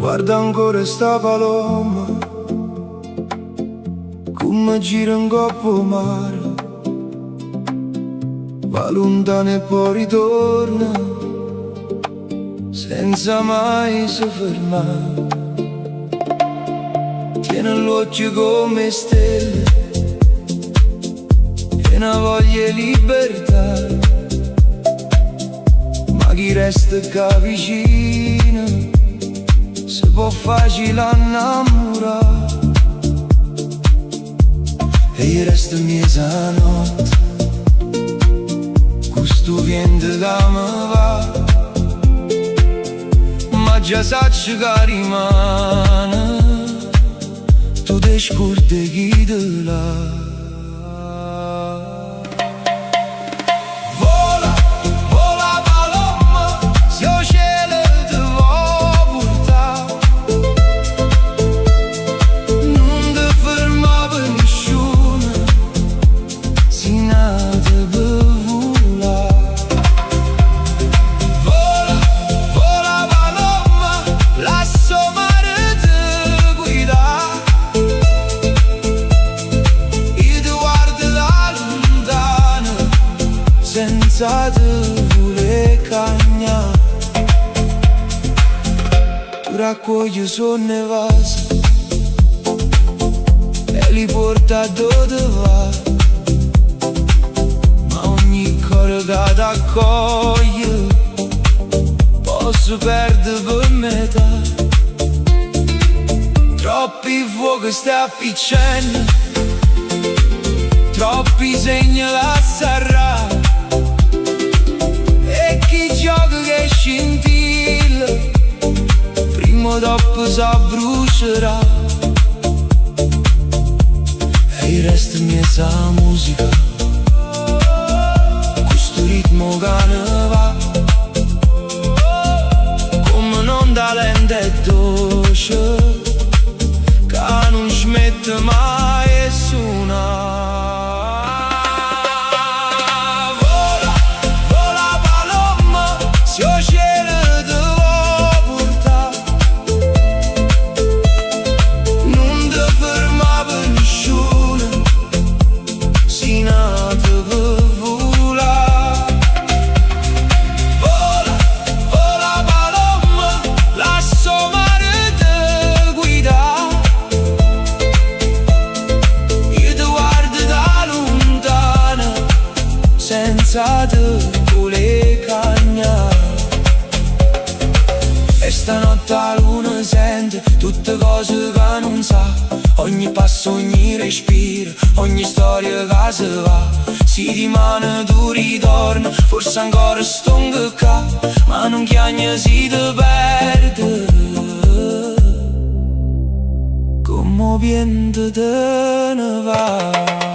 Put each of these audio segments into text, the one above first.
Guarda ancora sta paloma come gira in coppa mare, va lontano e poi ritorna senza mai si fermare. Tiene l'occhio come stelle e una voglia di libertà, ma chi resta qua vicino si può facile innamorare. E io resto mesa notte, questo vento che mi va, ma già saccio che rimane, tu ti scordi chi te l'ha. Senza te vuole cagnare, tu raccogli sonne vasi e li porta dove va, ma ogni cuore che t'accoglie posso perdere per metà. Troppi fuochi stai appiccendo, troppi segni la sarà, e chi gioca che scintilla prima o dopo s'abbrucerà. E il resto mi sa musica, questo ritmo che ne va come un'onda lenta e dolce che non smette mai e suona. Senza te vuole cagnare, e stanotte la luna sente tutte cose che non sa, ogni passo, ogni respiro, ogni storia che si va. Si rimane, tu ritorni, forse ancora stonga qua, ma non chiagna si te perde, come viento te ne va.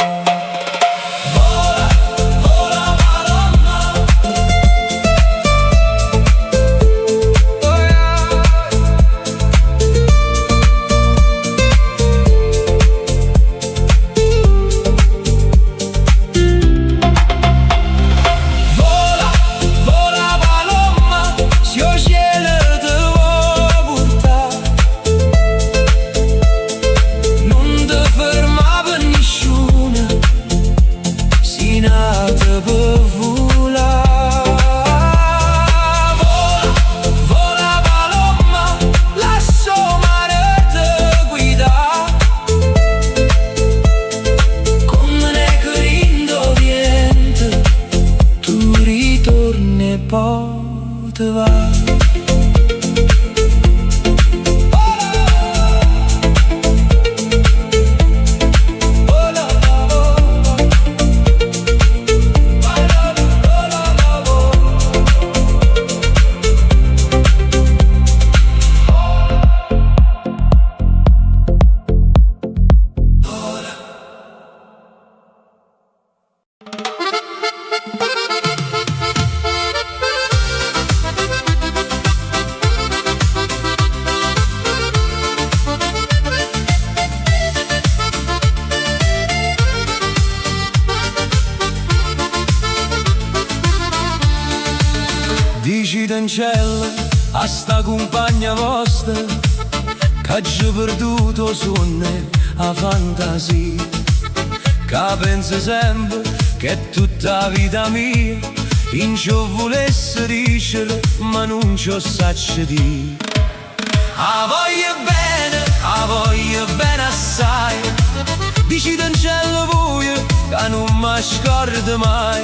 in cielo a sta compagna vostra che ci perduto sonne a fantasia, che pensa sempre che tutta la vita mia in ciò volesse dicere ma non ci saccio dire. A voglio bene assai, dici in cielo buio che non mi scordo mai.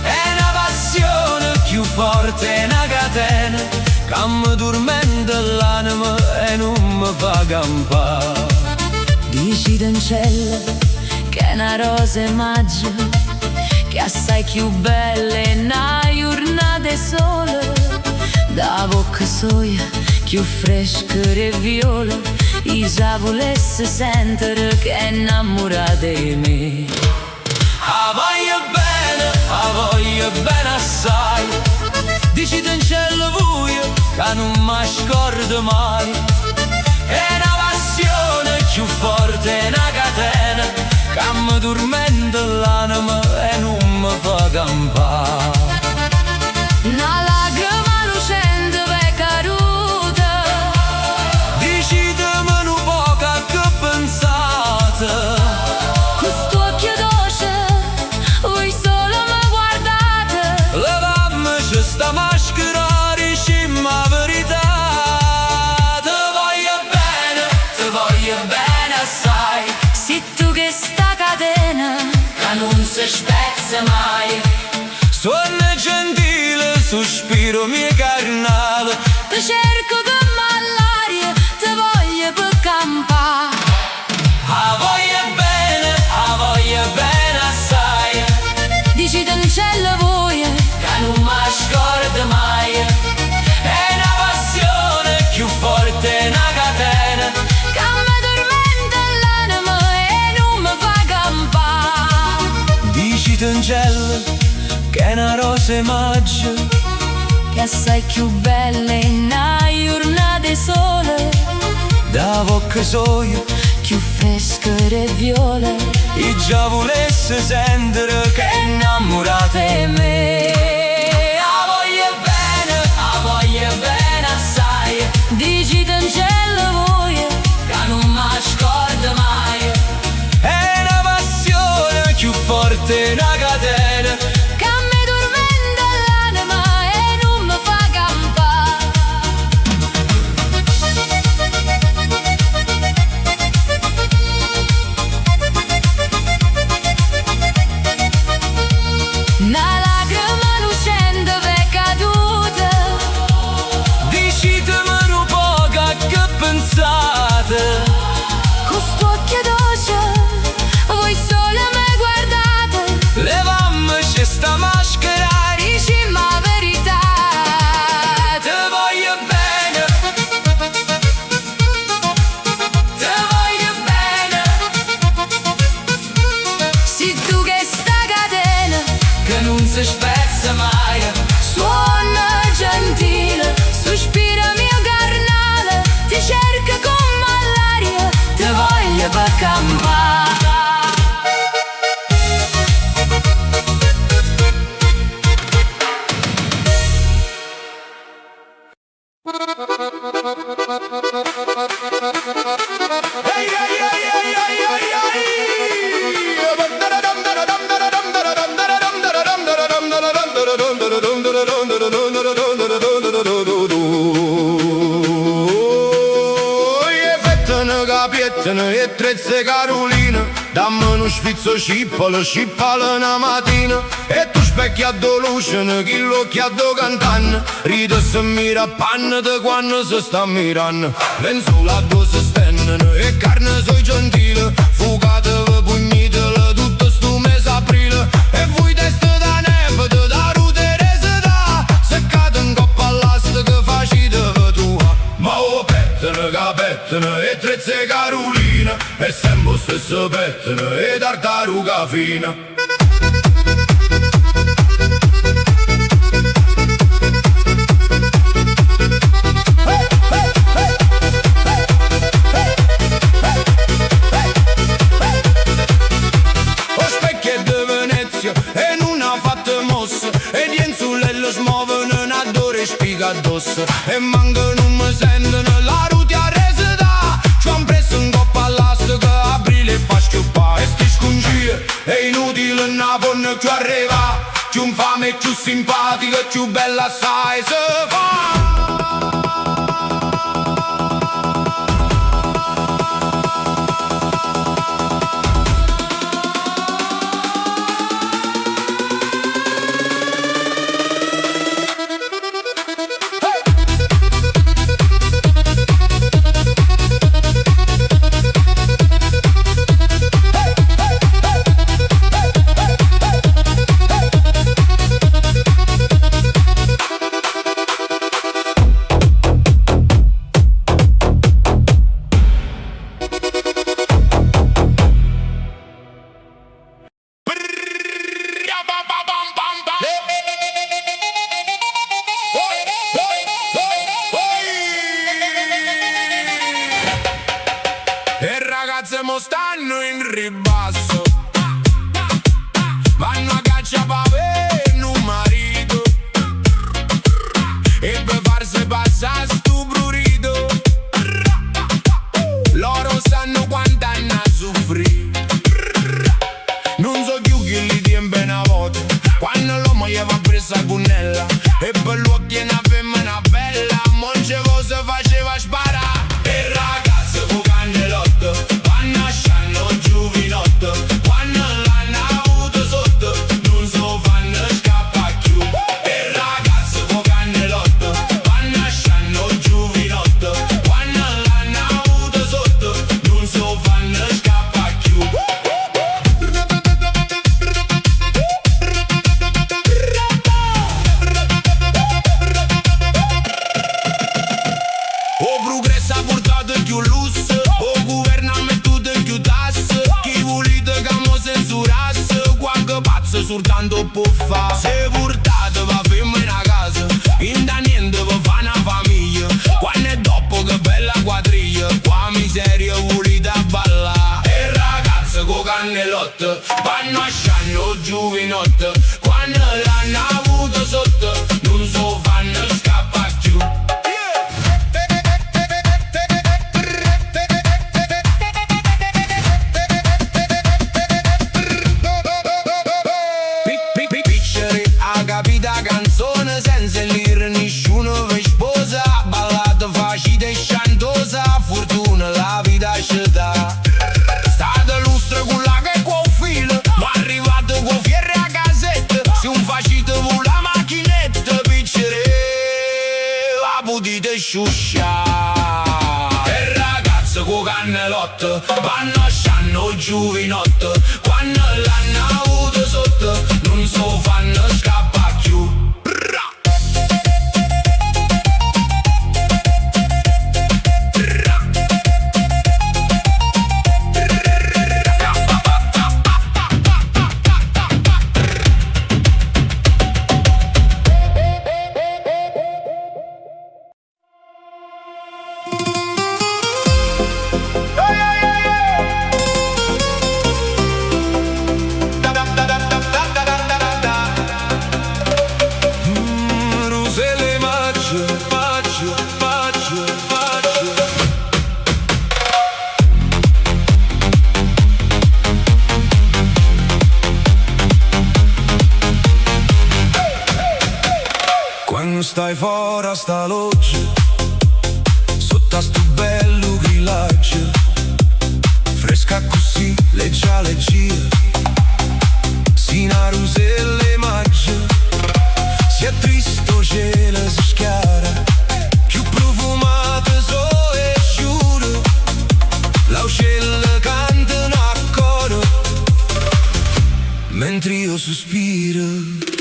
È una passione più forte, è una catena che mi tormenta l'anima e non mi fa campare. Dici in cielo che è una rosa e maggio, che assai più bella è una giornata sole. Da bocca soia più fresca e viola, e già volesse sentire che è innamorata di me. A voglio bene assai, dici in cielo buio che non mi scordo mai. È una passione più forte, è una catena che mi tormenta l'anima e non mi fa campare. Una lacrima lucente è caduta, Dici meno poca che pensate. questo occhio dolce, voi solo mi guardate. Levammoci sta maschera, dicimmo la verità. Te voglio bene assai, Se tu che sta catena che non si spezza mai. Suona gentile, sospiro mio carnale, ti cerco come all'aria, ti voglio per campare. a voglio bene assai, Dici in cielo buio che non mi scordo mai. È una passione più forte, è una catena che mi tormenta l'anima e non mi fa campare. Dici in cielo che è una rosa e maggio, Che assai più bella è una giornata sole. da bocca soia Più fresca e viola, e già volesse sentire che è innamorata di me. A voglio bene assai, dici in cielo buio che non mi scordo mai. È una passione più forte, una catena che mi tormenta l'anima e non mi fa campare. Una lacrima lucente è caduta, dici meno poca che pensate. questo occhio dolce, voi solo mi guardate. Levammoci sta maschera, Dici la verità, te voglio bene, te voglio bene. se tu che sta catena Che non si spezza mai. suona gentile, sospira mio carnale, ti cerca come all'aria, ti voglio per campare. E trezze Carolina, dammi uno sfizzo cippolo, cippalo una mattina. E tu specchiato luce, chi l'occhiato cantanno, ride se mira a panna da quando si sta mirando. Lenzuola dove si stendono e carne soi gentile, fugate ve pugnitele tutto sto mese aprile. E voi testa da neve, da ruterese da, seccate in coppa all'asta che facite ve tua. Ma o pettene, capettene e trezze Carolina, e sempre stesso pettene e tartaruga fina. musica addosso e manco non mi sentono la ruti a resida. Ci han preso un coppa all'astico, aprile e fa schiuppare. E sti sconcie è inutile, una ponne più arriva, più infame, più simpatica, più bella sai se fa. E ragazze mo stanno in ribasso, vanno a caccia pa' avere un marito e per farsi passare stu prurito. Loro sanno quanto hanno a soffrire, non so più chi li tiene una volta, quando l'uomo gli va preso a cunnella e per l'occhio una femmina bella, monce cosa faceva sparare. E ragazze con cannellotto vanno a scianno giovinotto, quando l'hanno avuto sotto non so fanno scappa più. E ragazze con cannellotto vanno a scianno giovinotto, quando l'hanno avuto sotto non so fanno scappa più. O progresso ha portato più lusso, o governo ha mettuto più tasse, chi volete che mo censurasse, qualche pazzo soltanto può fa. Se portate va femmina a casa, in da niente va fa una famiglia, quando è dopo che bella quadriglia, qua miseria volete a ballare. E ragazze con cannellotto vanno a scianno giovinotto, quando l'hanno avuto sotto non so fanno scappa più. Capita canzone senza lire nessuno vi sposa, ballata facile e sciantosa, fortuna la vita ci dà. State lustre con la che qua filo, ma arrivate con fierre a casetta, se un facite con la macchinetta piccere la potete sciusciare. E ragazze con cannellotto vanno a scianno giovinotto, quando l'hanno avuto sotto non so fanno scappa più. Quando stai fuori a sta loggia, sotto a sto bello grillaggio, fresca così, leggia leggia, sino a ruselle maggia, sia tristo cielo si schiara, più profumata so e sciuro, l'aucella cantano a coro, mentre io sospiro.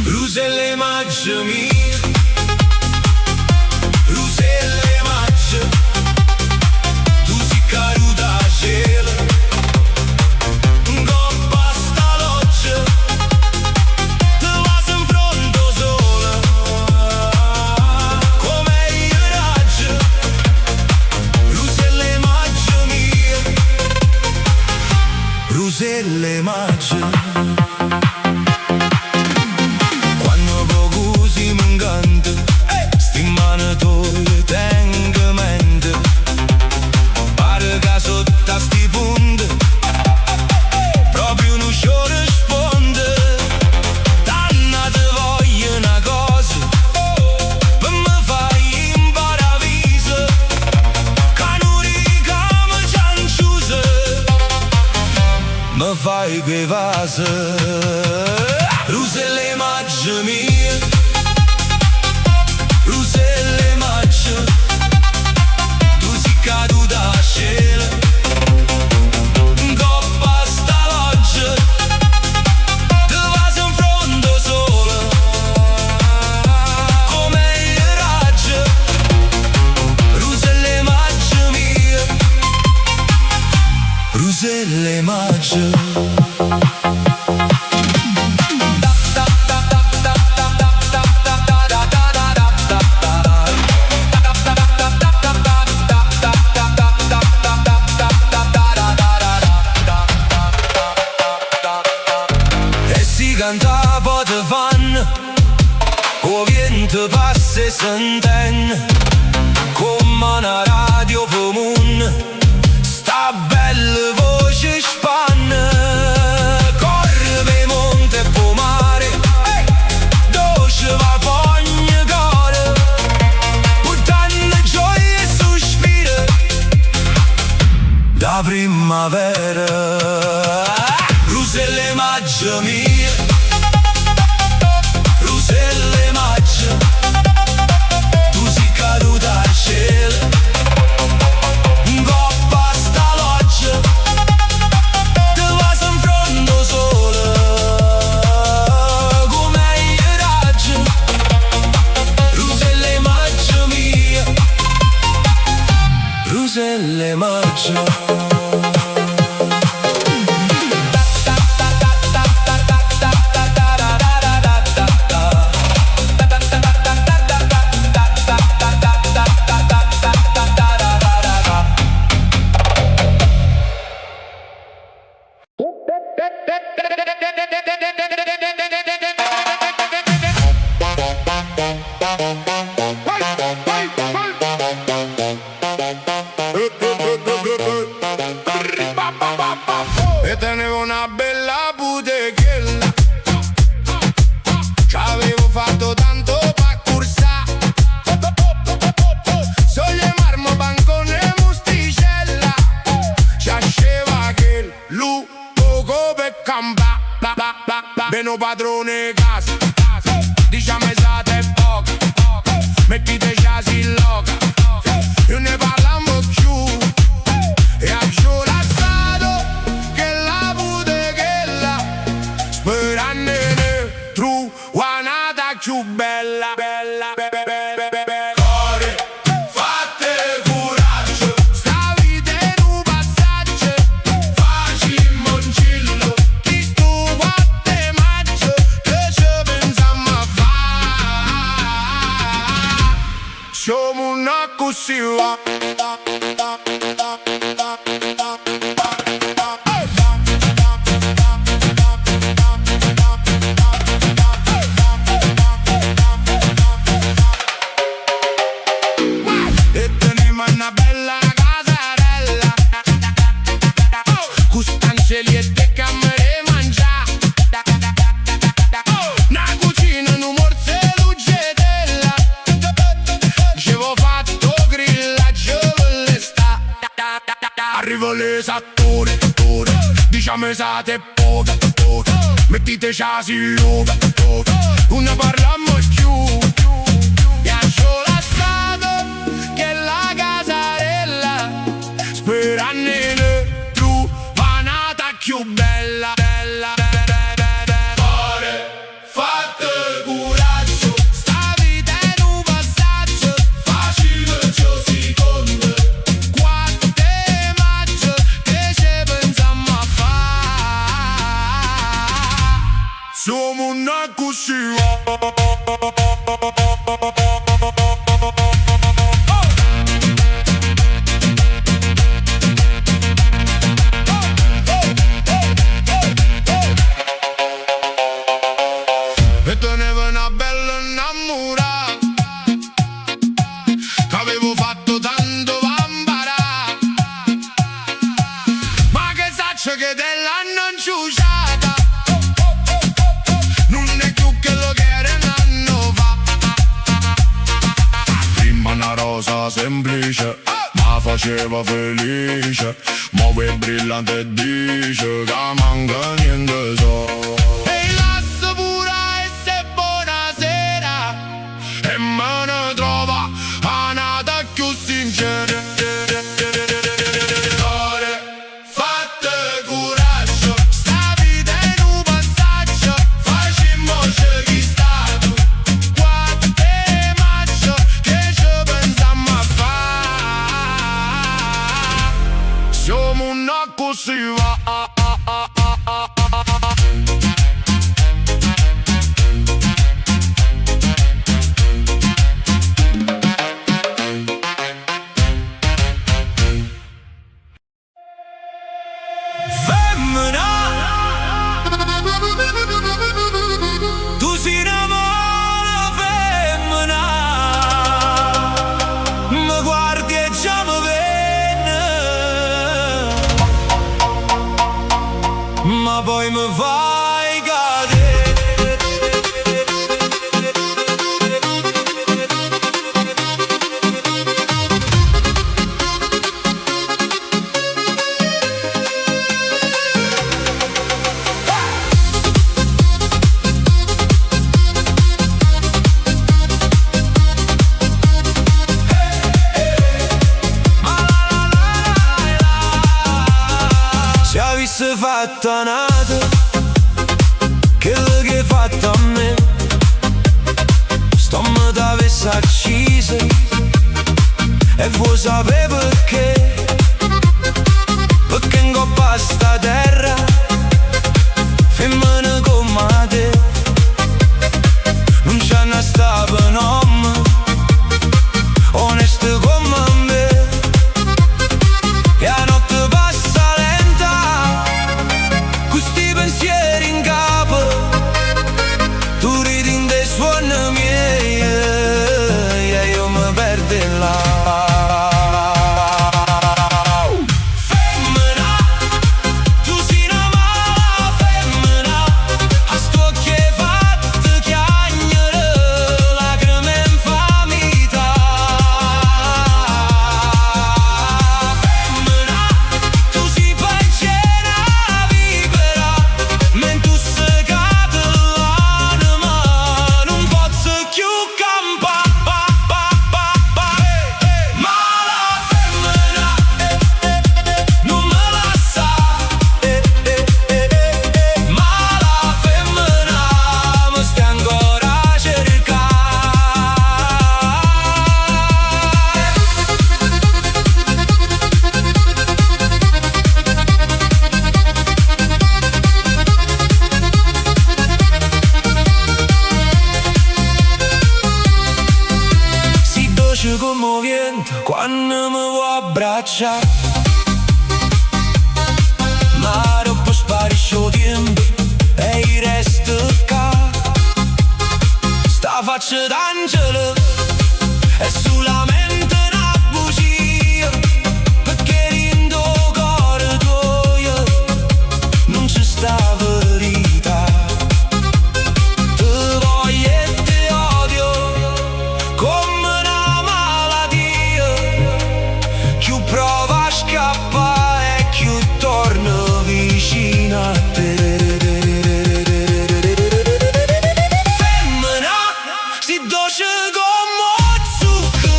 Ruselle maggia mia, ruselle maggia, tu si caruta a cielo, coppa sta loggia, te vas in fronte sola, come io raggio. Ruselle maggia mia, ruselle maggia. Quando poco si mi incanta, casa. Ruselle maggio mie, ruselle maggio, tu si caduta a cielo, coppa sta loggia, te vas in fronte solo, come il raggio. Ruselle maggio mie, ruselle maggio. Canta pote fan, o vento passa e s'intende, come una radio comune, sta bella voce spanna, corre per monte e per mare, dolce va per ogni cuore, portando gioia e sospiro da primavera. Ruselle maggio mie, ruselle maggio, tu si caduta al cielo, coppa sta loggia, te vas in fronte solo, come il raggio. Ruselle maggio mia, ruselle maggio. E tenevo una bella butechella, ci avevo fatto tanto pa' cursà, soglie marmo, bancone e musticella, ci asceva che lui poco per campà, bene padrone casa, diciamo esatto e poco, mettite giasi in loca, io ne parlammo più, e a lasciato che la butechella, sperando ne trovata più bella, bella, Core, fatte coraggio, sta vita è un passaggio, facciamo un gillo, chi sto 4 maggio, che ci pensiamo a fare, siamo una così va. E teniamo una bella casarella, con stanzieli e camere mangiare, una cucina, un morsello getella, c'avevo fatto grillaggio per l'estate. Arrivo l'esattore, diciamo esatto e poca, mettite ciasi in loca, non parliamo più, e lascio lasciato che la casarella, sperando ne trovata più bella, Core, fatte coraggio, sta vita è un passaggio, facile secondo, 4 maggio, che ci pensiamo a fare, siamo una così. E tenevo una bella innamorata, che avevo fatto tanto vampara, ma che saccio che te l'hanno inciuciata, non è più quello che era un anno fa. Prima una rosa semplice, ma faceva felice, ma nuovo e brillante e dice che manca niente so. Ehi, lascia pura e se buonasera e me ne trova a nata più sincera. Così va. Femmina, tu sei una buona femmina, mi guardi e già mi ma poi mi fai cadere. Se avesse fatta nata quello che hai fatto a me, sto me t'avesse accisa e vuoi sapere perché? Perché in coppa a sta terra femmine come te non c'è una sta per nome onesto come me. E a notte passa lenta con sti pensieri in capo, tu ridi in dei suoni miei e io mi perdo in là. Femmina, tu sei una mala femmina, a sto che fatto chiagnere lacrime e infamità. Femmina, tu sei pancera vipera, mentre tu sei l'anima, non posso più campare. Mala femmina, non me la sa. Mala femmina, mi stai ancora a cercare. Si dolce come vento quando mi vuoi abbracciare, ma dopo sparisce il tempo e il resto qua. Sta faccia d'angelo è solamente una bugia, perché dentro il cuore tuo non c'è sta verità. Ti voglio e ti odio come una malattia, più prova a scappare e più torno vicino a te. Femmina, si dolce come zucchero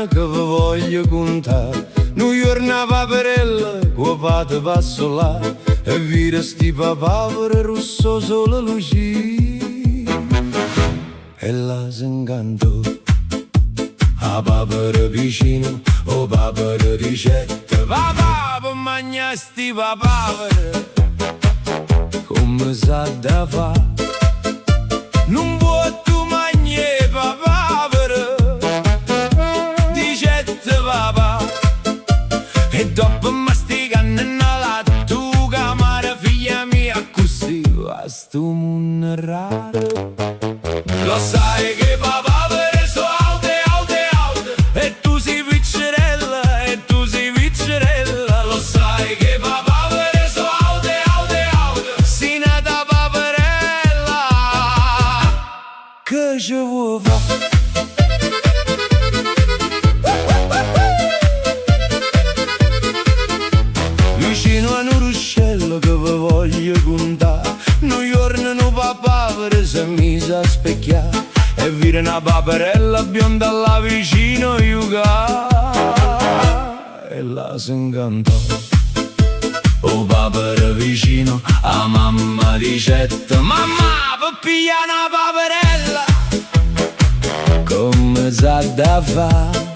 che vi voglio contare. Nu giorna paperella, copate passo là, e vira sti papavere rosso solo luci. E là s'ingantò a papere vicino, o papere ricette. Papà, per mangiare sti papavere, come sa da fa. Non può tu mangiare papavere, dicette papà. E dopo masticando nella lattuga, mare figlia mia, così va sto mondo raro. Lo sai che papavere so alte, alte, alte, e tu sei piccerella, e tu sei piccerella. Lo sai che papavere so alte, alte, alte, si nata paperella. Che ci vuoi fare? Vicino a un ruscello che vi voglio contare, un giorno un papavere si mise a specchiare, e vide una paperella bionda là vicino a giocare. E là s'ingantò o papere vicino a mamma dicette: mamma, per pigliare una paperella, come sa da fa.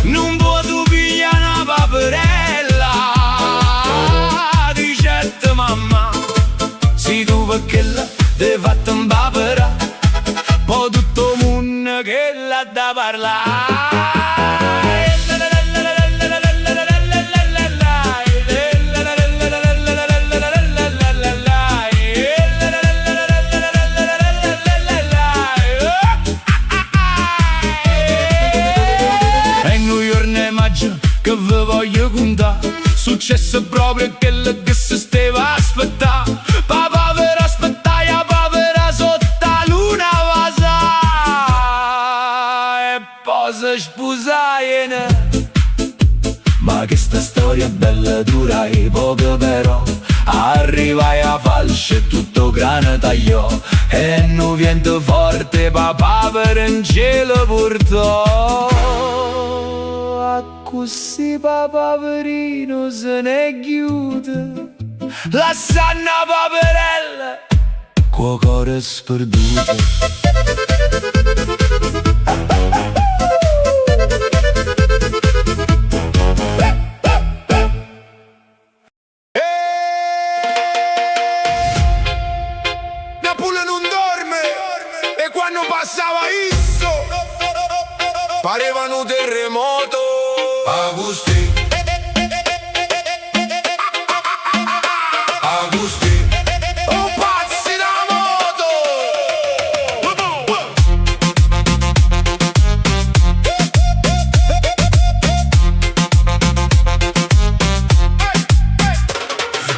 Non può tu pigliare una paperella, dicette mamma, si tu perché la te fatta un papera, poi tutto mondo che l'ha da parlare. Che vi voglio contare, successo proprio quello che si stava aspettare. Papavera aspettai a papera sotto la luna vasa, e poi si sposai. Ma che sta storia bella dura e poco però, arrivai a falce e tutto grana tagliò, e un vento forte papavera in cielo portò. Così papaverino se ne chiude, la sanna paperella, co' cuore sperduto. Napoli non dorme, e quando passava isso pareva un terremoto. Agusti, Agusti, oh pazzi da moto.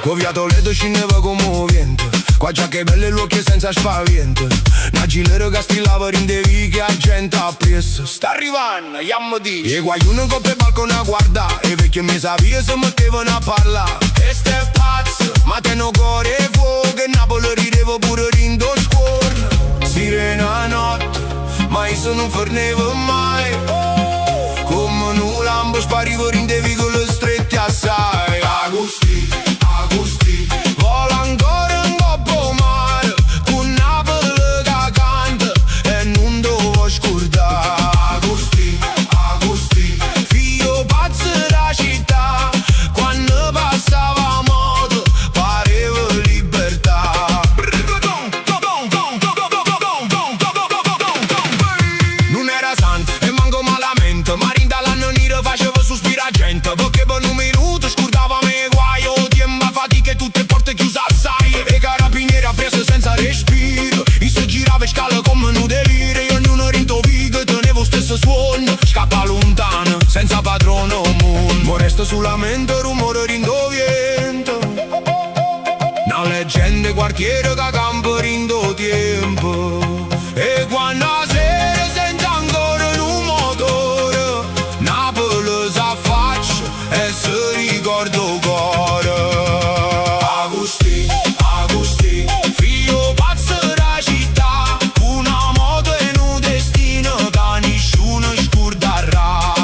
Con via Toledo scendeva come vento, qua già che belle luocche senza spavento. Una gilera che stillava rindevi che la gente ha preso. Sta arrivando, jammo dice. E guaiuno con per balcone a guardare, e vecchie mi sapeva se mettevano a parlare. E ste pazzo, ma te no cuore e fuoco, che Napoli ridevo pure rindo scuola. Sirena notte, ma io non fornevo mai. Come un lampo sparivo rindevi con le strette assai. Agusti, Agusti, vola ancora un po' mare, con Napoli che canta e non devo scordare. Agusti, Agusti, figlio pazzo da città, quando passava moto pareva libertà. Non era santo e manco malamente, ma rinda l'anno nero faceva sospirare gente, perché per un minuto scordava me guaio, tempo fatica e tutte porte chiuse assai. E carabinieri ha preso senza respiro, e si girava in scala come un delirio, e ognuno rintovico e tenevo stesso suono. Scappa lontano, senza padrone mondo, mo resto solamente rumore rindo vento. Una leggenda quartiere che campa rindo tempo. E quando la sera sento ancora un motore, Napoli s'affaccia e si ricorda il cuore. Agusti, Agusti, figlio pazzo da città, una moto e un destino che nessuno scorderà.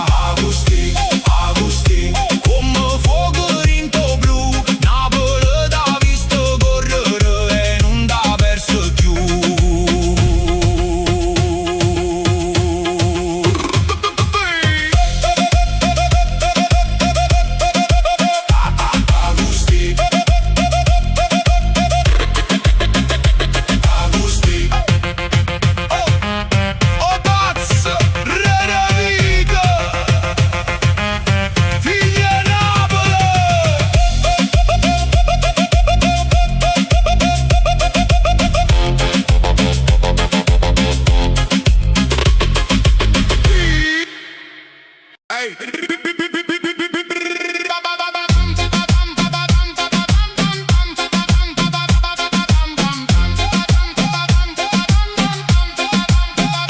Hey.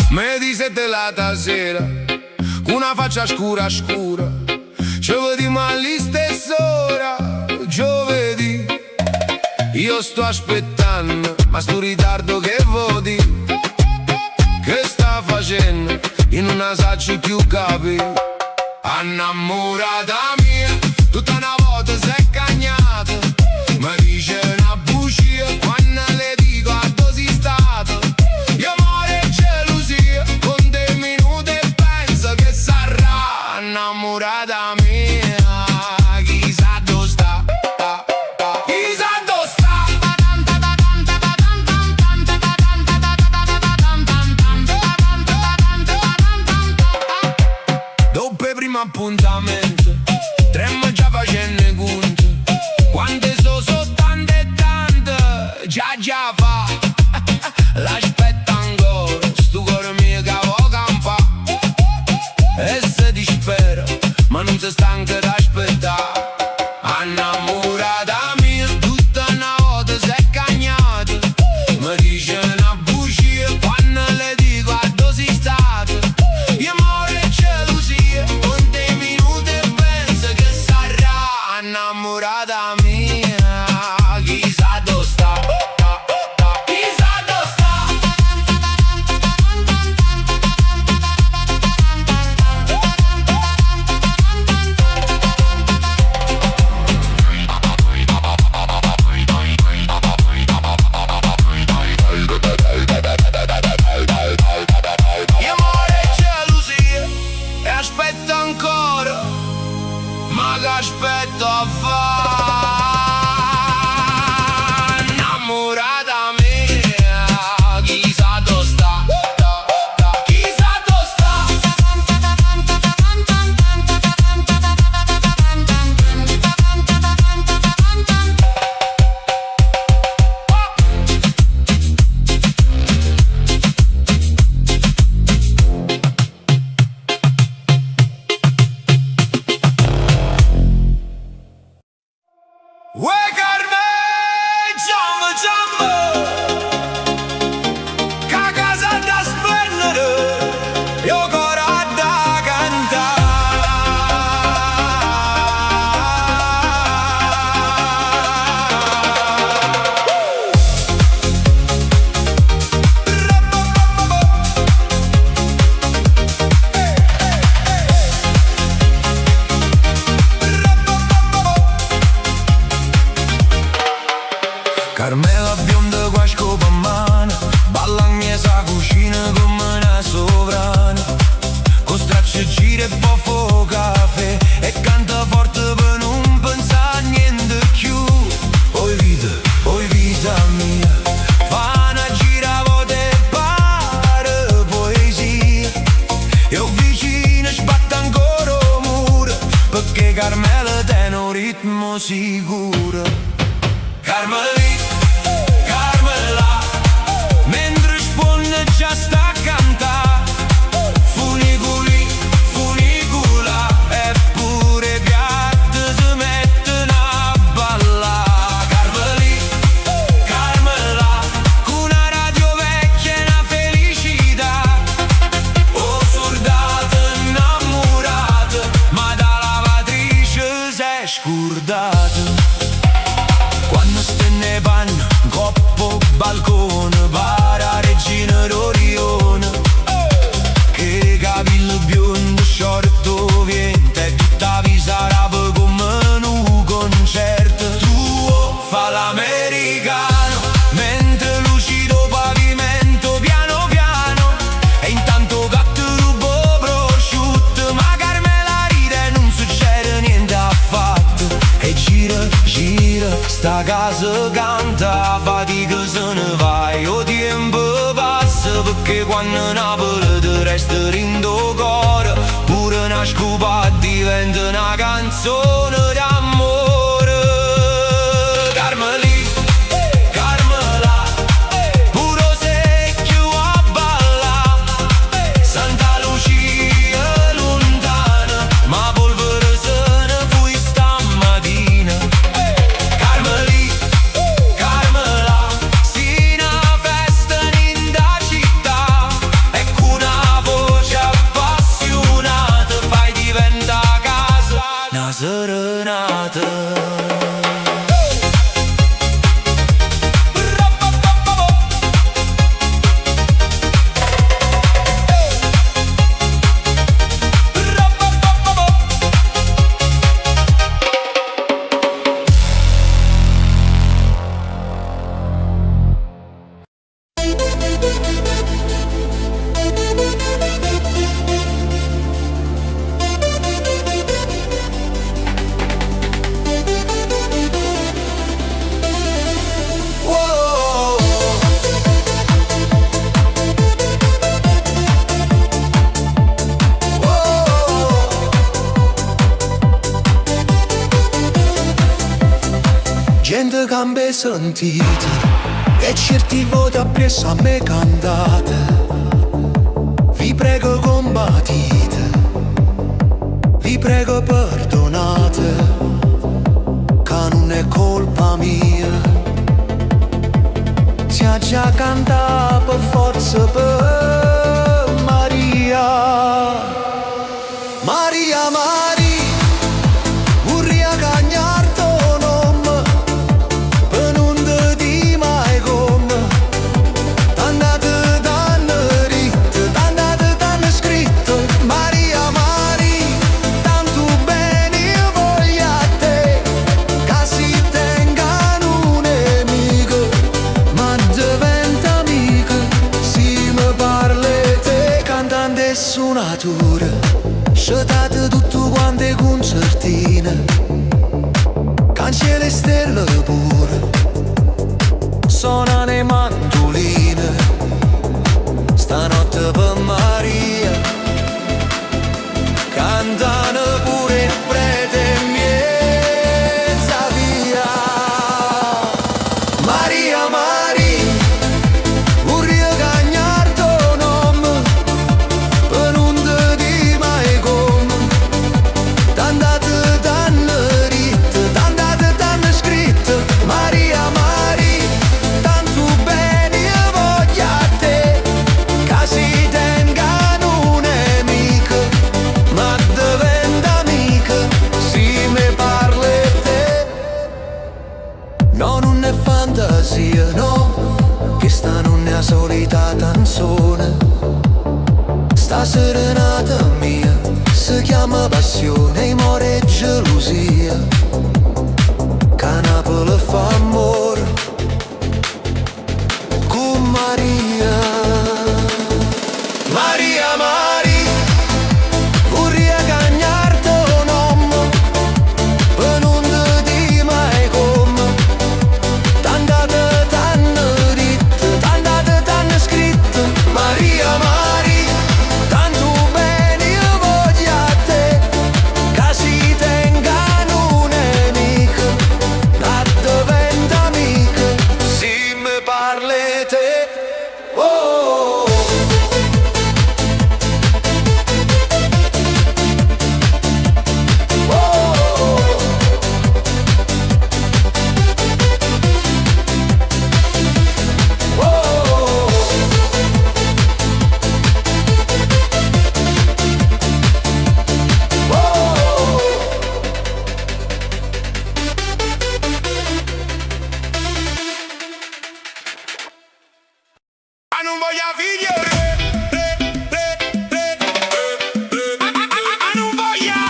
Me disete la sera, con una faccia scura scura, ci vediamo alla stessa ora, giovedì. Io sto aspettando, ma sto ritardo che vodi, che sta facendo, io non la sacci più capire. Innamorata mia, tutta una volta si è cagnata, mi dice una bugia, quando le dico a dove sei stata. Io amore e gelosia, con dei minuti penso che sarà. Innamorata mia, chissà dove sta, chissà dove sta. Dopo il primo appuntamento, tremmo già facendo i conti. Quante so tante e tante, già fa. L'aspetta ancora, sto cuore mio che vuoi campa. E se dispera, ma non si stanca d'aspettare. Innamorata mia, tutta una volta si è cagnata, mi dice una bugia, quando le dico a dove sei stata. Io amore e gelosia, con dei minuti penso che sarà. Innamorata mia, chissà dove sta, chissà dove sta. Io amore e gelosia, e aspetto ancora, ma che aspetto a fare? Innamorata mia, chissà dove sta, chissà dove sta. Uè Carmen, Giammo, che a casa da spendere, io ancora da Carmela bionda qua scopa in mano, balla in mia cucina come una sovrana, con stracci gira e po' caffè, e canta forte per non pensare niente più. Oi vita mia, fa una gira volte e pare poesia. Io vicino sbatta ancora muro, perché Carmela tiene un ritmo sicuro. Carmela, mentre sponda già sta a cantare, funicula, eppure piatte si mettono a ballare. Carmela, con una radio vecchia e una felicità, oh soldata innamorata, ma da lavatrice si è scordata. Quando stenne panno, un coppo balcone, para regina d'Orione, che capello biondo, short viente, e tutta visa rapa come un concerto. Tuo fa l'americano, mentre lucido pavimento piano piano, e intanto gatto rubo prosciutto, ma Carmela ride e non succede niente affatto. E gira, sta casa canta, fatica se ne va, io tempo passa, perché quando Napoli ti resta rindo cuore, pure una scopa diventa una canzone d'amore. Carmela, puro secchio a balla, Santa Lucia lontana, sente gambe sentite e certi voti appresso a me cantate. Vi prego combattite, vi prego perdonate, che non è colpa mia. Si ha già cantato per forza per Maria. Maria, Maria, vorrei cagnare tuo nome, per non te di mai come. T'andate t'hanno ritto, t'andate t'hanno scritto. Maria, Maria, tanto bene io voglio a te, che si tengano nemico, ma diventa amica. Si mi parli te cantando e suonatura, scetate tutto quante concertine, canci le stelle pure, suonano le mandoline. Stanotte per Maria cantano pure il prete in mezza via. Maria, Maria, vorrei cagnare tuo nome, per non te di mai come. T'andate t'hanno ritto, t'andate t'hanno scritto. Maria, Maria, tanto bene io voglio a te, che si tengano nemico, ma diventa amica. Si mi parli te. No, non è fantasia, no, che sta non è la solita canzone. Sta serenata mia si chiama passione, amore e gelosia, che Napoli fa amore con Maria. Maria, Maria, vorrei cagnare tuo nome, per non te di mai come. T'andate t'hanno ritto, t'andate t'hanno scritto. Maria, Maria, tanto bene io voglio a te, che si tengano nemico, ma diventa amica. Si mi parli te. Oh, non voglio figli. Non voglio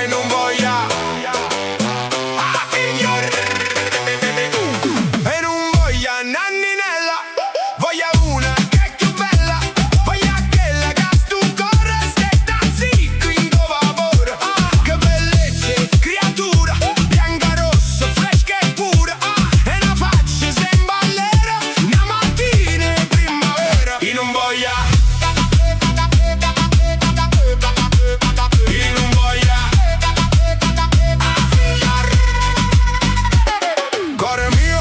non voglio e non voglio nanninella, voglio una che è più bella, voglio quella che stu corre stetta zicco in vapore. Che bellezza, creatura, bianca, rossa, fresca e pura, e una faccia semballera, una mattina in primavera. Io non voglio, io non voglio. Cuore mio,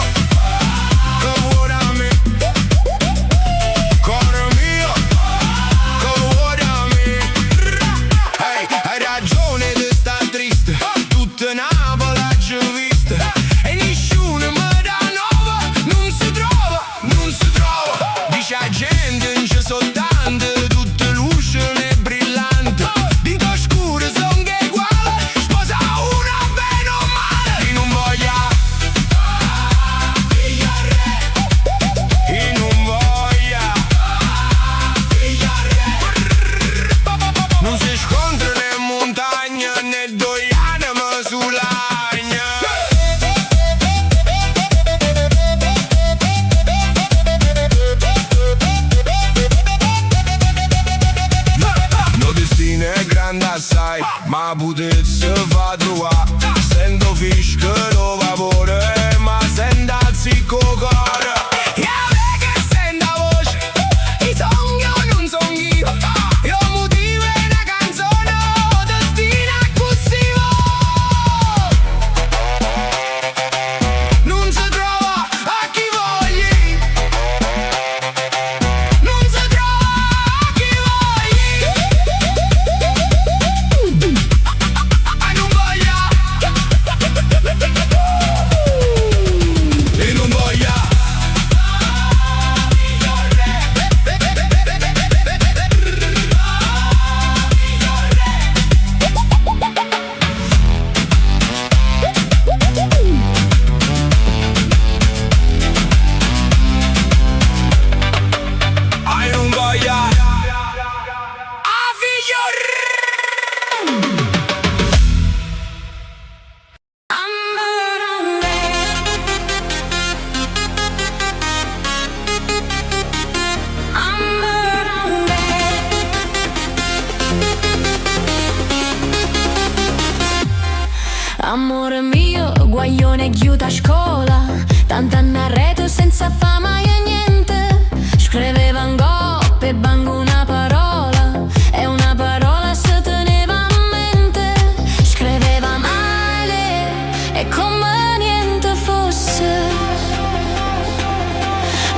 che vuole a me, cuore mio, che vuole a me. Ehi, hai ragione di sta triste, tutta Napoli ha già vista, e nessuno mi dà nuova, non si trova, non si trova. Dice a gente non c'è soltanto, tutte luci e brillanti, dito scuro son che uguale, sposa una bene o male. Io non voglio, io non voglio, non si scontra né in montagna né due anime sull'agna. No destino è grande assai, ma potesse fa trovare. Sento fischio lo vapore, ma sento al zicco cuore. E a me che sento voce, i sogni o non son io,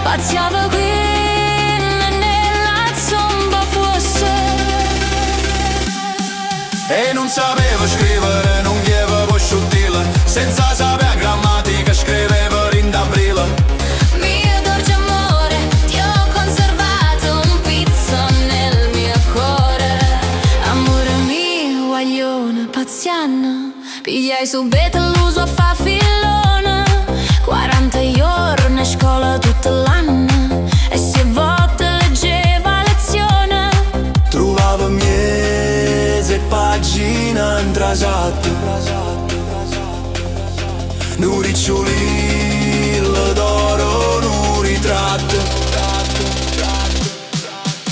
pazziava qui nella zomba fosse. E non sapeva scrivere, non chiedeva posciuttile, senza sapere grammatica scriveva in d'aprile. Mio dolce amore, ti ho conservato un pizzo nel mio cuore. Amore mio, guaglione, pazziana, pigliai subito l'uso a fa filone. 40 giorni a scuola tutto l'anno e se volte leggeva lezione. Trovava mese pagina in trasatto, un ricciolino d'oro, un ritratto.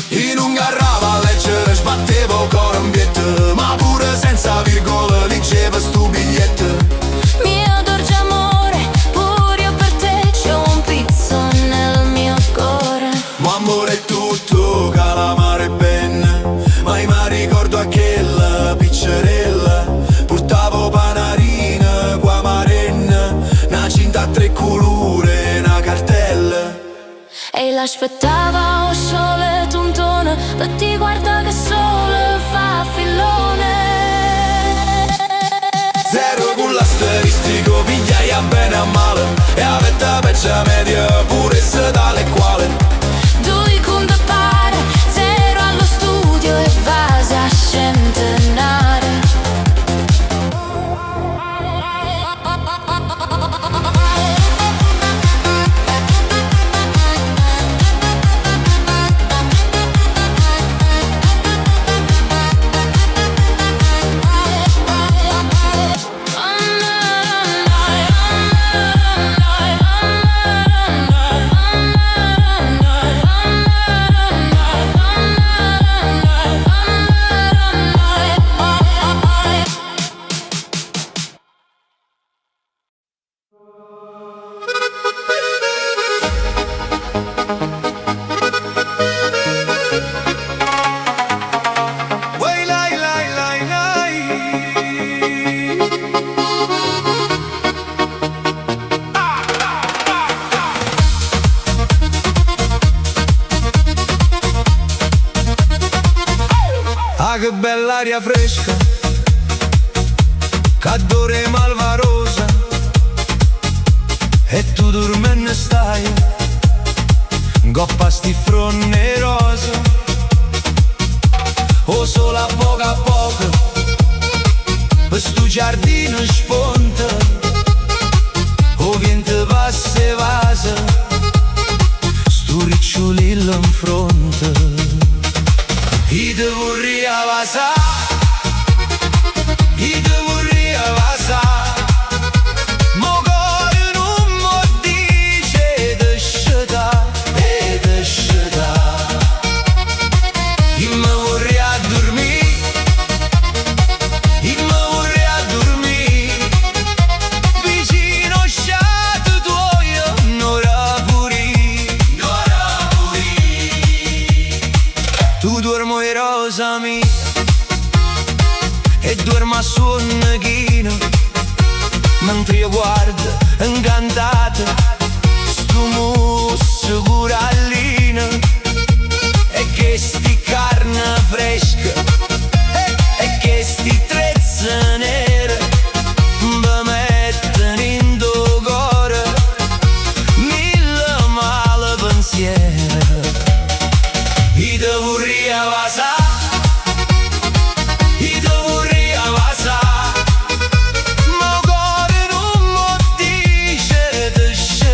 In un garrava a leggere sbattevo ancora un biglietto, ma pure senza virgole leggeva stu biglietto. Mio dolce amore, pure io per te c'ho un pizzo nel mio cuore. Ma amore è tutto, calamare e penna, ma io mi ricordo aquella piccerella. Portavo panarina, qua marenna, una cinta a 3 colore, una cartella. E l'aspettava o sole tontone, per ti guarda che sole fa filone. Zero con l'asteristico, pigliai a bene a male, e avete peggio media pure se tale e quale. Due con da pare, zero allo studio e vasi a centenare. Ah, che bella aria fresca, cadore malvarosa, e tu dormenne stai, goppa sti fronne rosa. O solo a poco, per stu giardino sponta, o vento passa e vasa, stu ricciolillo in fronte. I te vorria vasa, i te vorria vasa, mo cuore non mo dice de sceda e de sceda. I me vorria dormì, i me vorria dormì, vicino sciato tuoio, n'ora puri, n'ora puri. Tu dormo e rosa mia, e dormo a sonnechino, mentre io guardo incantata stu musso curallino, e che sti carne fresca, e che sti trezze nere mi mettono in do cuore mille male pensieri. I te vorria vasa, i te vorria vasa, ma cuore non mo dice de scegliere.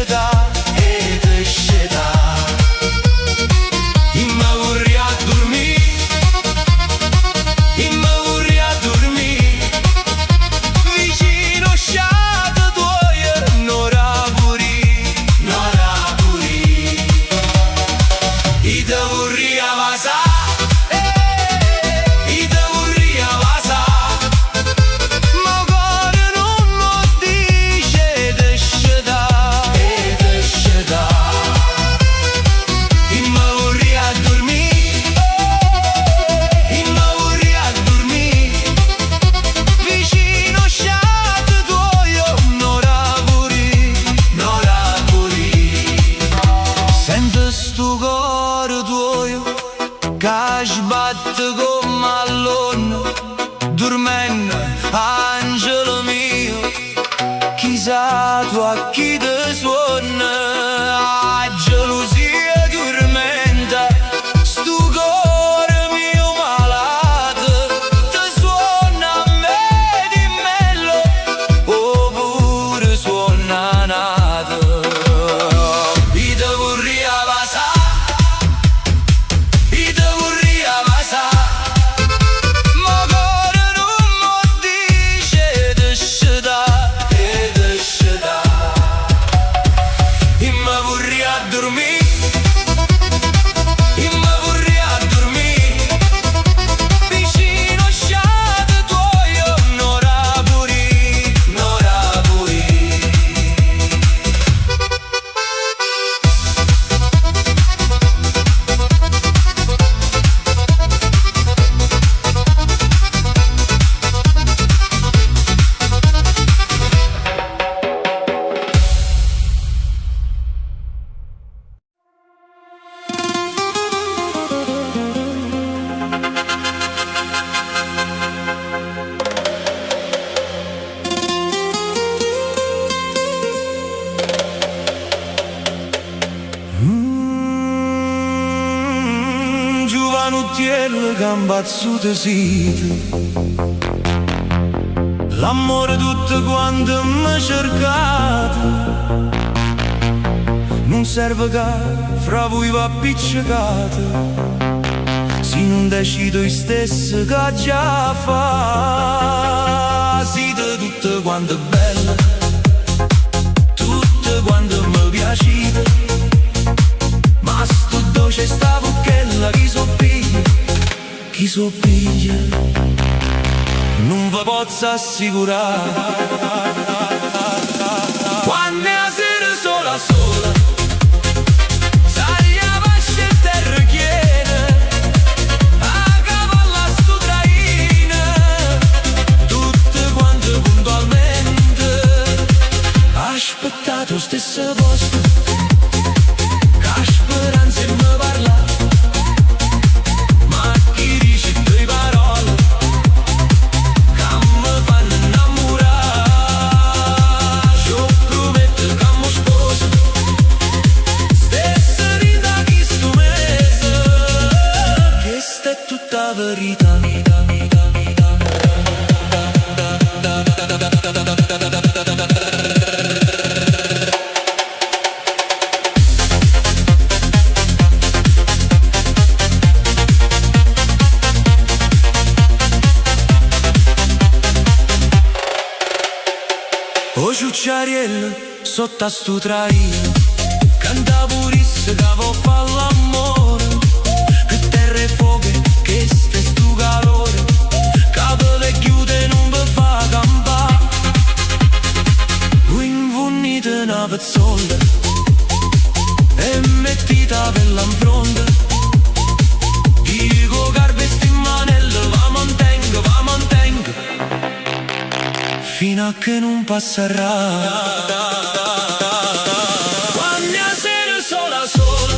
sbatte come all'onno, dormendo, angelo mio. Chissà tu a chi te suona, a gelosia tormenta, stu cuore mio malato, te suona a me di mello, oppure suona nato. Ite vorria pasà, ite vorria pasà, ma cuore non mo dice de sceda. E mi vorrei dormire, e mi vorrei dormire, vicino sciate tuoi, un'ora pure, un'ora pure. Giovanottiello cambazzute sito, l'amore tutto quanto mi cercato, non serve che fra voi va appiccicato, se non decido io stesso che già fa. Siete tutte quante belle, tutte quante mi piacete, ma sto dolce sta bucchella chi soppiglia, non vi posso assicurare. Quando è la sera sola sola, sai a vasce e terra chiene, a cavallo sto traina, tutte quante puntualmente, aspettato stesso posto, che speranza mi parla. Tutta verità. O ciucciariello sotto a sto traino, canta purisse che vo fa l'amore, che terra e fuoco, che ste stu calore, capo le chiude non mi fa campare. Voi invunite una pezzola e mettita per l'anfronte, dico carpe sti manello, va mantengo, fino a che non passerà. Quando è sera sola sola,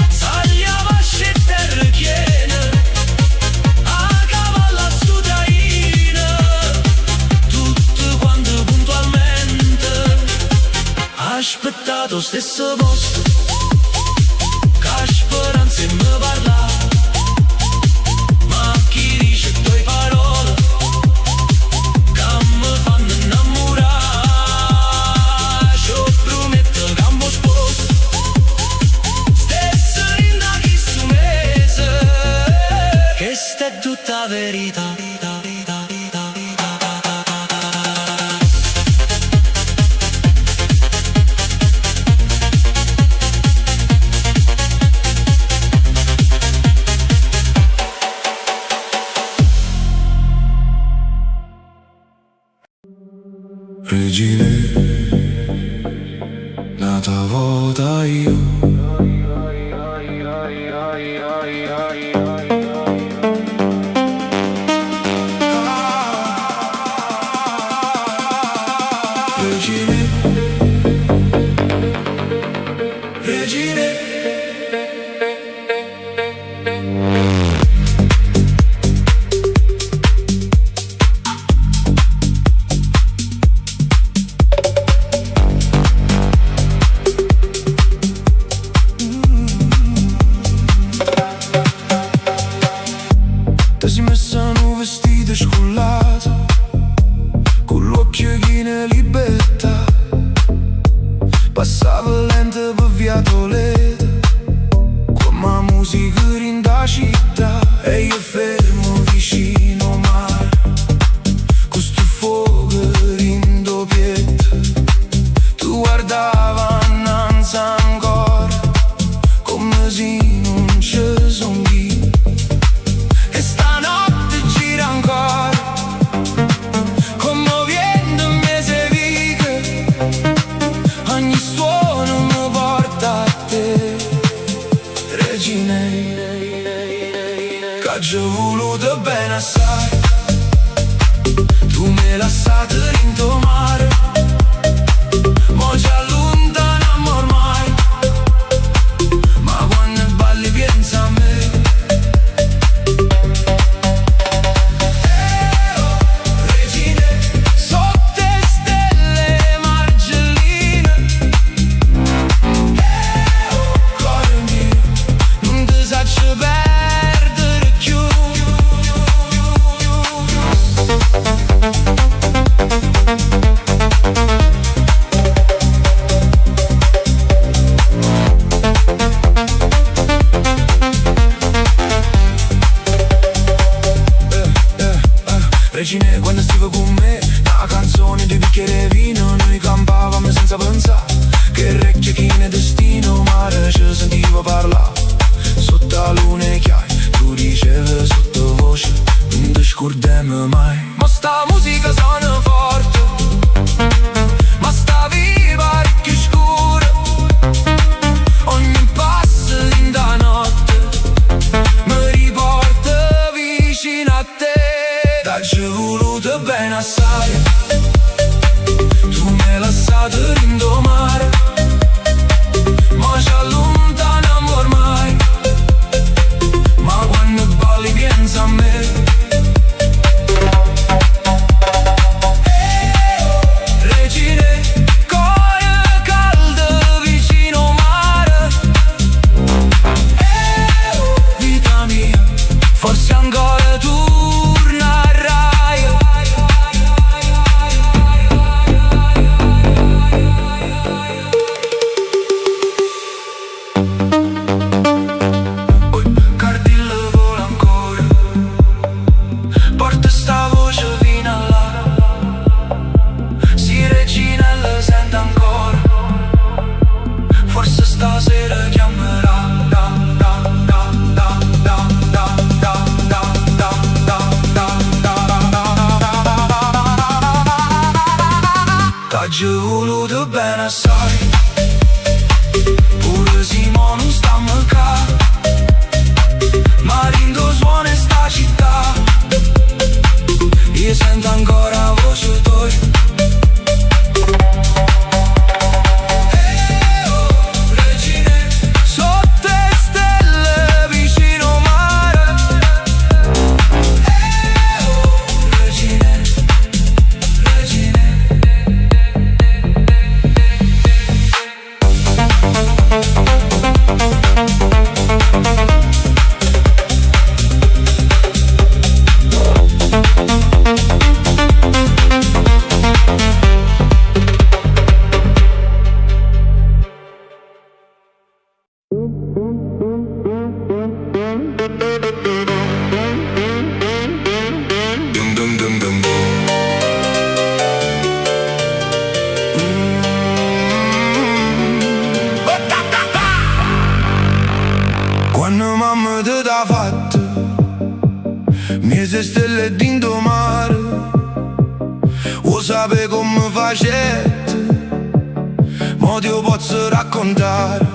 sali a vasce e terra chiene, a cavallo sto traina, tutte quante puntualmente, aspettato stesso posto, che speranza mi parla. Ma chi dice tue parole che mi fanno innamorare, io prometto che mi sposo, stesso rinda chi sto mese, che sta è tutta verità. Regine, nata volta io, regine, regine. lenta per via Toledo, come la musica rinda città, e io fermo vicino mare, con sto fuoco rindo pietto, tu guardava innanzi ancora, come se non ci son più, e stanotte gira ancora, commuovendomi se vive, ogni suono mi porta a te, regina, che ci ho voluto bene assai, tu me lasciate rinto mare, mo ci allontaniamo ormai, ma quando balli pensa a me. Oh, regine, sotto le stelle margelline, oh, cuore mio, non ti saccio perdere più. Regine, quando stivo con me, una canzone di bicchiere vino, noi campavamo senza pensare che recchie chi ne destino, mare ci sentivo parlare, sotto la luna e chiai, tu dicevi sottovoce, non ti scordiamo mai. Ma sta musica suona forte, ma sta viva ricchi scura, ogni passo in da notte mi riporta vicino a te. Ci ho voluto bene assai, tu me lasciate rindomare, ma ci allontaniamo ormai, ma quando balli pensa a me. Regine, cuore caldo vicino mare, vita mia, forse ancora tu. Ci ho voluto bene assai, pure Simo non sta qua, ma rindo suona in sta città, io sento ancora la voce tua. Regine, sotto le stelle vicino mare, regine, regine. Quando mamma te l'ha fatta, miese stelle d'indo mare, o sape come facette, mo ti posso raccontare,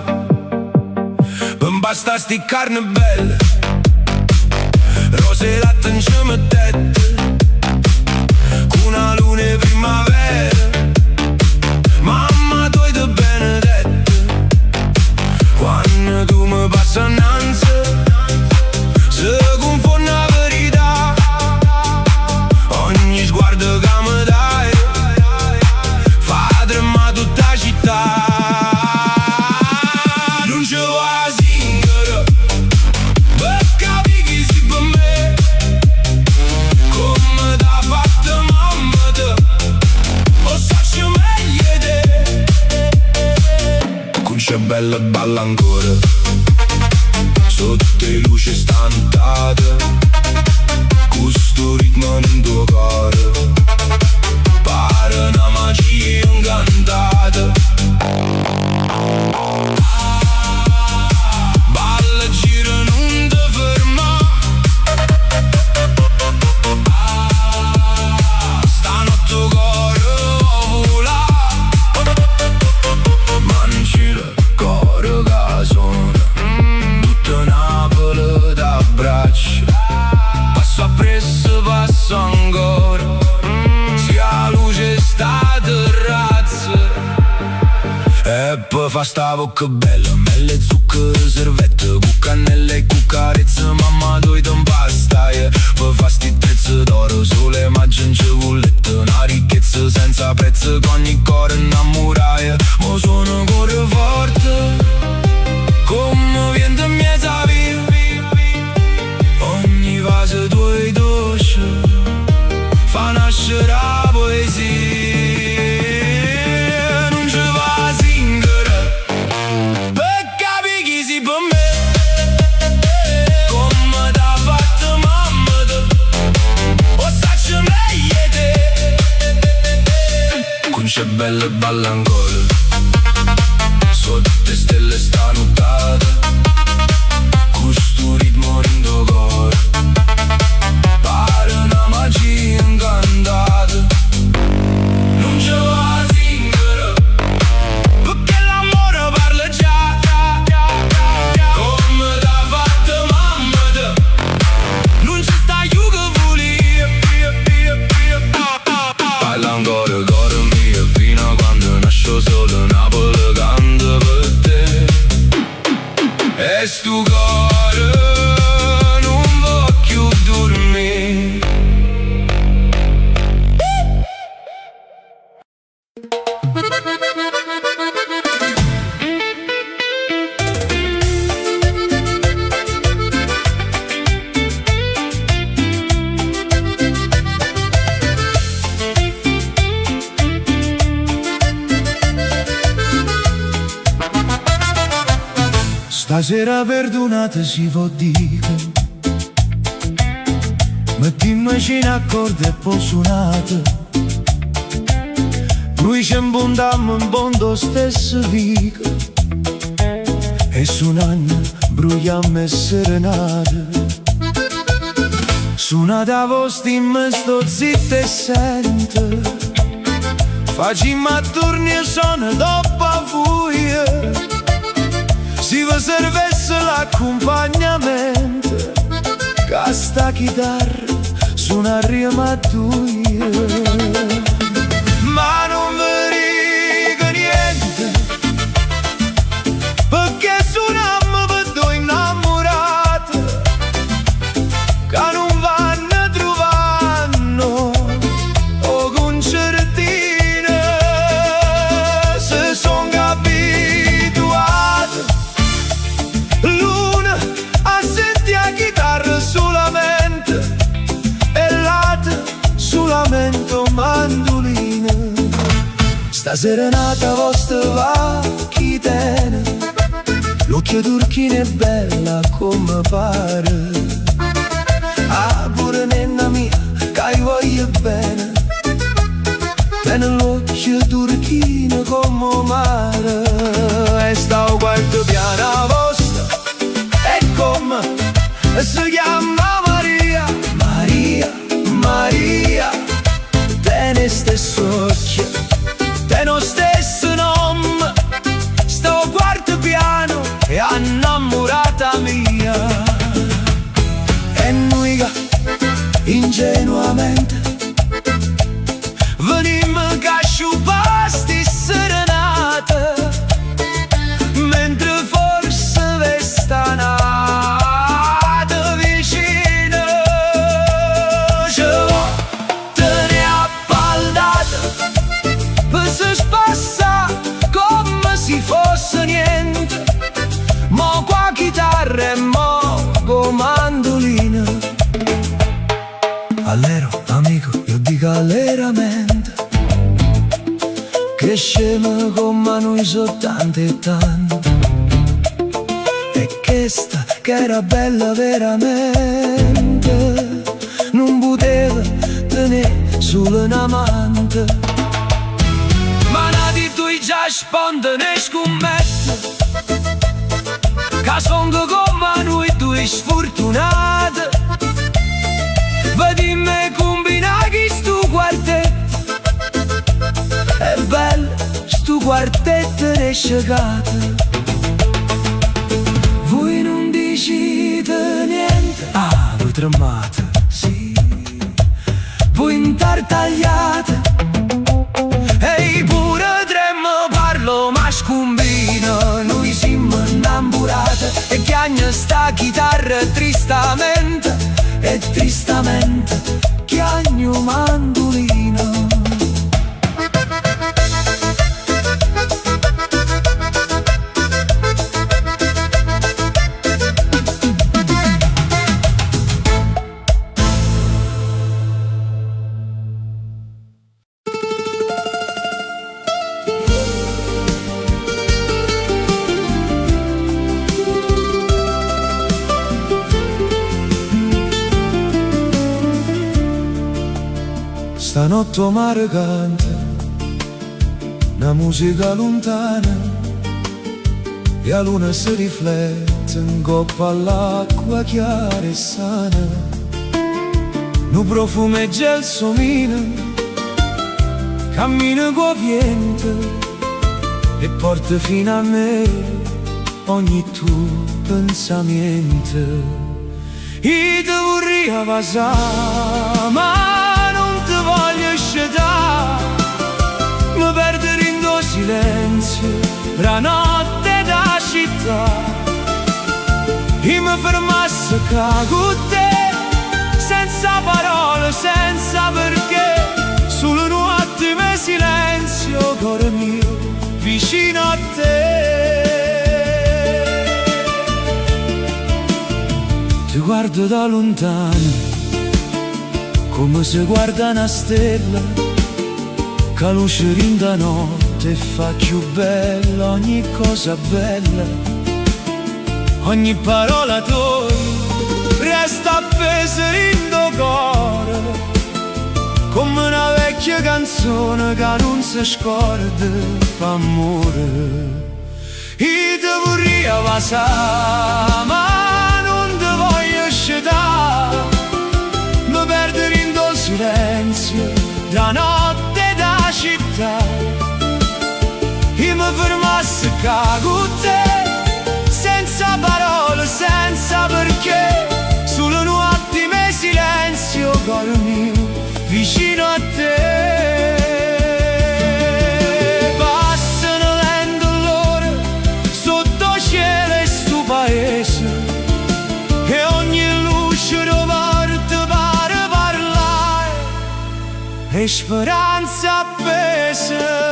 per basta sti carne belle, rose e latte in ci mettette, con una luna e primavera, mamma tu hai te benedette, quando tu mi passi innanzi, se confonde la verità, ogni sguardo che mi dai fa tremare tutta la città. Non ci va a singere per capire chi si per me, Conosce bella e balla ancora sotto le luci stantate, questo ritmo in tuo cuore pare una magia incantata. Balla e gira, non ti ferma, stanotte cuore vola, ma non c'è cuore che suona, tutta Napoli t'abbraccia, passo appresso, passo ancora, sia luce sta terrazza, e poi fa sta bocca bella, melle, zucchero, servette, cu cannella e cu carezza, mamma dove ti impastai, poi fa sti trezze d'oro, sole maggio in civullette, una ricchezza senza prezzo, con ogni cuore innamorai, mo sono cuore forte, come vento in mezza via, ogni vaso tuoi dolce fa nascere la poesia. Non ci va a singere per capire chi si per me, come t'ha fatto mamma te, o sacci meglio te. Con c'è bella e balla ancora sotto le stelle sta nottata, questo ritmo in tuo cuore pare una magia incantata. Non ce va a singere perché l'amore parla già, come t'ha fatto mamma te, non ci sta più che volia. Parla ancora cuore mio fino a quando nasco solo, Napoli canta per te, e stu cuore non va più dormire. Stasera perdonate si può dire, mettimmoci in accordo e poi suonate, noi ci imbondammo in bondo stesso vico, e suonando brugliammo e serenate, suonate a vostri in me sto zitto e sente, facciamo a turni e sono dopo a voi. Si vi servesse l'accompagnamento, che sta chitarra suona rima a due. Ma non vi dico niente, perché suonammo per due innamorati, che non vanno trovando o concertine, se son mandolina. Sta serenata vostra va chi tiene, l'occhio turchino è bella come pare, ah pure nenna mia che voglio bene, tiene l'occhio turchino come mare, e sta al quarto piano vostra e come si chiama Maria, Maria, Maria, te stesso occhio, te lo stesso nome, sto al quarto piano e innamorata mia, e noi che ingenuamente venimmo che sciupasti serenate, noi so tante e tante. E questa che era bella veramente non poteva tenere solo un amante. Ma nati tu già sponde ne scommette che sono come noi due sfortunati. Vedi me combinare sto quartetto, è bello sto quartetto ne sciacate. Voi non dicite niente, voi tremate, sì. Voi intartagliate, e pure tremmo parlo ma scombino. Noi siamo innamorate e chiagna sta chitarra tristamente, e tristamente chiagno mandolino. Stanotte mare canta una musica lontana e la luna si riflette in coppa all'acqua chiara e sana. Un profumo e gelsomino cammina con vento e porta fino a me ogni tuo pensamento. E te vorrei passare ma voglio scegliere, mi perdere in tuo silenzio, la notte da città, e mi fermasse con te, senza parole, senza perché, solo un attimo di silenzio, cuore mio, vicino a te. Ti guardo da lontano come se guarda una stella, che luce rinda notte e fa più bella ogni cosa bella. Ogni parola tua resta appesa in tuo cuore, come una vecchia canzone che non si scorda amore. E te vorrei passare ma non ti voglio scegliere, mi perdere in tuo silenzio, da notte da città, e mi fermasse con te, senza parole, senza perché, solo un attimo di silenzio, cuore mio, vicino a te. Passano lento l'ore sotto cielo e sto paese, e ogni luce rovarte pare parlare e speranza appese.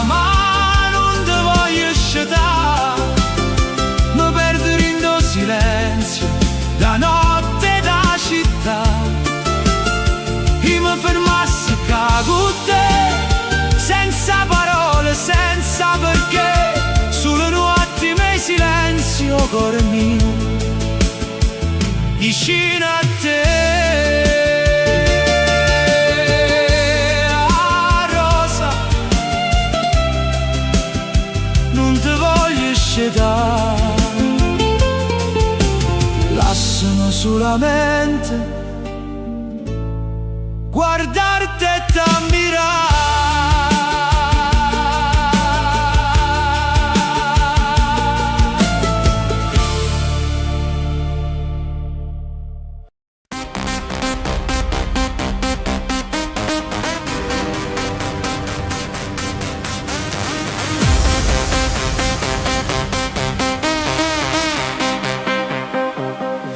Ma non ti voglio scegliere, mi perdere in tuo silenzio, da notte da città, e mi fermasse con te, senza parole, senza perché, solo un attimo di silenzio, cuore mio, vicino a te. Lasciami solamente guardarti e t'ammirare.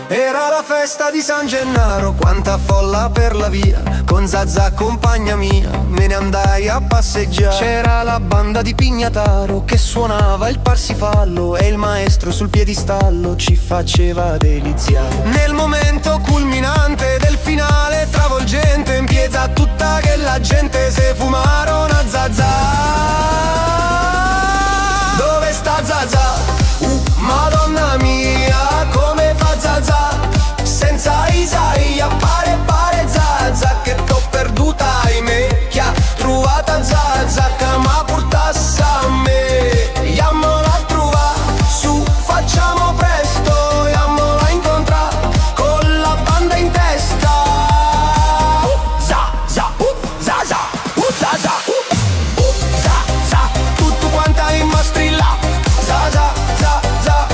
Era la festa di San Gennaro, quanta folla per la via. Con Zazà compagna mia, me ne andai a passeggiare. C'era la banda di Pignataro che suonava il Parsifallo, e il maestro sul piedistallo ci faceva deliziare. Nel momento culminante del finale travolgente, in piazza tutta che la gente se fumarono a Zazà. Dove sta Zazà? Madonna mia, come fa Zazà? Senza Isaia pare Zazà, che t'ho perduta ahimè, che ha trovata Zazà che m'ha portasse a me. Andiamola a trovare, su facciamo presto, andiamola a incontrare con la banda in testa. Zazà, Zazà, Zazà, Zazà, tutto quanta in mastrilla. Zazà, Zazà,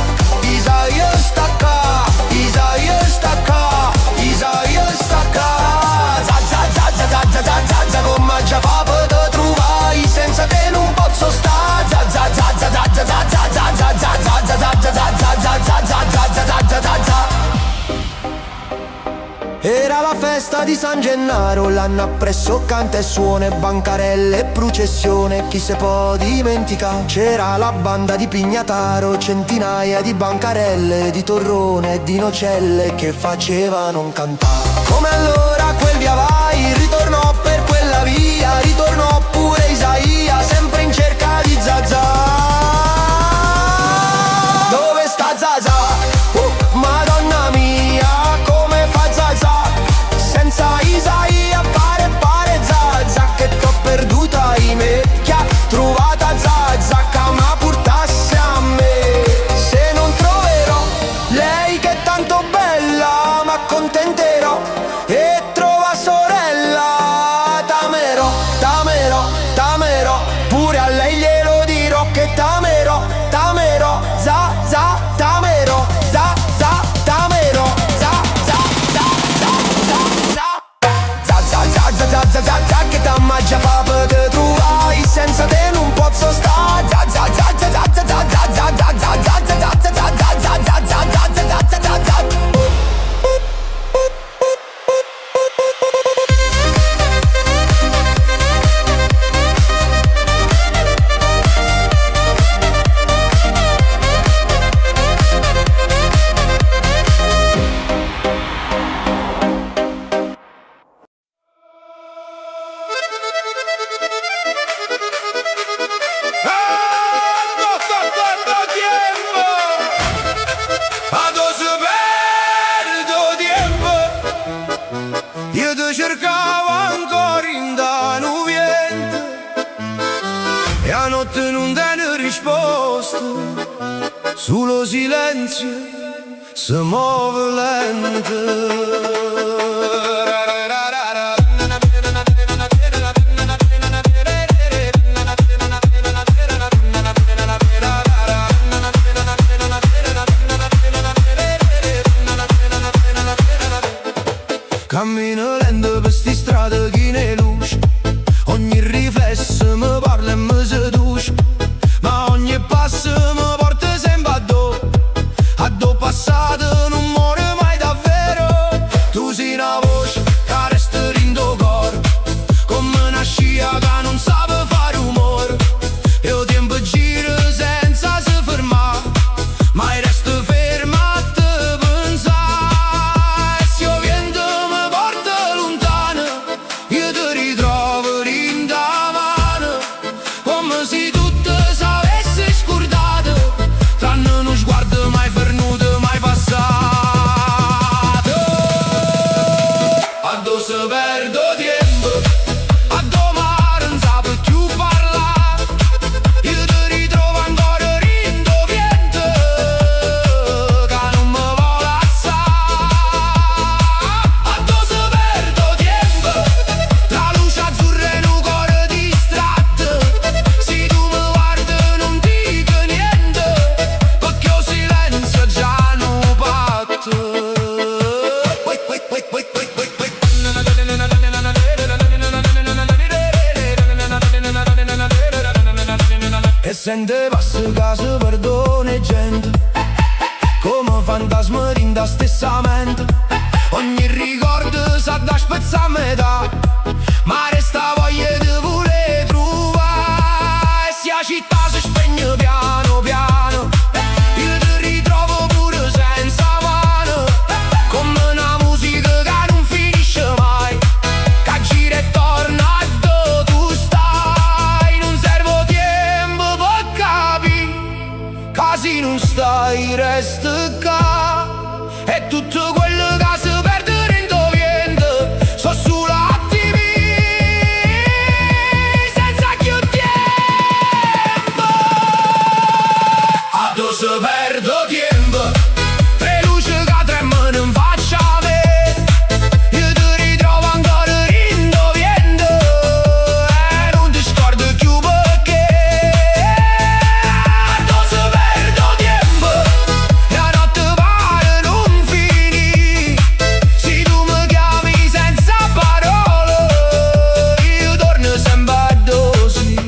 Isaia stacca, Isaia stacca, Isaia stacca. Zazà, Zazà, Zazà, Zazà, come già fa per te trovare, senza te non posso stare. Zazà, Zazà, Zazà, Zazà, Zazà, Zazà, Zazà, Zazà. Era la festa di San Gennaro, l'anno appresso canta e suona, bancarelle e processione, chi se può dimenticare? C'era la banda di Pignataro, centinaia di bancarelle, di torrone e di nocelle che facevano cantare. Come allora quel via vai, ritornò per quella via, ritornò pure Isaia, sempre in cerca di Zazà. Dove sta Zazà? Madonna mia, come fa Zazà? Senza Isaia pare Zazà, che t'ho perduta ahimè, che ha trovata Zazà che m'ha portasse a me. Se non troverò lei che è tanto bella, m'accontenterò e trova sorella. Tamerò, tamerò, tamerò, pure a lei glielo dirò che tamerò, tamerò, Zazà, tamerò, Zazà, tamerò, Zazà, Zazà, che t'amma già fa per te trovare, senza te non posso stare. Zazà, Zazà, Zazà, Zazà, Zazà, Zazà, Zazà, Zazà. Io ti cercavo ancora in da nuviente e a notte non te ne risposta, solo silenzio si muove lento. Cammino lento per sti strade chine luce, ogni riflesso mi parla e mi seduce, ma ogni passo mi porta sempre a do passato non muore mai davvero. Tu sei una voce che resta in tuo cuore, come una scia che non sa fare rumore, e il tempo gira senza si fermare, mai resto fermo a te pensare. Se io vento mi porta lontano, io ti ritrovo in da mano, come se tutto s'avesse scordato, tranne uno sguardo mai fernuto, mai passato. Addosso perdo tempo, a domani non saprò più parlare, io ti ritrovo ancora in do vento, che non mi vuole alzare. Addosso perdo tempo, tra luce azzurra e un cuore distratto, se tu mi guardi non dico niente, perché il silenzio già non patto. E sente passo che si perdona gente, come fantasma rinda da stessa mente. Ogni ricordo sa da spezzare a metà, ma resta voglia di voler trovare. E se la città si spegne piano piano, io ti ritrovo pure senza mano, come una musica che non finisce mai, che gira e torna dove tu stai. Non serve tempo per capire, casi non stai, resta qua. E tutto quello che si perde dentro vento sono solo attimi, senza più tempo. A dove si perdo tempo, tre luci che tremano in faccia a me, io ti ritrovo ancora dentro vento e non ti scordo più perché. A dove si perdo tempo, la notte pare non finì, se tu mi chiami senza parole io torno sempre a dosi.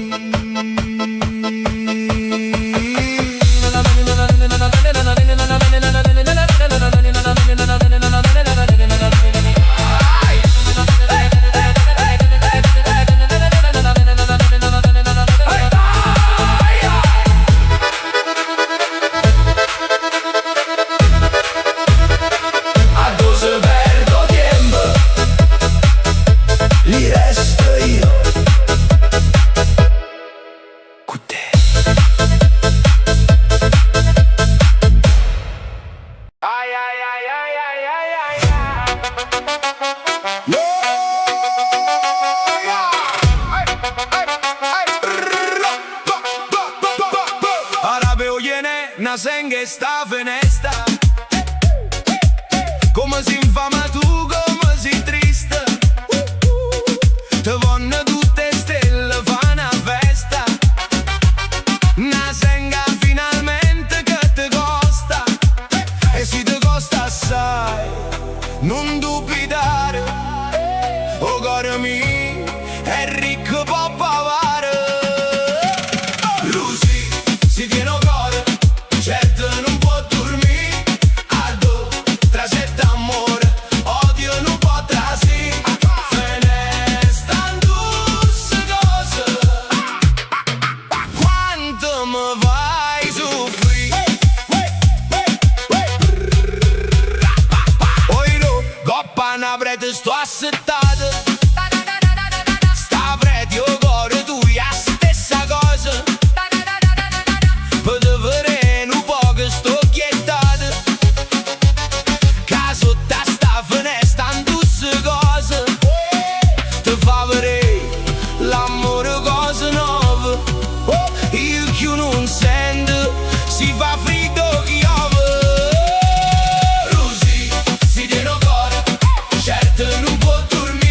A dove si perdo tempo, lì resto io con te. Ai ai ai ai ai ai ai. Ora veo iene na senghe sta fenesta, come si infama tu, come si triste. Te vanno tutte stelle, fa una festa, una senga finalmente che ti costa. E se ti costa assai, non dubitare, o cuore mio è ricco può pavare. Lucy si tiene cuore, certo non può dormire, addo trasetta amore, odio non può trasì. Fenestan dusse cose, quanto mi fai soffrire. Oi no, coppa na prete sto assettata, sta prete o cuore tu è la stessa cosa. Per te vedere un po' che sto chiettata, che sotto a sta finestra in tutte cose, ti fa vedere l'amore cose nuove. Io che non sento, si fa freddo che piove. Lucy si tiene cuore, certo non può dormire,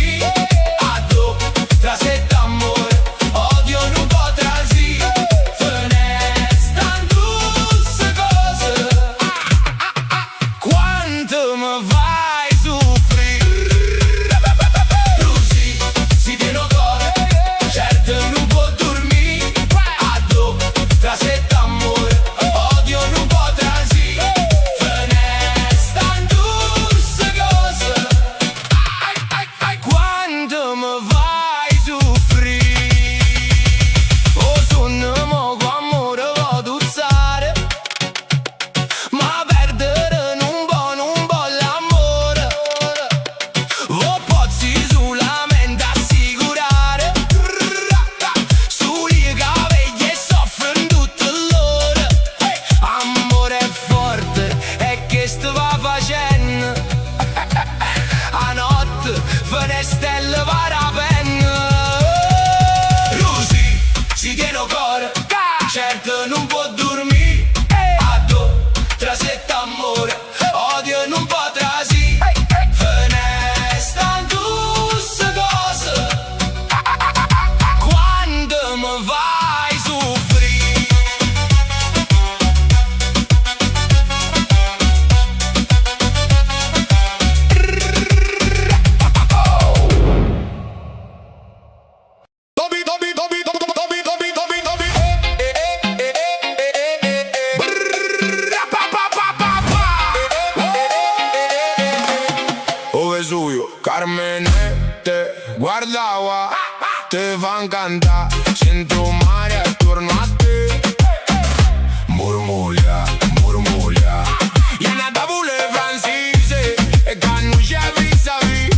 Carmenette, guarda qua, te fan cantare, sento mare attorno a te. Murmuglia, murmuglia, e una tavola francese, e cannuccia vis-à-vis.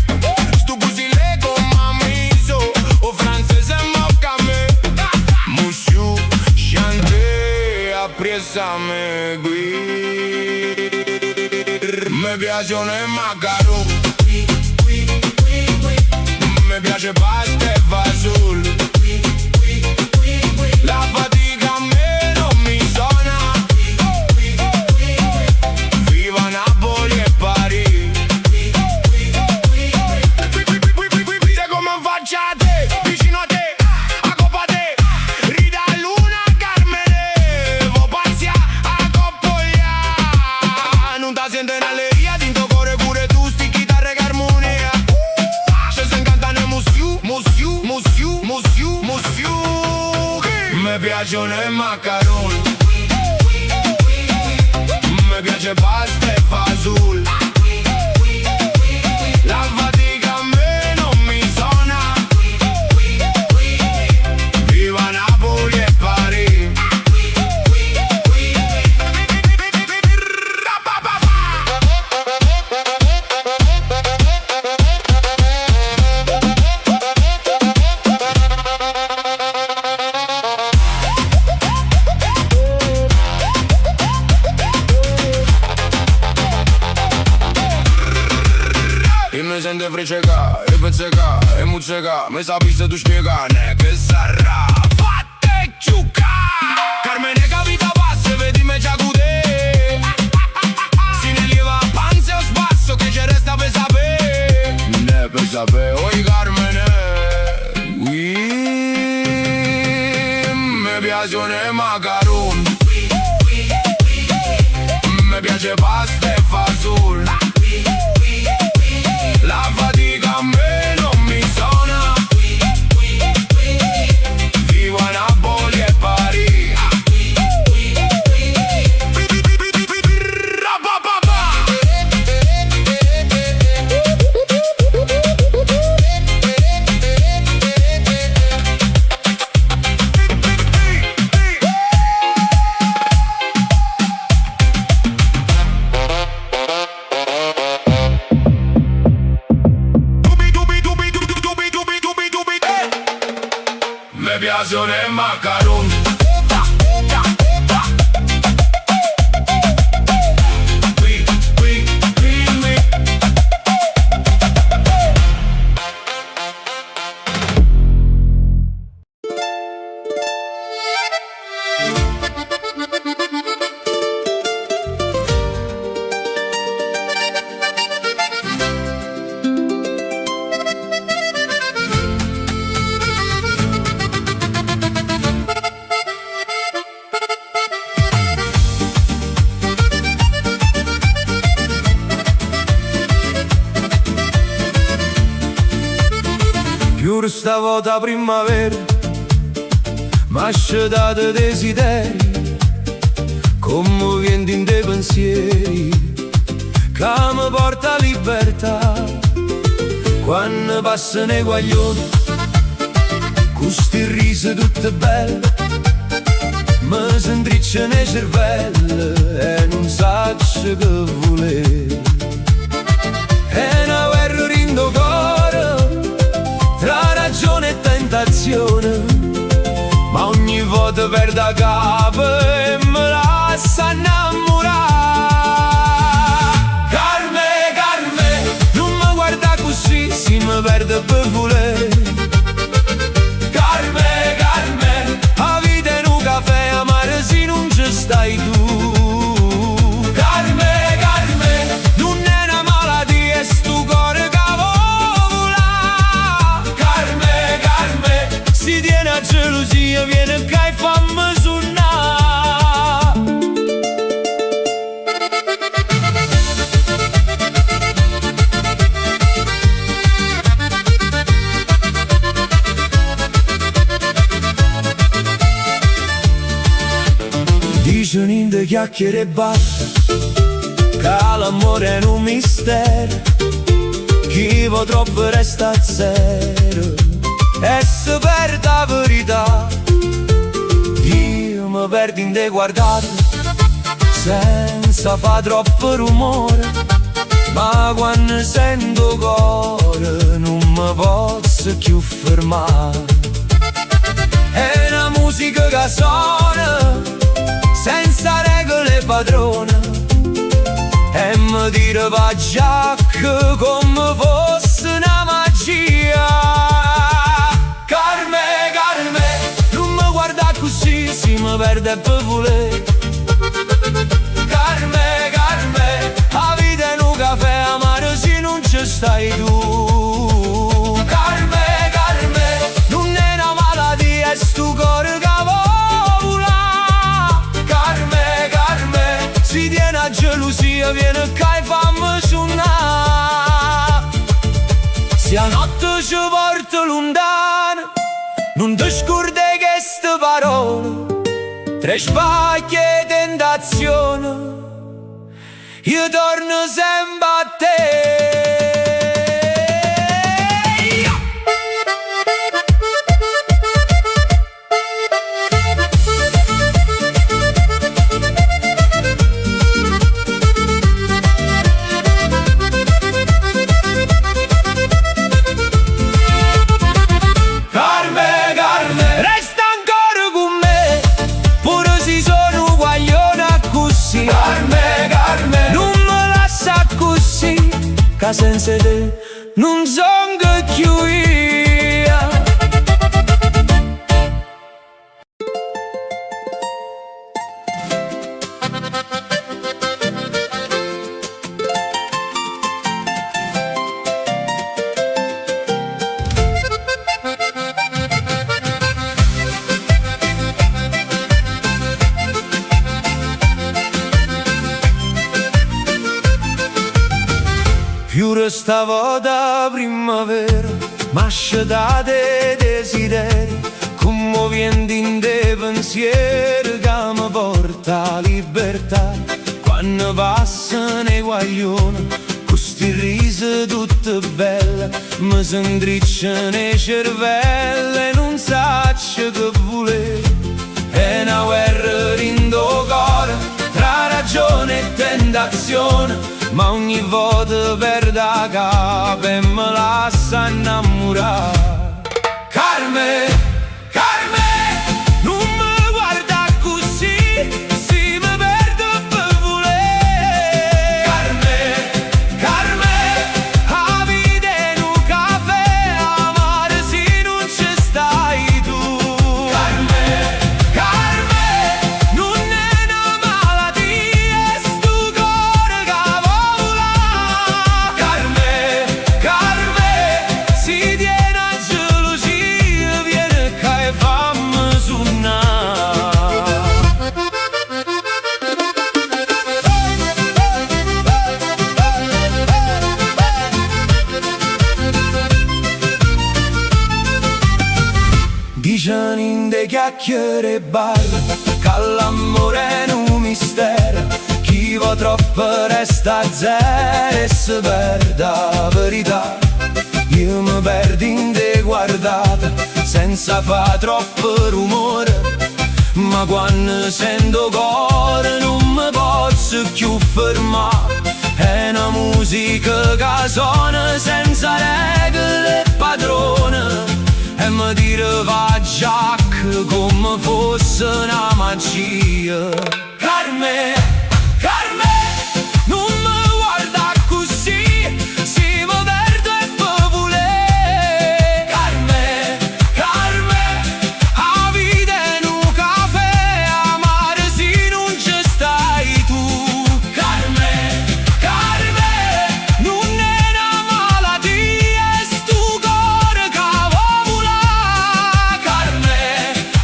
Sto così le con mamiso, o francese mocca a me. Monsieur, chante, appressame qui. Mi piacciono i macaron, mi piace pasta e fasul. La fatica a me non mi suona. Viva Napoli e Parigi. Sai come faccio a te, vicino a te, a coppa te. Rida Luna Carmele, vo pazia a coppoglia. Non ta sente un'alleria, tinto cuore pure tu, sti chitarre che armonia. Se se incantano musiu, musiu, musiu, musiu, musiu. Mi piacciono i macaron, mi piace pasta e fasul. La fatica a me non mi suona. Viva Napoli e Parigi. E mi sente friceca, e pezzeca, e muzzeca. Mi sapesse tu spiega, ne che sarà. Fatte ciucca, Carmene capita passe, vedi me già cude. Si ne lieva panze o spasso, che ci resta per sapere. Ne per sapere, oi Carmene. Oui, mi piacciono i macaron, mi piace pasta e fasul. La fatica a me non mi suona. Viva Napoli e Parigi. Mi piacciono i macaron. Più stavolta primavera m'ha dato desideri, come vento in dei pensieri che mi porta libertà. Quando passano i guaglioni con sti risi tutte belle, mi s'intriccia nei cervello e non saccio che volere. È una guerra in do cuore tra ragione e tentazione, ma ogni volta perdo capo e me lascia innamorare. Carme, Carme, non mi guarda così, si mi perde per volere. Carme, Carme, la vita è un caffè amaro se non ci stai tu. Carme, Carme, non è una malattia, è sto cuore che vola. Carme, Carme, si tiene a gelosia, viene che fammi suonare. Dice niente chiacchiere e basta, che l'amore è un mistero chi va troppo resta a zero e si perde la verità. Io mi perdo in te guardate senza fa troppo rumore, ma quando sento cuore non mi posso più fermare. È una musica che suona senza regole padrone e mi tira va giacca come fosse una magia. Carme, Carme, non mi guarda così, si mi perde per voler. Carme, Carme, la vita è un caffè amaro se non ci stai tu. Carme, Carme, non è una malattia, è sto cuore che vola. Carme, Carme, si tiene a gelosia, viene che fammi suonare. Se la notte ci porta lontano, non ti scordi queste parole. Tre sbagli e tentazione, io torno sempre a te. Carme, Carme, resta ancora con me, pure se sono guagliona così. Carme, Carme, non me lascia così, che senza te non sono più io. Fiore stavolta primavera, mascetta dei desideri, commoventi in dei pensieri che mi porta a libertà. Quando passano i guaglioni, questi risi tutte belle, mi si intricciano i cervelli e non saccio che volere. È una guerra in tuo cuore, tra ragione e tentazione, ma ogni volta perdo la capo e mi lascia innamorare. Carme, Carme, non mi guarda così, si mi perdo per volere. Carme, Carme, la vita è un caffè amaro se non ci stai tu. Carme, Carme, non è una malattia, è sto cuore che vola. Carme, Carme, si tiene a gelosia, viene che fammi suonare. Dicono in de chiacchiere e bar che l'amore è un mistero, chi va troppo resta a zero e si perde la verità. Io mi perdo in te guardate senza fa troppo rumore, ma quando sento cuore non mi posso più fermare. È una musica che suona senza regole e padrone e mi tira va giacca come fosse una magia. Carme, Carme, non mi guarda così, si mi perdo e per volere. Carme, Carme, la vita è un caffè amaro se non ci stai tu. Carme, Carme, non è una malattia, è sto cuore che vola. Carme,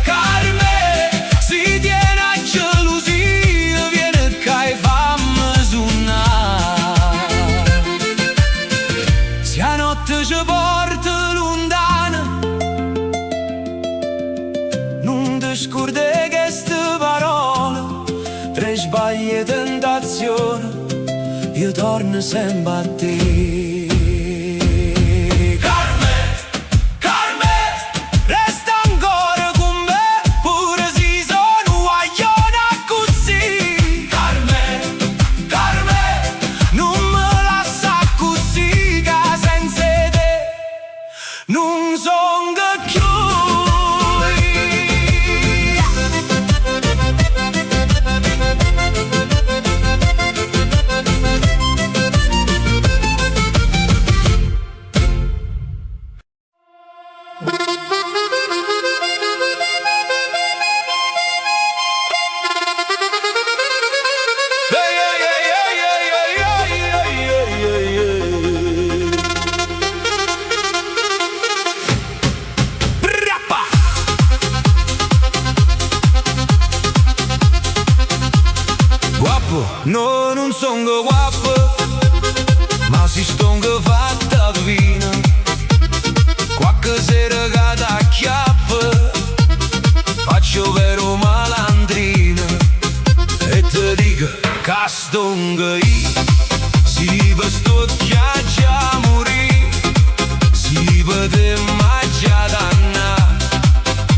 Carme, si tiene a gelosia, viene che fammi suonare. Se la notte ci porta lontana, non ti scordi queste parole. Tre sbagli e tentazione, io torno sempre a te. stonga si per sto già morì, si per mangia danna,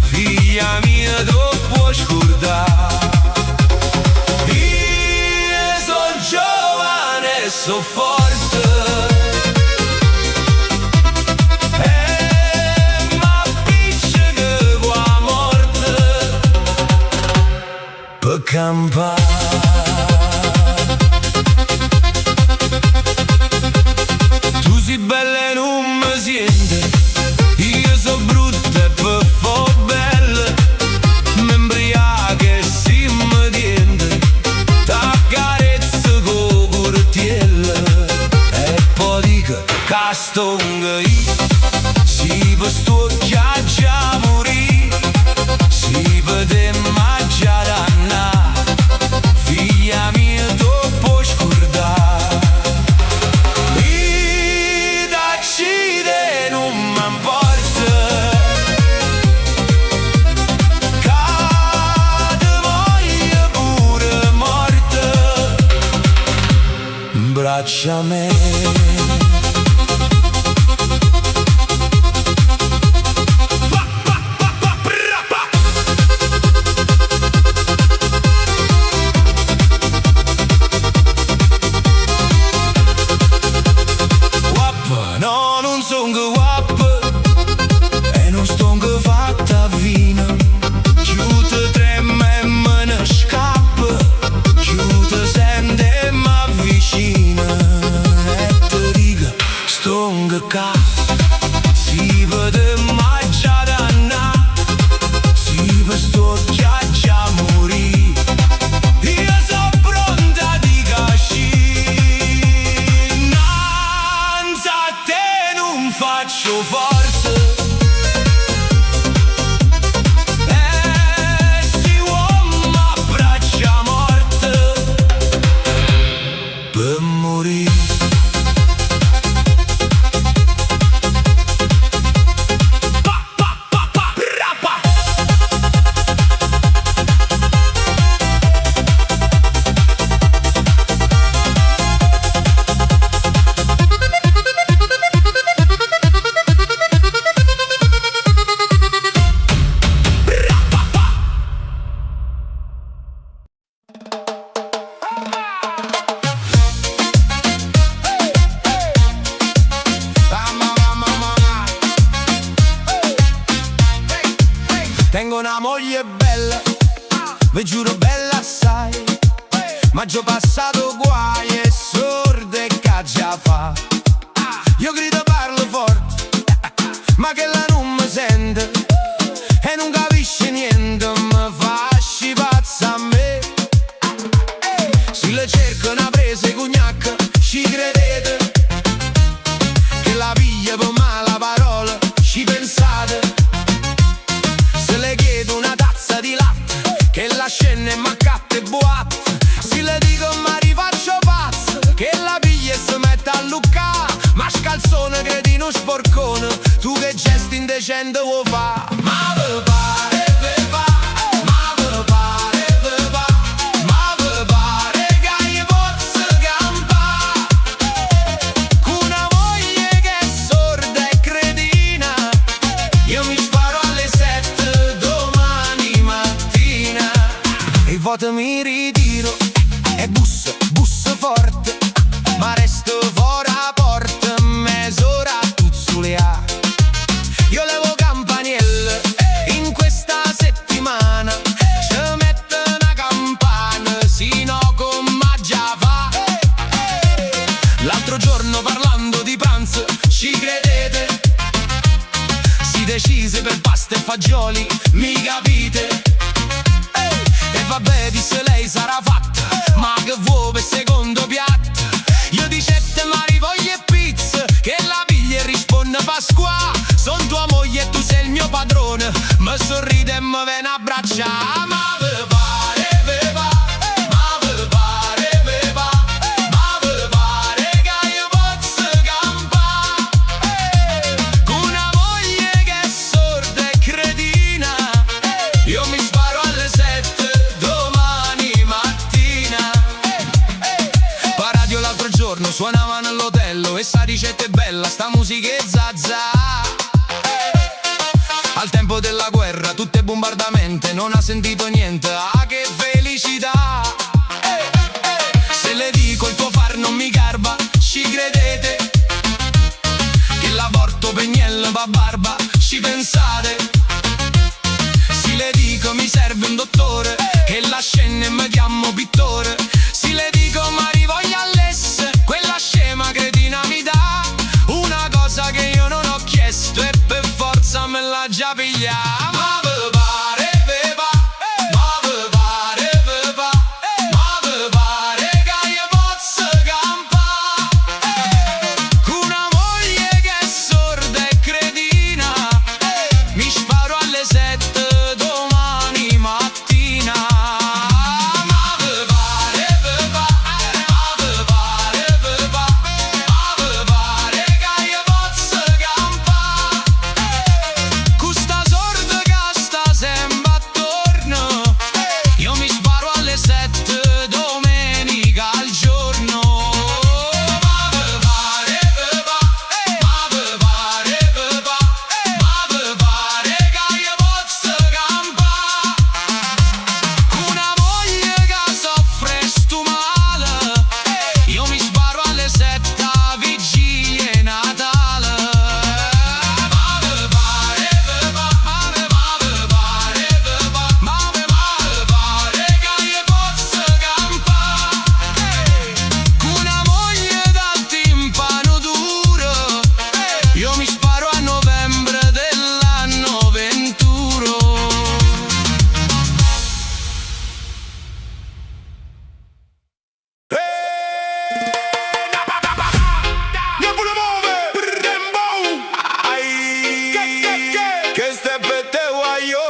figlia mia tu puoi scordare. Io sono giovane e so forte, ma piccia che qua morte per campare. Bella e non mi sente, io so brutta e per fa bella, mi imbriaca e si mi tiende, t'accarezza con curtiella, e poi dico che stonga si per sto già morì, si per te mangia danna, figlia mia tu puoi scordare. Braccia a me, guappa, no non son guappa e non sto fatta vino, chiude trema e me ne scappa, chiude sente e m'avvicina. Ca si vede mangia danna, si per sto già morì, io so pronta di cascì, nanza a te non faccio forza. Si uomo abbraccia morte per morire. Tengo una moglie bella, vi giuro bella assai, ma già passato guai e sorde che già fa. Io grido parlo forte, ma che la non mi sente e non capisce niente, mi fa scipazza a me. Se le cerco una presa cognac, ci credete che la piglia per mala parola, ci pensate? Che la scena è maccatta e boatta, se le dico ma rifaccio pazzo, che la piglia e si mette a luccà, ma scalzone cretino sporcone, tu che gesti indecente vuoi fa? Ma ve pare, ve va, ma ve pare, ve va, ma ve pare che io posso campare, con una moglie che è sorda e cretina, io mi sparo alle 7 domani mattina. E voto mi ritiro e busso forte, ma resto fuori a porta, mezz'ora tuzzulea. Io levo campanelle in questa settimana, ci metto una campana, sino con già fa. L'altro giorno parlando di pranzo, ci credete? Si decise per pasta e fagioli, mi capite? E vabbè, disse lei sarà fatta, ma che vuoi per secondo piatto? Io dicette ma rivoglio e pizza, che la piglia e risponde Pasqua, son tua moglie e tu sei il mio padrone, mi sorride e mi viene a abbracciare. Ma ve pare, ve va, ma ve pare, ve va, ma ve pare che io posso campare, con una moglie che è sorda e cretina, io mi sparo alle 7 domani mattina. andava nell'hotel e sta ricetta è bella, sta musica è zazza. Al tempo della guerra, tutte bombardamenti, non ha sentito niente, ah che felicità. Se le dico il tuo far non mi garba, ci credete? Che l'aborto Pegnel va barba, ci pensate? Se le dico mi serve un dottore, che la scena e mi chiamo pittore. Se le dico ma rivoglio all'esse, quella scema cretina mi dà una cosa che io non ho chiesto e per forza me l'ha già pigliata. Ma ve pare, ve va, ma ve pare, ve va, ma ve pare che io posso campare con una moglie che è sorda e cretina. Mi sparo alle 7 domani mattina. Ma ve pare, ve va, ma ve pare, ve va, ma ve pare che io posso campare con sta sorda che sta sempre attorno. Io mi sparo alle 7 domenica al giorno. Ma ve pare, ve va, ma ve pare, ve va, ma ve pare che io posso campare con una moglie che soffre sto male. Io mi sparo alle 7 a vigilia Natale. Ma ve pare, ve va, ma ve pare, ve va, ma ve pare che io posso campare con una moglie dal timpano duro. Io mi sparo a novembre dell'anno 21. Ne pure muove, dembow. Che ste per te guaio.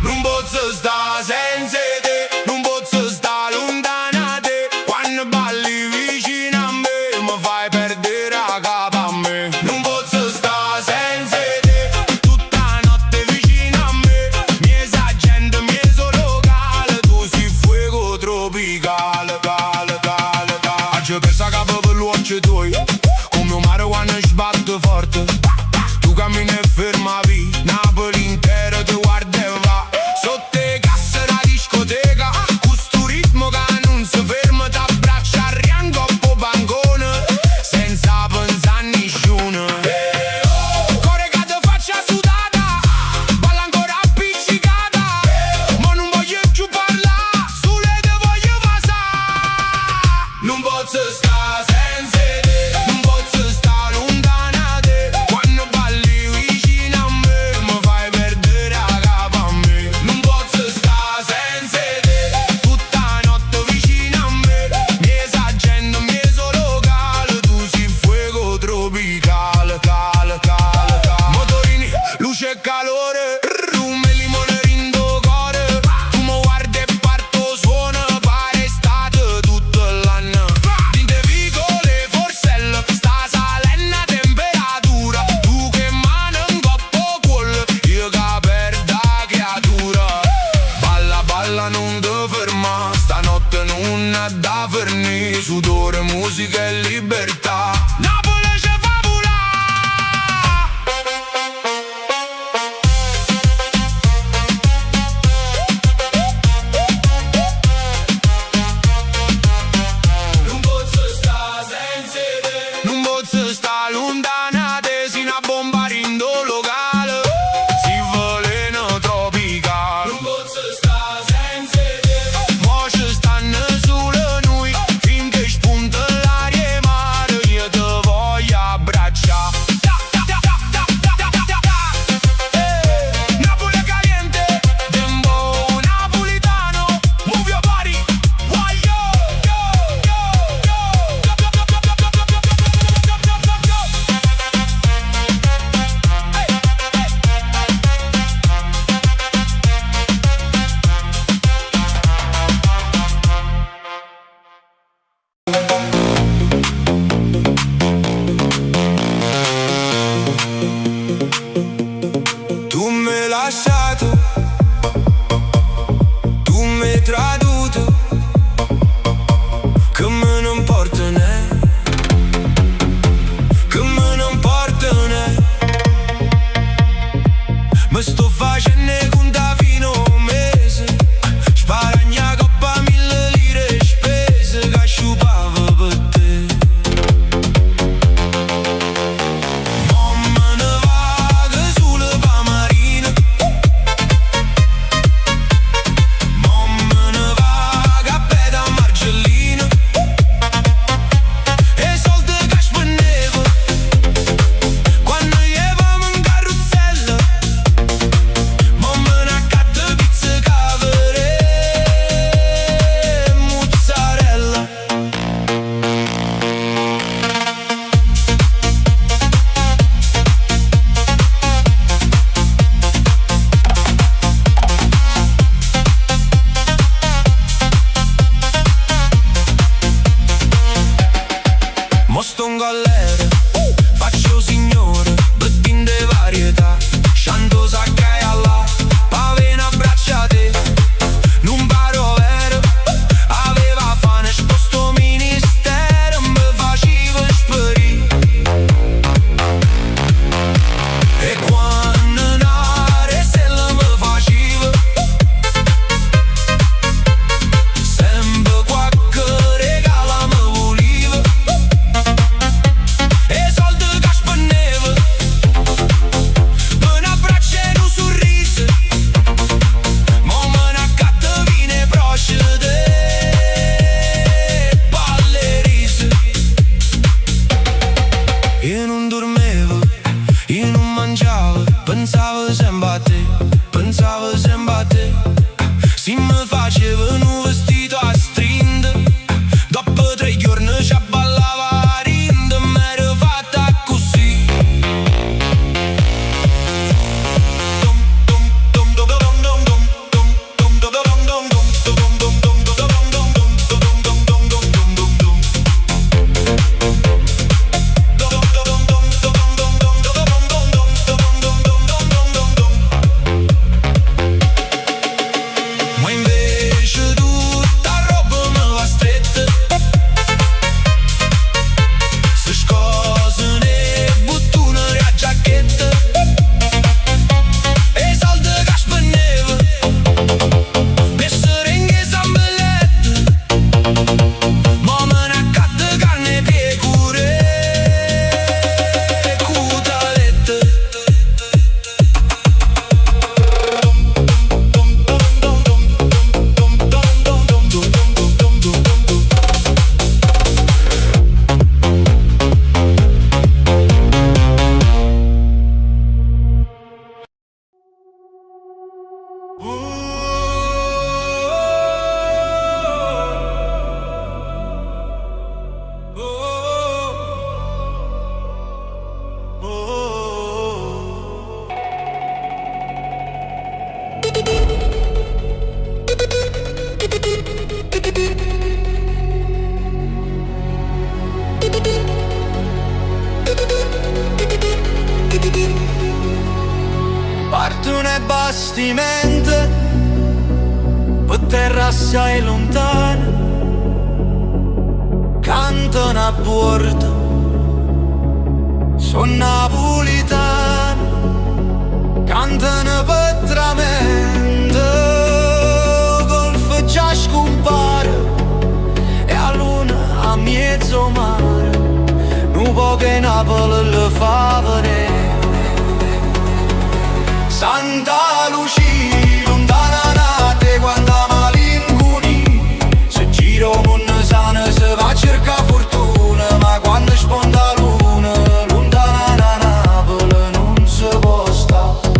Non posso sta senza te, non posso sta lontana te. Quando balli vicino a me, mi fai perdere la capa a me. Non posso sta senza te, tutta la notte vicino a me. Miesa gente, mieso locale, tu sei fuego tropicale, cale, cale, cale. Oggi persa capo per l'uoccio tuoi, come un mare quando sbatte forte. Tu cammini e fermavi, Napoli intero ti guarda e va. Sotto le casse da discoteca, questo ritmo che non si ferma, t'abbraccia a riangoppo bancone, senza pensare a nessuno. Cuore che ti faccia sudata, balla ancora appiccicata. Ma non voglio più parlare, sulle te voglio passare. Non posso sta senza te, non posso sta lontana te. Quando balli vicino a me, mi fai perdere la capa a me. Non posso sta senza te, tutta la notte vicino a me. Miesa gente, mieso locale, tu sei fuego tropicale, cale, cale, cale. Motorini, luce e calore, rum e limone rindo cuore. Tu mi guardi e parto suona, pare estate tutto l'anno. Dinte vicole, forselle, sta salendo la temperatura. Tu che mano in coppo cuore, io che perda creatura. Balla, balla, non ti ferma, stanotte non è da fermi. Sudore, musica e libertà. Napoli ci fa volare. Non posso sta senza te, non posso sta lontana te. Si una bomba rindo locale, si veleno tropicale. Non posso sta senza te, mo ci stanno solo noi, finché spunta l'aria e mare. Io bastimenti per terra assai lontana cantano a bordo, sono napolitano, cantano per tramendo, golf già scompare e a luna a mezzo mare, un po' che Napoli le fa vedere. Santa Lucia, lontana nate quando malincuoni, se gira un mondo sana se va a cercare fortuna, ma quando sponda luna, lontana da Napoli non si può stare.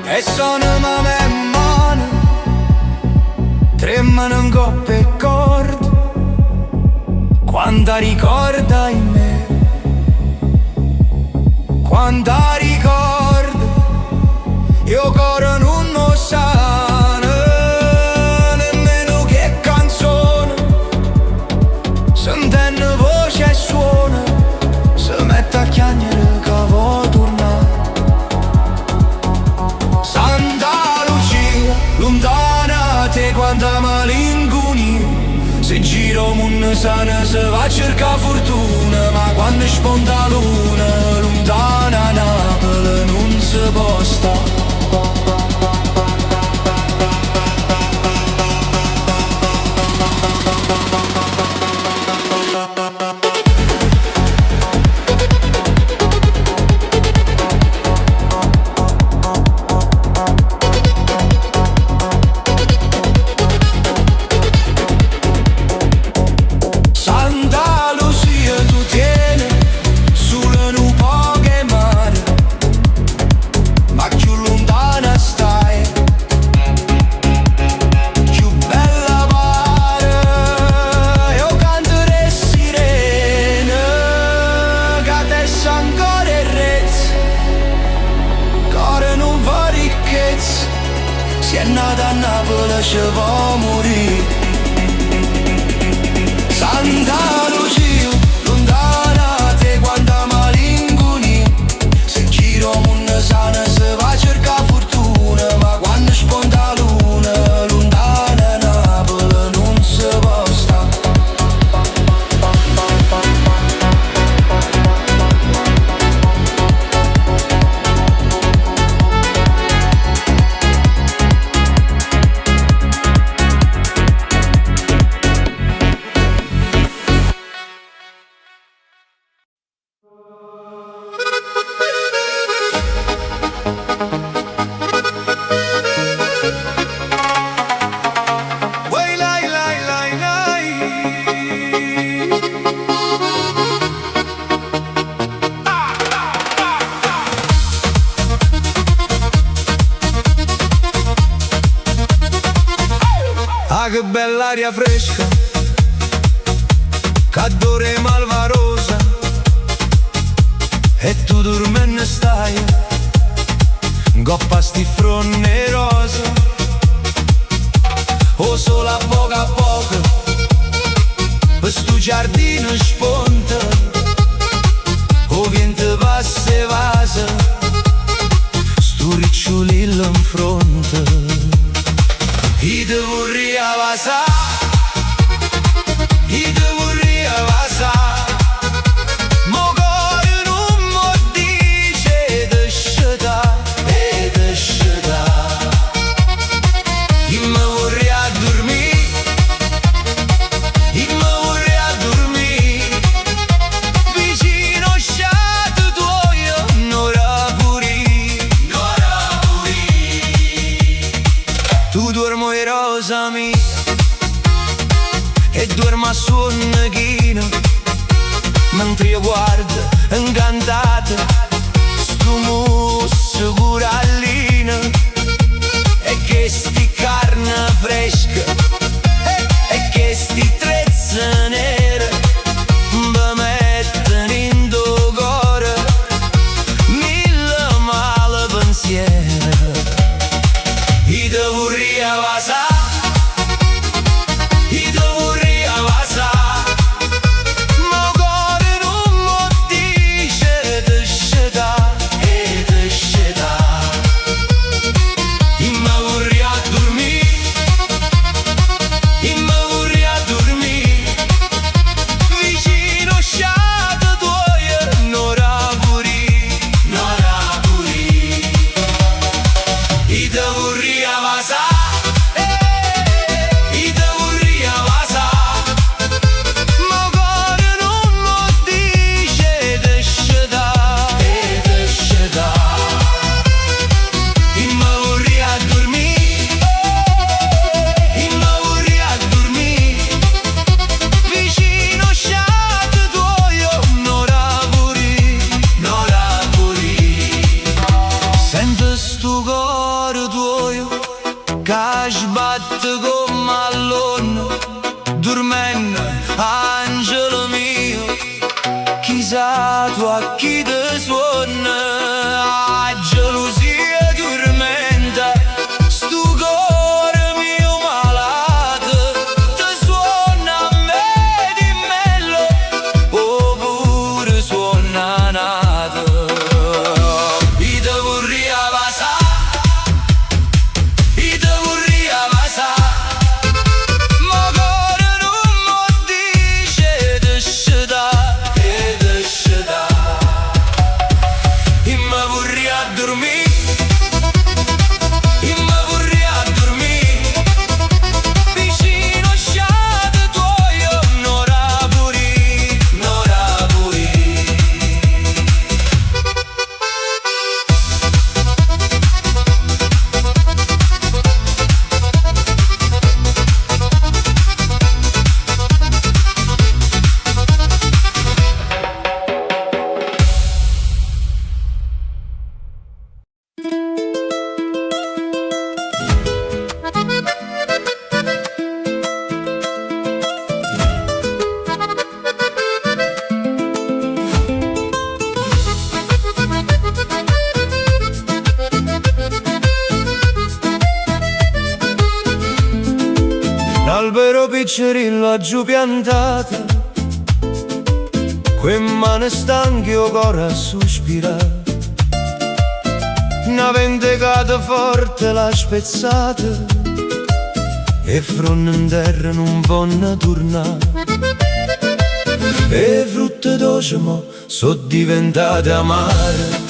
E sono tremano in coppe e corde quando ricorda in me, quando ricorda io coro non lo sa nemmeno che canzone, sentendo voce e suona si mette a chiagnere che vuoi tornare. Santa Lucia, lontana te quando malincuoni, se gira un mondo sana se va a cercare fortuna, ma quando sponda luna, lontana Napoli non si può stare. Si è nata a Napoli ci può morire. Santa Lucia, lontana te quando malincuoni, se gira un mondo sana se va a cercare fortuna, ma quando sponda luna, lontana Napoli non si può stare. Ah, che bella aria fresca, che odore malvarosa, e tu dormendo stai, coppa sti fronne rosa, o solo a poco, per sto giardino sponta, o vento passa e vasa, sto ricciolillo in fronte. I te vorria vasa, i te vorria vasa, mo cuore non mo dice d'esceta e d'esceta. Io mi vorria dormire, io mi vorria dormire, vicino a sciato tuo un'ora puri, un'ora puri. Tu dormo rosa mia e dormo a sonnechino, mentre io guardo incantata sto musso curallino, e che sti carne fresca e che sti trezze nere mi mettono in do cuore mille male pensieri. I devo risato a chi te suona, a gelosia tormenta, stu cuore mio malato, te suona a me di mello, oppure suona nato. I te vorrei avasà, i te vorrei avasà, ma cuore non mo dice te sceda. L'albero piccerillo giù piantato, quei mani stanche o cuore a sospirare, una vendicata forte l'ha spezzata e fronte in terra non vanno tornare. E frutte dolci mo sono diventate amare,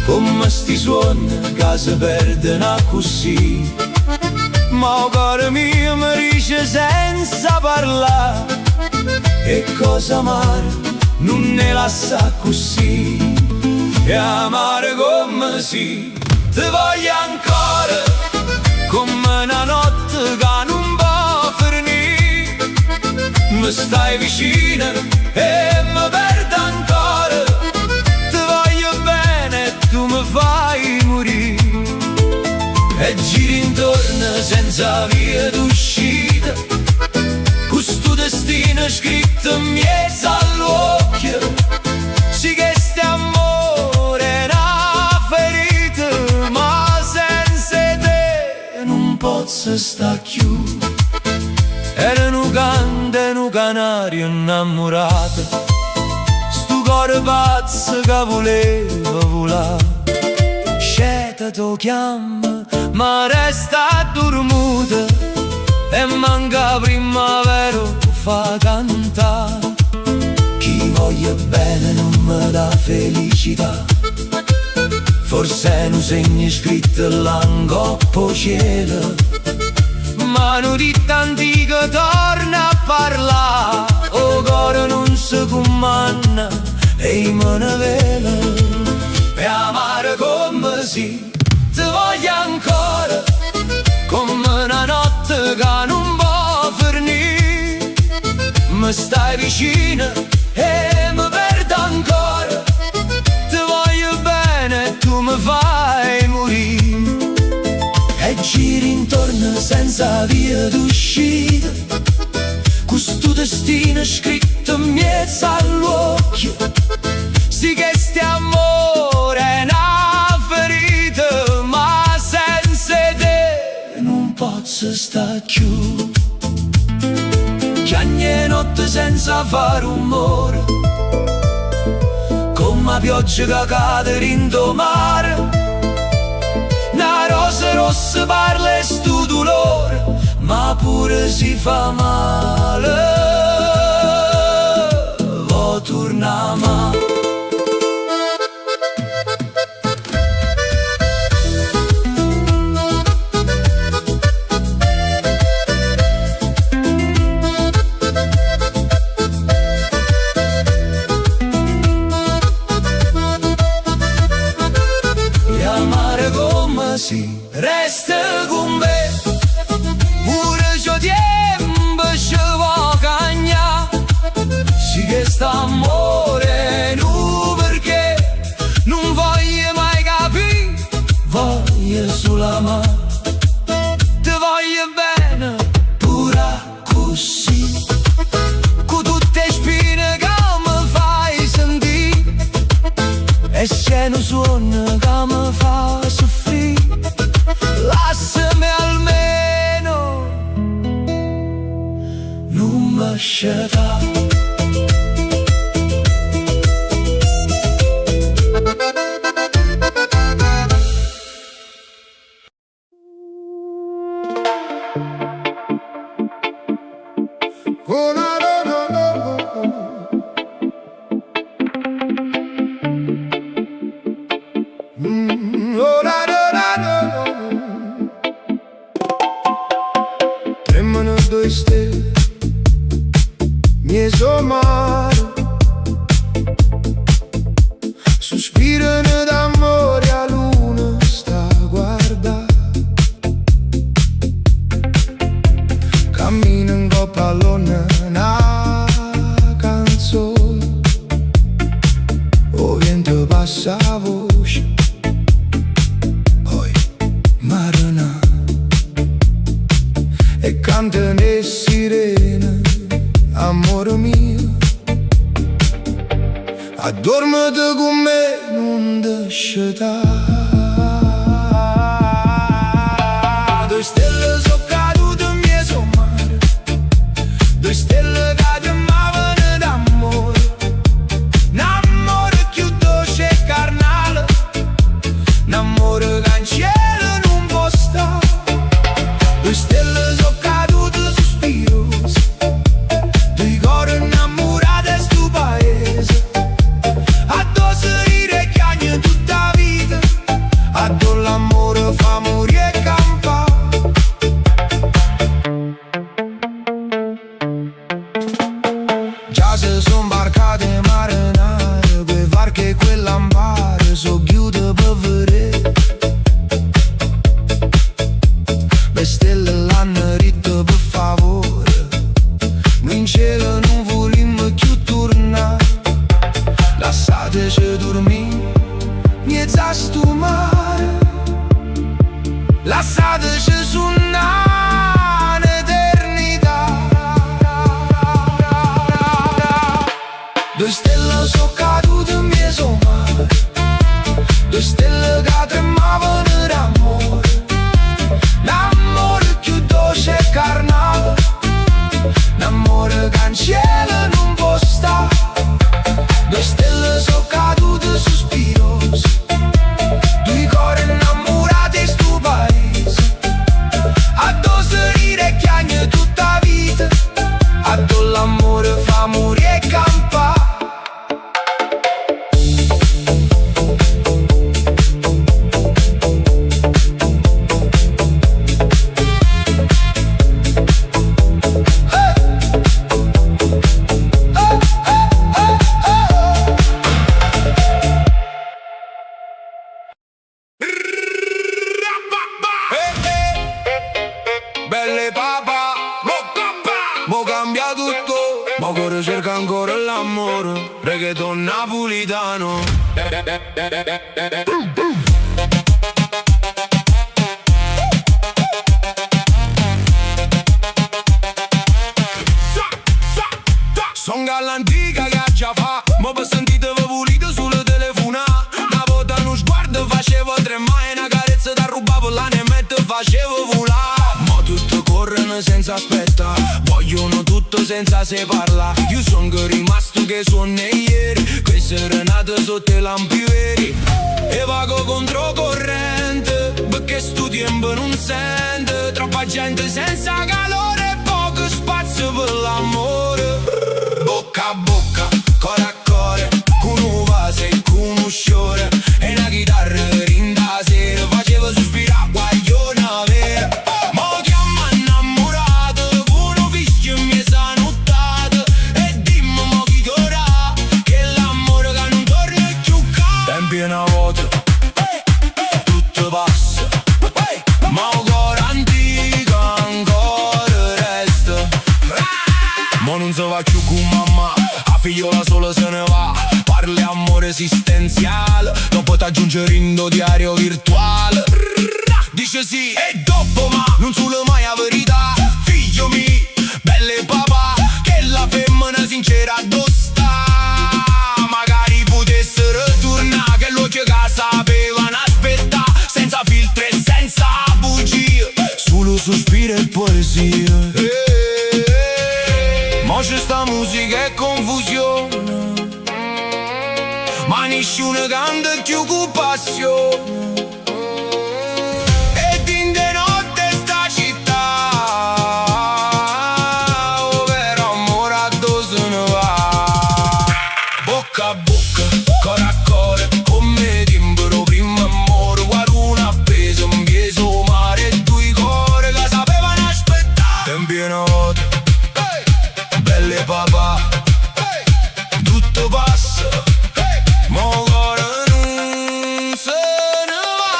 come sti suoni che si perdono così. Ma il cuore mio mi dice senza parlare, e cosa amare non ne la sa così. E amare come si ti voglio ancora, come una notte che non può finire. Mi stai vicino e mi perdo ancora, ti voglio bene e tu mi fai morire. E giri intorno senza via d'uscita, questo destino scritto in mezzo all'occhio. Sì che sti amore è una ferita, ma senza te non posso sta più. Era un cante, un canario innamorato, sto cuore pazzo che voleva volare. Sceta tu chiama, ma resta dormuta, e manca primavera fa cantare. Chi voglia bene non mi dà felicità, forse è un segno scritto all'angoppo cielo. Ma non di antico torna a parlare, o cuore non si comanda e me ne vela. E amare come si ti voglio ancora, come una notte che non può finire. Mi stai vicino e mi perdo ancora, ti voglio bene e tu mi fai morire. E giri intorno senza via d'uscita, questo destino scritto in mezzo all'occhio. Sì che sti amore è una ferita, ma senza te non posso sta più. Chiagne e notte senza fare rumore, come pioggia che cade in mare. Una rosa rossa parla e stu dolore, ma pure si fa male. Vo torna male. Si resta con me, pure c'ho tempo ci vuoi cagna. Sì che sta amore nu perché non voglio mai capire, voglio solo amare. Ti voglio bene pure così, con tutte spine che mi fai sentire. è un suono che mi fa soffrire. Lasciami almeno non mi lasciare. Oh, no, no, no, no. Oh, no, no, no, no. Tremano due stelle, mie somare, sospirano d'amore a luna sta a guardare. Cammino in coppa all'onna una canzone, o vento passa a voce, poi marina e cantano le sirene, amore mio, addormati con me, non lasciare. Due stelle sono cadute, mie sono mare, due stelle che amavano d'amore, un amore più dolce e carnale, un amore che in cielo non può stare. Due stelle sono cadute sospirose, due cuori innamorati in sto paese, addosso dire che hanno tutta vita, addosso l'amore fa morire e campa. Già se son barcate marinare, quei varchi e quel lampare so chiude per vedere. Le stelle l'hanno ritto per favore, noi in cielo non volimmo più tornare. Lasciateci dormire, miezza a sto mare, lasciateci suonare un'eternità. Due stelle sono cadute, mie sono mare, due stelle che tremavano d'amore, l'amore più dolce e carnale, l'amore che in cielo non può stare. Due stelle sono cadute sospirose, due cuori innamorati in sto paese, addosso dire che hanno tutta vita, addosso l'amore fa morire e campa. Belle papà, mo cambia tutto, mo cuore cerca ancora l'amore, reggaeton napolitano. Son gallantica che già fa, mo per sentite ve volite sulle telefona. Una volta uno sguardo facevo tremare, una carezza da rubavo l'anima e te facevo volare. Mo tutto corrono senza aspettare, vogliono tutto senza se parla. Io son che rimasto che suona ieri, che serenate sotto i lampi veri. E vago controcorrente, perché sto tempo non sente. Troppa gente senza calore e poco spazio per l'amore. Bocca a bocca, cuore a cuore, con un vaso e con un sciore, e una chitarra rinda sera, faceva sospirare guagliona vera. Mo chiama innamorato, con un fischio mi sa nottato, e dimmi mo chi torna, che l'amore che non torna più ca. Tempi una volta, tutto passa, ma un cuore antico ancora resta. Mo non si va più con mamma, a figliola solo se ne va. Parli amore esistenziale, dopo t'aggiungere in diario virtuale. Dice sì e dopo ma non sulle mai a verità. Figlio mi, belle papà, che la femmina sincera addosta. Magari potessero tornare, che lo chiegare che confusione, ma nessuno canta più con passione. E din de notte sta città, oh vero amore a dove se ne va. Bocca a bocca, cuore a cuore, come timbro primo amore, qualcuno appeso un pieso mare e due cuore che sapevano aspettare. Tempi una volta, belle papà, tutto passa, mo cuore non se ne va.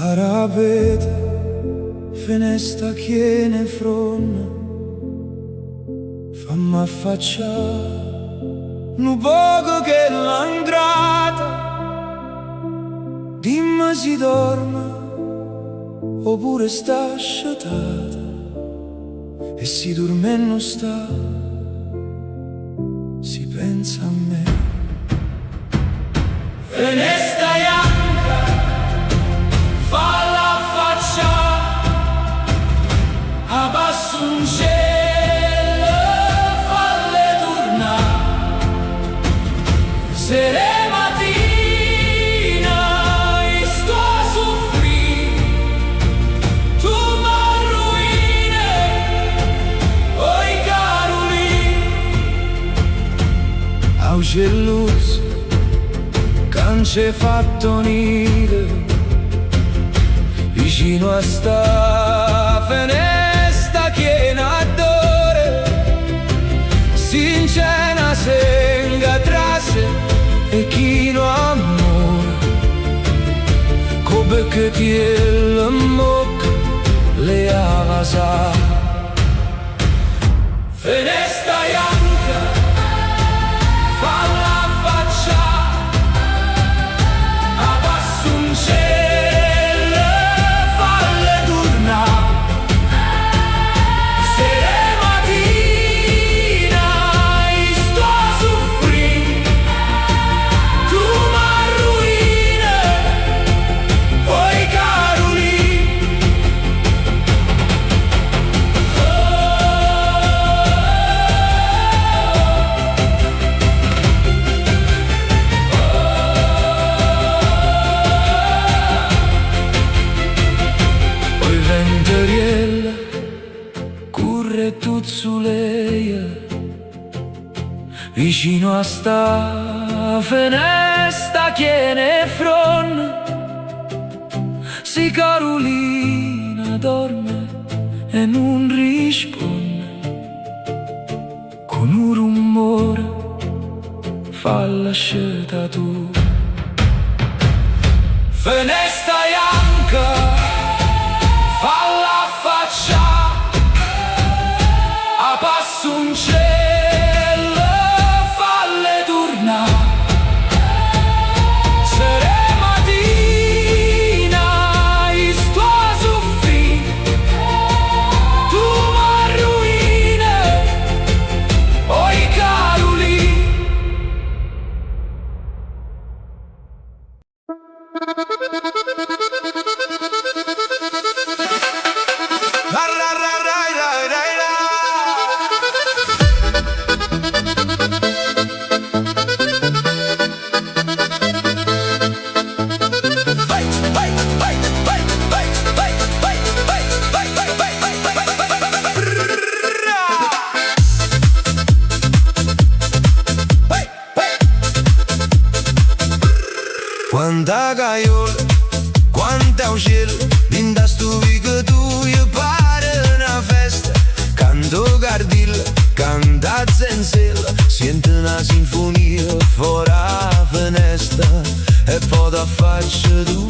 Arabete, finestra che ne fronna, fammi affacciare un poco che l'andrata. Dimmi si dorme oppure sta sciatata, e si dorme e non sta, si pensa a me. Finestra bianca, falla affacciare, abbasso un cielo, falle tornare. Sere mattina e sto a soffrire, tu m'arruini, oi Carolina. Au celluzzo, c'è fatto nido vicino a sta finestra piena d'ore, si incena senga trasse e chi no amore, come che ti la mocca le avasa. Finestra bianca, falla affacciare, vicino a sta finestra che ne fronna, si Carolina dorme e non risponde, con un rumore fa lasciata tu. Finestra bianca, falla affacciare, a passo un cielo, quanta caiola, quanta uccello, din da stu vico tu, io pare una festa, canto cardilla, canta zenzella, sente una sinfonia fuori la finestra e poi da faccia tu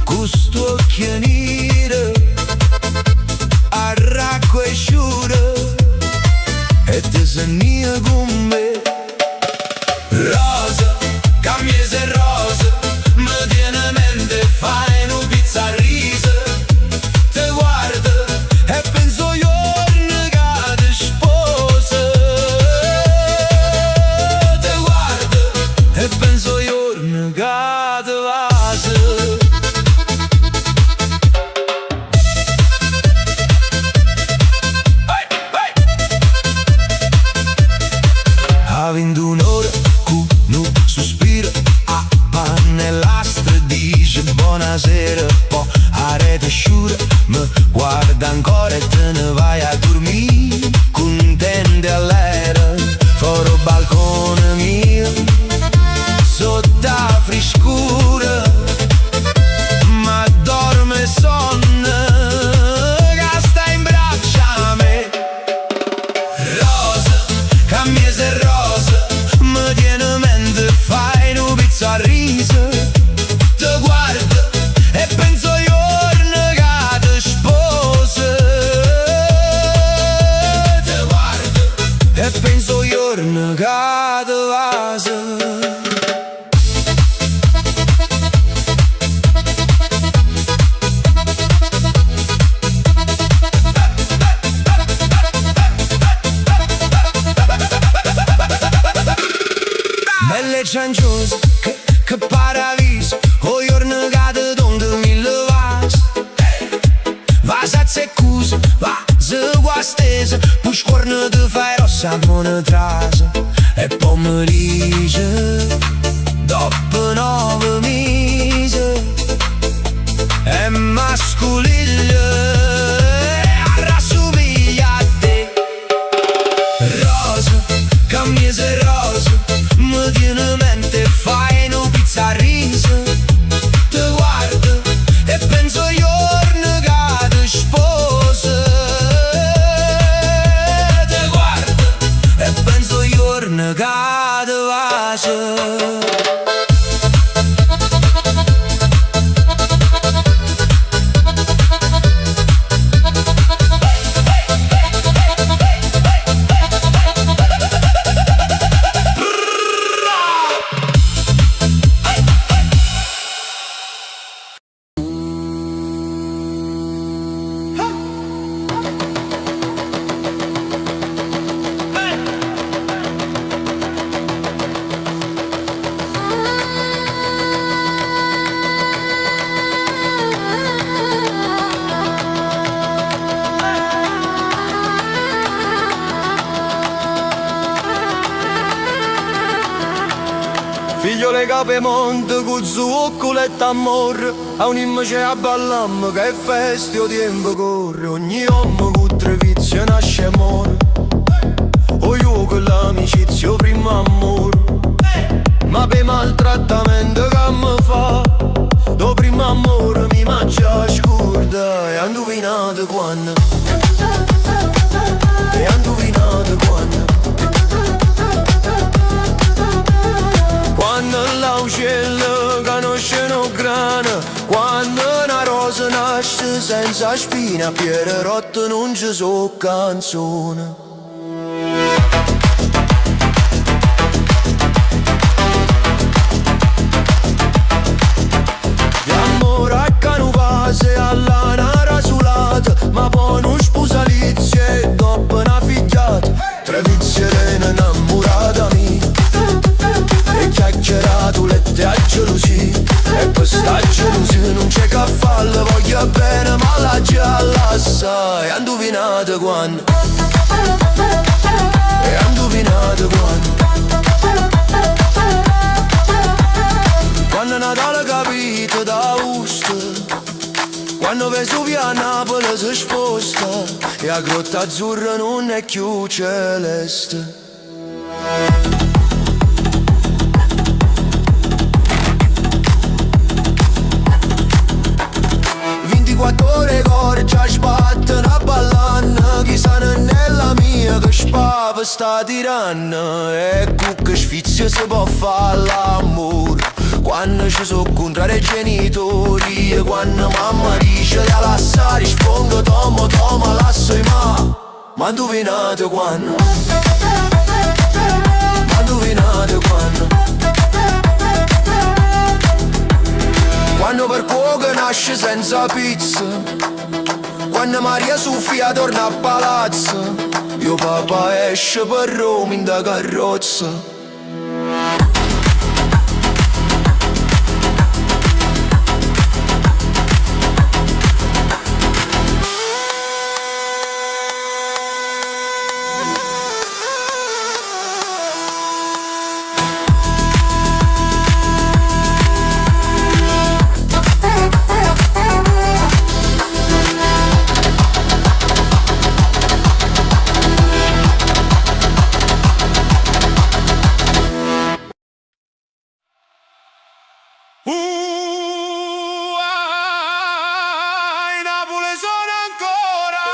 questo occhianire arracco e sciure e te senia con me. Rosa, cambiese rosa, mi tiene mente, fai una pizza a riso. Te guardo e penso giorni che ti sposa. Te guardo e penso giorni che ti vasi. Ha vinto un'ora, un sospiro, a panellastra dice buonasera, poi a rete asciura, mi guarda ancora e te ne vai a dormire, contente all'era, fuori il balcone mio, sotto la frescura, ma dorme sonno, che sta in braccio a me. Rosa, cambiese rosa, mi tiene mente, fai una pizza a riso. Te guardo e penso giorni che ti sposa. Te guardo e penso giorni che ti vasi. Belle cianciose, che paradiso, o giorni che ti donde mille vas. Vas a zeccusa, vas a guastesa, poi scorno ti fai rossa buona trasa. E poi mi dice, dopo 9 mesi, è mascolino, rassomiglia a te. Rosa, cambiese rosa, mi tiene mente, fai una pizza a riso. Te guardo e penso giorni che ti sposa. Te guardo e penso giorni che ti vasi. Figlio le cape monte con suo culetto amore, a un'immagine a ballam che è feste o tempo corre. Ogni uomo con tre vizi nasce e muore, o io con l'amicizia o primo amore. Ma per maltrattamento che mi fa, do primo amore mi mangia scurda. E ha indovinato quando, e ha indovinato quando, quando l'uccello conosce grana, quando una rosa nasce senza spina, Piero Rotto non ci so canzone. Di amore a canuvase alla nara sulata, ma poi non sposalizia e dopo una figliata. Tre viziere innamorata mia, e chiacchierato lette a gelosia, e questa gelosia non c'è che farla, voglio bene ma la gialla assai. Ha indovinato quando, e ha indovinato quando Natale capito da Usto, quando Vesuvio a Napoli si sposta, e a Grotta Azzurra non è più celeste. 24 ore corre già sbattono a ballare, chi sa nella mia tiranno e con che sfizio si può fare l'amore. Quando ci sono contrari ai genitori e quando mamma dice di lasciare rispondo tomo, tomo, lascio ma indovinate quando? Ma indovinate quando? Quando per poco nasce senza pizza, quando Maria Sofia torna a palazzo, io papà esce per Roma in da carrozza. Napoli sono ancora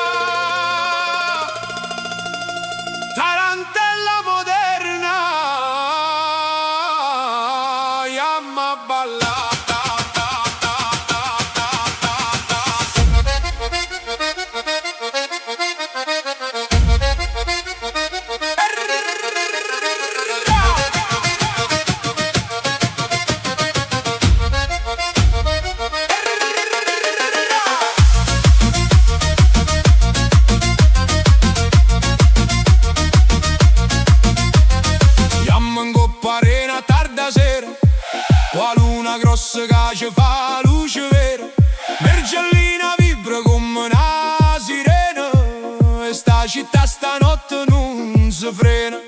tarantella moderna, yamma ballata. Arena tarda sera, qua luna grossa che ci fa luce vera, Mergellina vibra come una sirena, e sta città stanotte non si frena.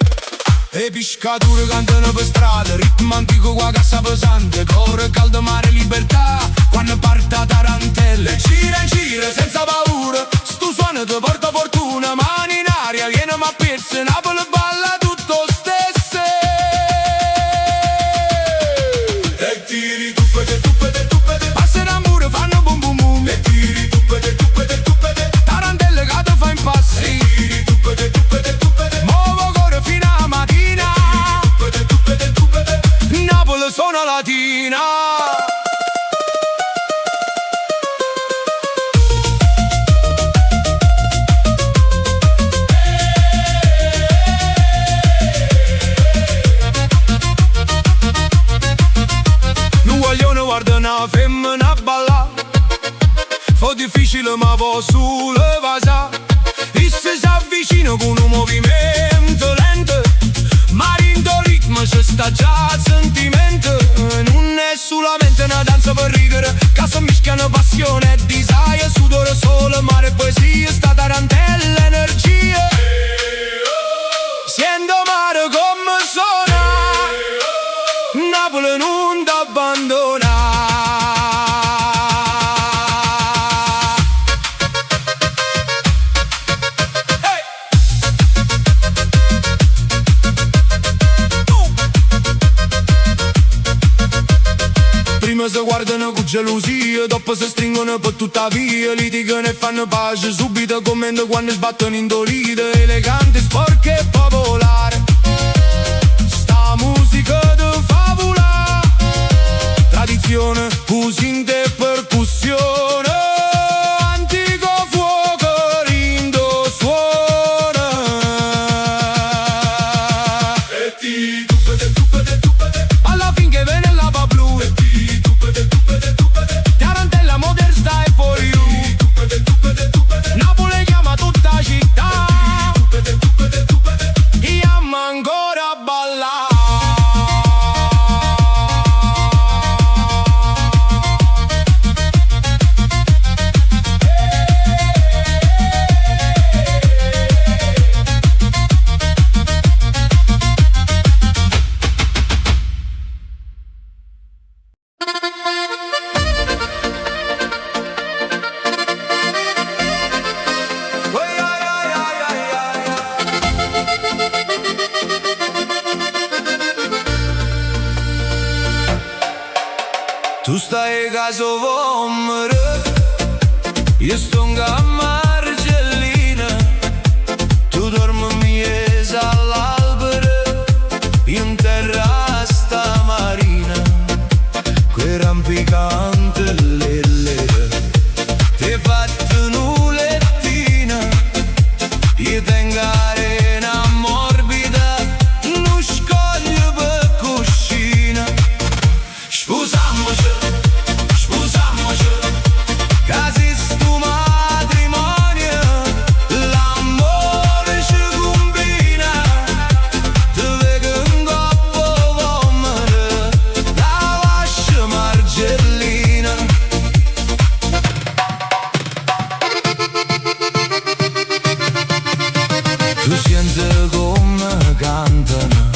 E pescatori cantano per strada, ritmo antico qua cassa pesante, cuore caldo, mare, libertà, quando parte a tarantelle, gira e gira senza paura, sto suono ti porta fortuna, mani in aria, viene ma perse, Napoli balla tutto stesso. Passano a muro, fanno bum bum bum. E tiri tuppete, tuppete, tuppete. Tarantelle che ti fa impassi. E tiri tuppete, tuppete, tuppete. Muovo cuore fino a mattina. Tuppete, tuppete, tuppete. Napoli sono latina. Guarda una femmina balla, fa difficile ma va sulle vasa, e se si avvicina con un movimento lento, ma in do ritmo c'è sta già il sentimento. Non è solamente una danza per ridere, che si mischiano passione e desire, sudore, sole, mare, poesia, sta tarantella energia. Sento mare come suona, Napoli non t'abbandona. Prima si guardano con gelosia, dopo si stringono per tutta via, litigano e fanno pace, subito commento quando sbattono in dolite, elegante, sporca e popolare. Sta musica di favola, tradizione, usinte e percussione, antico fuoco rindo suona. E ti tuppete, tuppete, tuppete, alla fin che viene l'aba blu. E ti tuppete, tuppete, tuppete, tarantella modern style for you. E ti tuppete, tuppete, tuppete, Napoli chiama tutta città. E ti tuppete, tuppete, tuppete, yamma ancora ballare. Tu stai caso vomere, io sto a Margellina, tu dormi e sala. zompicante ti fatto un lettino, io tengo arena morbida, non scoglio per cuscina. Scusammoci, casi sto matrimonio, l'amore ci combina, ti vedo un coppo vomere, la lascia margellina. Tu senti come cantano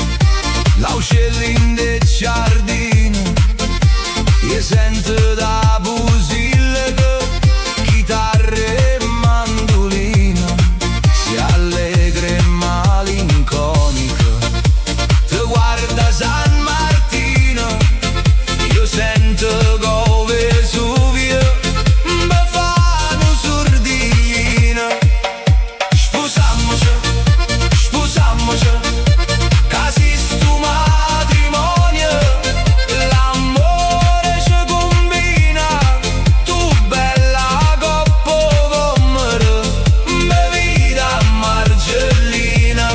l'uccellino del giardino, io sento da busille, chitarre e mandolino, si allegra e malinconico, ti guarda San Martino, io sento go Vesuvio, mi fanno sordino. Scusammoci, casi sto matrimonio, l'amore ci combina, tu bella coppa vomere, bevita margellina.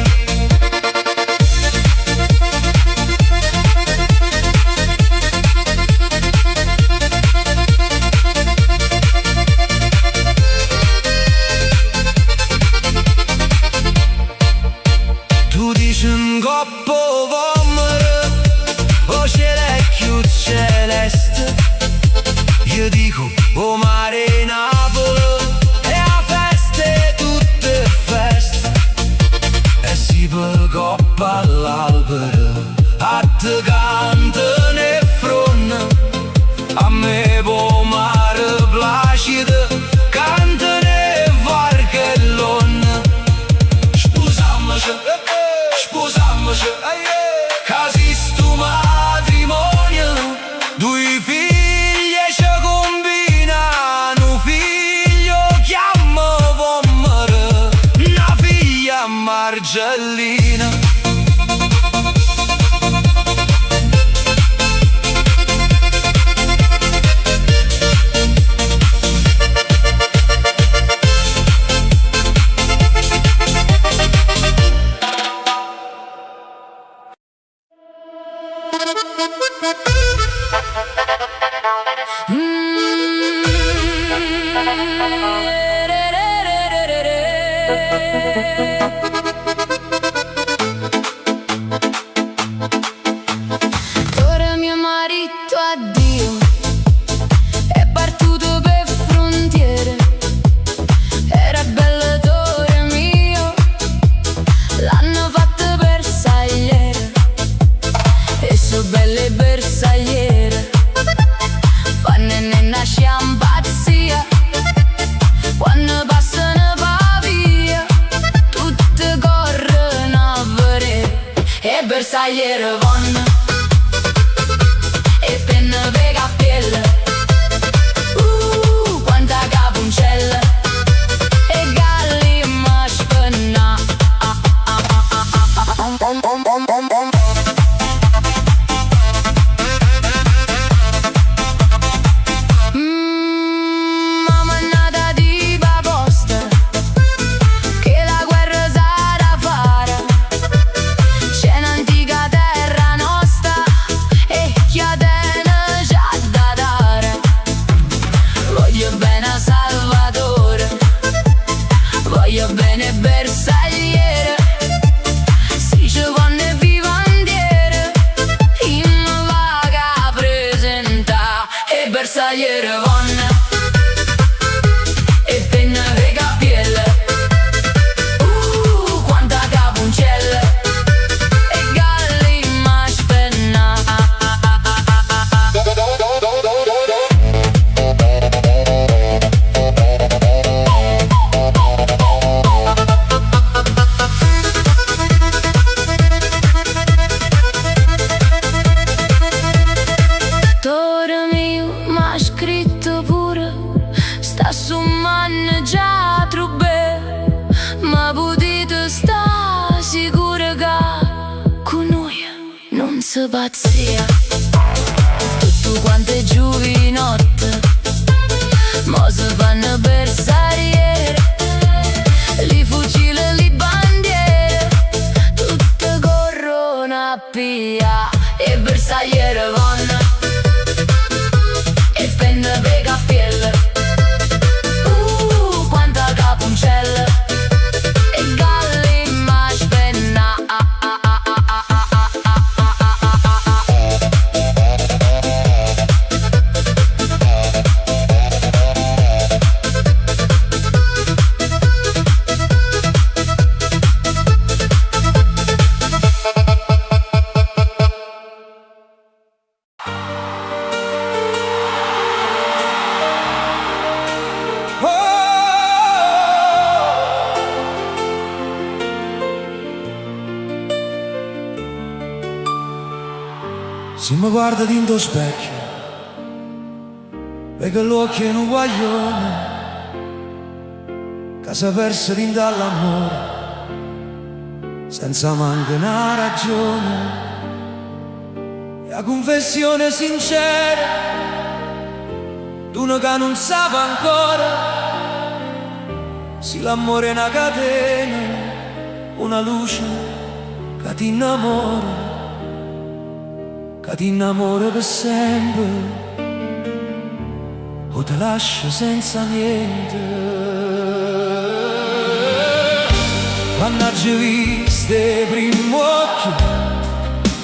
Tu dici un coppo vomere, o cielo celeste, io dico o mare Napoli, e a feste tutte feste, e si per coppa all'albero, a te cantano e fronno, a me po mare placido, cantano e varchellone. Scusammoci, casi sto matrimonio, due figli ci combina, un figlio chiama vomere, una figlia margellina. Ora mio marito addio, è partito per frontiere, era bello tore mio, l'hanno fatto bersagliere, e so belle bersagliere, fanno ne nasce impazzia, quando passano pa via, tutte corrono a vedere, e bersagliere vanno, e penna per cappielle, quanta capuncella, e galli ma spenna. Mamma è nata di proposta, che la guerra sarà fare, c'è un'antica terra nostra, e chi ha tene c'ha da dare. Voglio bene a Salvatore, voglio bene bersagliere, si ci vanno vivandiere, in vaga presenta, e bersagliere vanno, e penna per cappielle, quanta capuncella, e galli ma spenna. Tore mio m'ha scritto pure, sta su manne già trubbe, ma potete sta sicuro che con noi non si pazzia. Tutto tu quante giovinotte mo se fanno bersagliere, li fucili e li bandiere, tutte corrono a pia e bersagliere vanno e penne per cappielle, quanta caponcella e galli ma spenna. Se mi guarda dentro specchio, vedo l'occhio in un guaglione che si persa dentro all'amore senza manco una ragione. E la confessione sincera d'uno che non sa ancora se l'amore è una catena, una luce che ti innamora, che ti innamora per sempre o ti lascia senza niente. Quando ci viste i primi occhi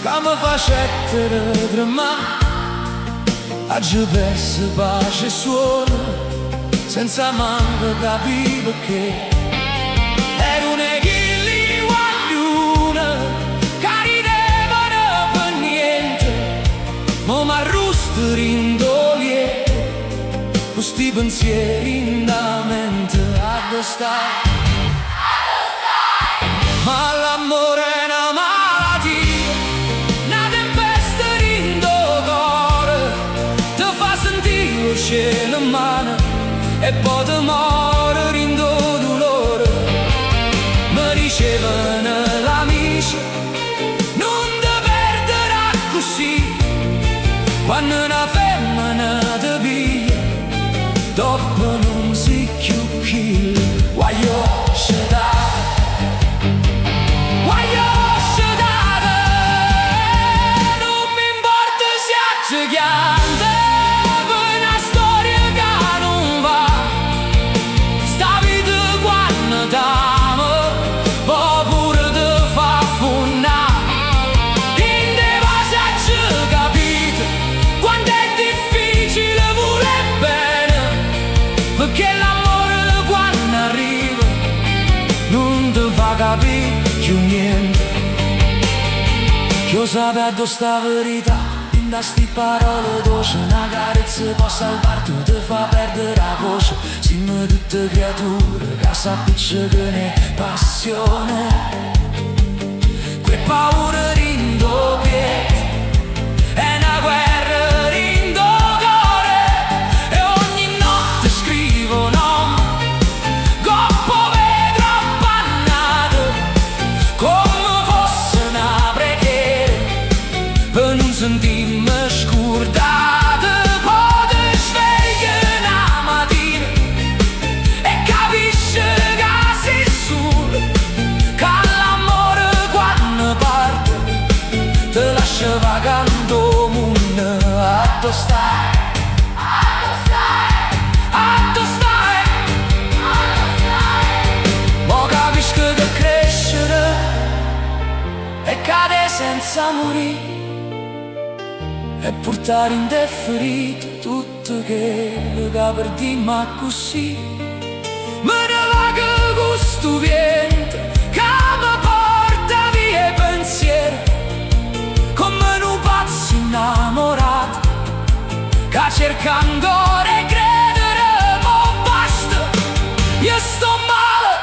che mi facettero tremare, oggi perso pace e suono senza manco capire perché. Ero un echilli guaglione che ridevano per niente, ma m'arrusto rindolietto questi pensieri in la mente. Addo stai? Ma l'amore è una malattia, una tempesta rindo cuore, ti fa sentire il cielo in mano e poi ti muore rindo dolore. Mi dicevano l'amici non ti perderà così, quando una femmina ti piglia dopo non si più chi. Voglio scegliere, non mi importa se è gigante per una storia che non va. Sta vita quando t'amo può pure te fa funnare. In te passaggi capite quanto è difficile voler bene, perché l'amore quando arriva non ti fa capire più niente. Io sapevo sta verità, in da sti parole dolci, una carezza può salvarti, ti fa perdere la voce. Siamo tutte creature che sappisce che ne passione, que paura rindo piede, è una guerra rindo cuore, e ogni notte scrivo nome coppo vetro appannato come fosse una preghiera per non sentirmi scordata. Poi ti svegli una mattina e capisci che sei solo, che l'amore quando parte ti lascia vagando mondo. Atto stai, atto stai, mo capisco che crescere e cade senza morire e portare in te ferite tutto quello che perdi, ma così me ne va che gusto viento che mi porta via i pensieri, come un pazzo innamorato che cerca ancora e credere, ma basta, io sto male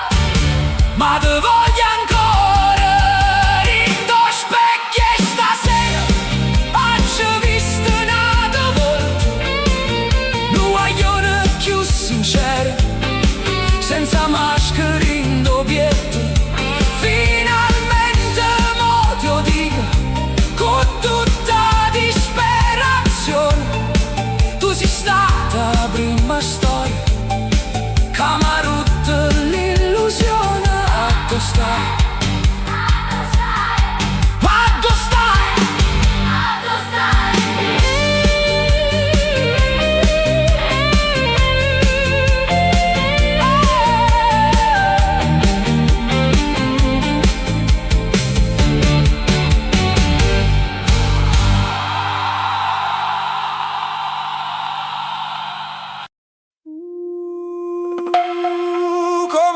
ma te voglio ancora. Rindo specchio e stasera oggi visto una volta, un guaglione più sincero, senza maschera in doppietto. Finalmente mo te lo dico con tutta disperazione,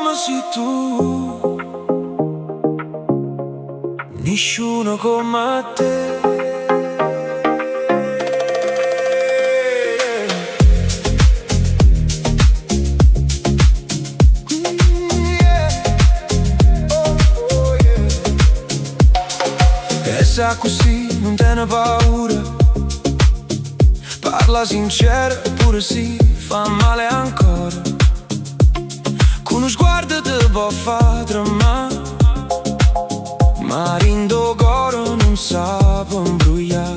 come sei tu, nessuno come te. E sa così, non te ne paura, parla sincera, pure si fa male ancora. Con uno sguardo te può far tremare, ma rindo coro non sa imbrugliare.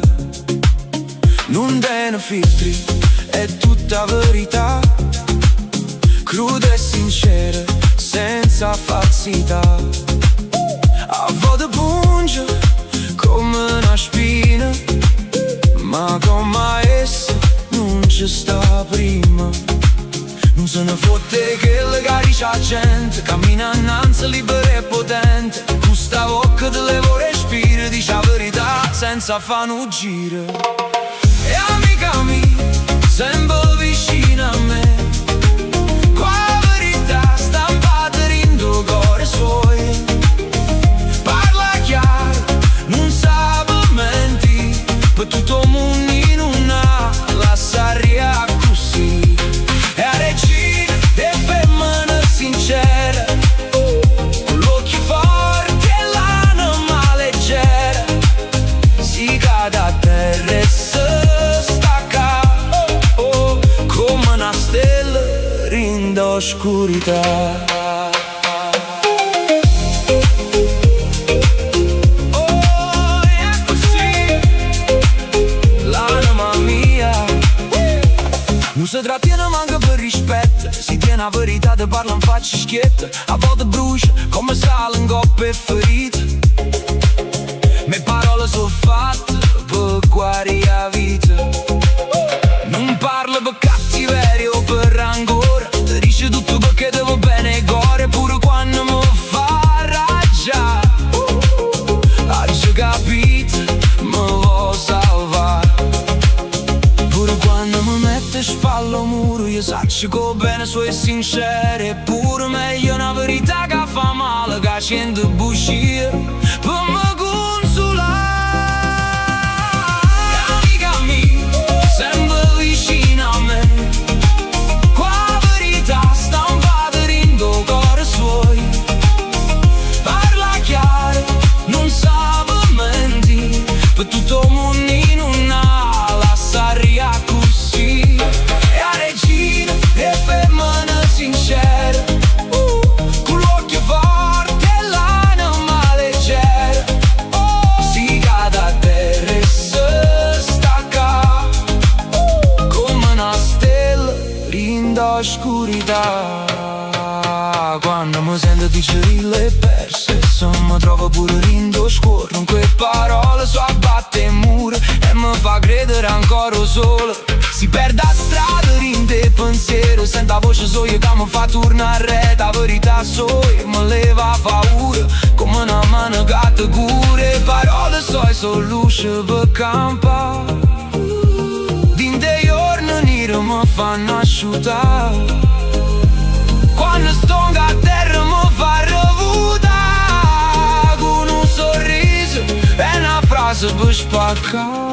Non te ne filtri, è tutta verità, cruda e sincera, senza falsità. A volte punge come una spina, ma come essa non ci sta prima. Non se ne fotte che le cari c'ha gente, cammina innanzi libera e potente. Questa bocca te levo respiro, dice la verità senza fare un giro. E amica mia, sempre vicino a me, qua la verità stampata in due cuori suoi. Parla chiaro, non sa menti, per tutto il mondo in una la saria così. E a regina e femmina sincera, con l'occhio forte e l'anima leggera, si cade a terra e si stacca, come una stella in oscurità. Non si trattiene manca per rispetto, si tiene la verità, te parla in faccia schietta. A volte brucia come sale in coppe ferite. Me parole sono fatte per guarire la vita. Non parla per cattiveria o per rancore, ti dice tutto perché te va bene il cuore. Pure quando mi fa raggiare, ha già capito, mi vuoi salvare. Pure quando mi mette spalle al muro, io saccio che bene suoi sincere. È pure meglio una verità che fa male, che accende bugie per me consolare. Amica mia, sempre vicino a me, qua la verità stampata in due cuori suoi. Parla chiaro, non sa menti, per tutto il mondo in una la saria così. E a regina e femmina sincera, con l'occhio forte e l'anima leggera, si cade a terra e si stacca, come una stella in oscurità. Quando mi sento digerirle e perse, se mi trovo pure rindo scorro, in quelle parole so abbatte mura e mi fa credere ancora solo. Si perde a strada, rinde pensiero, sento la voce soia che mi fa tornare. La verità soia mi leva paura, come una mano che ti cura. Parole sono luce per campare, dinte giorni neri mi fanno asciutare. Quando sto a terra mi fa revuta, con un sorriso e una frase per spaccare.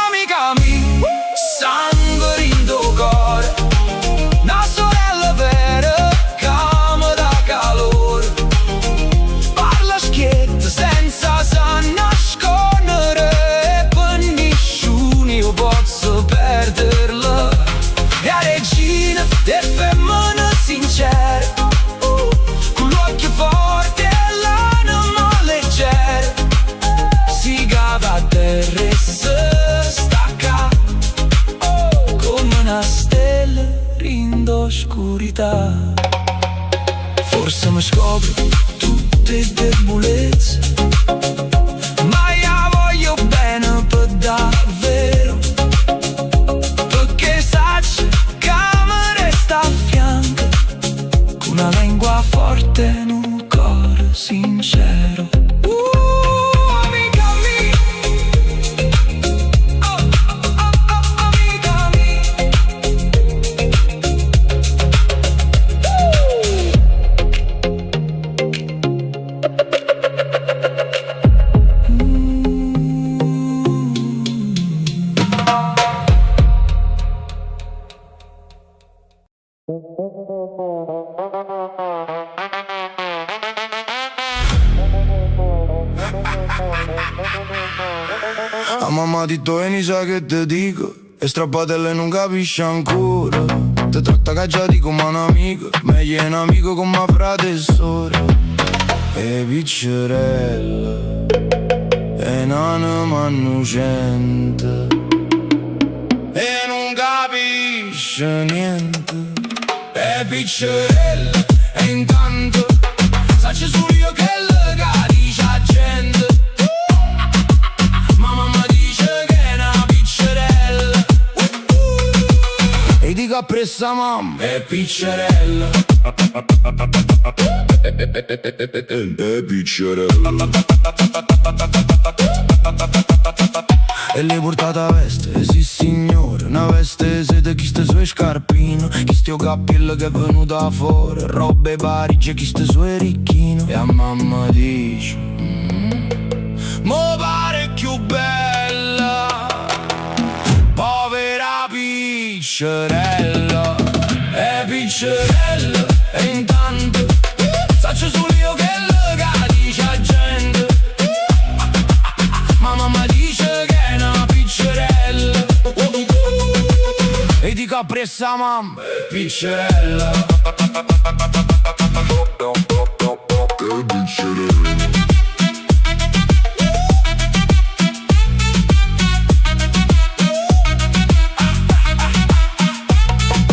Amica mia, sangue in tuo cuore, una sorella vera che mi dà calore. Parla schietta senza nascondere, e per nessuno io posso perderla. E a regina e femmina sincera, con l'occhio forte e l'anima leggera, La mamma di Toeni sa che te dico, e strappatelle non capisce ancora. Te tratta caggiati come un'amica, meglio è un amico come frate e sorella. E piccerella, e nana mannucente, e non capisce niente. E piccerella, e intanto sacci solo io che le dice a gente. Mamma mi dice che è una piccerella, e dico appresso a mamma, e piccerella. E piccerella. E le portata a veste, sì signore, una veste sede chi ste sue scarpino, chi ste o cappello che è venuta fuori, robe Parigi, chi ste sue ricchino. E a mamma dice, mo pare più bella, povera piccerella. E piccerella, e intanto saccio solo io che le dice a gente. Mamma mi dice che è una piccerella, e dico appresso a mamma, piccerella. Che piccerella.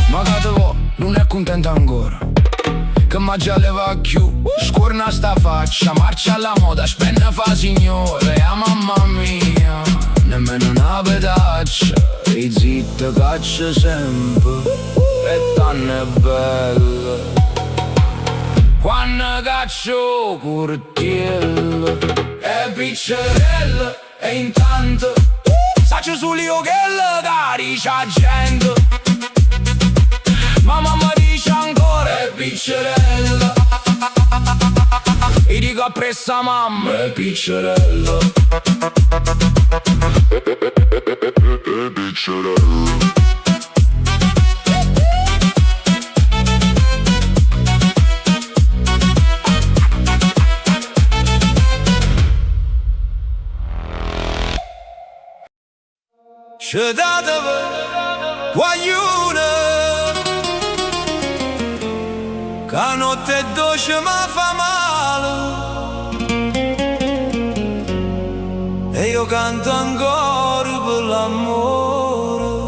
Ma che vo, non è contenta ancora, che ma già le va più. Scorna sta faccia, marcia alla moda, spenne fa signore. E a mamma mia, nemmeno una pedaccia, e zitta caccia sempre, e tanne belle. Quando caccio curtiello, e piccerella, e intanto saccio solo io che le dice a gente. Mamma mi dice ancora, e piccerella, e dico appresso a mamma, e piccerella. E piccerella. C'è data guaglione, che notte dolce ma fa male, e io canto ancora per l'amore.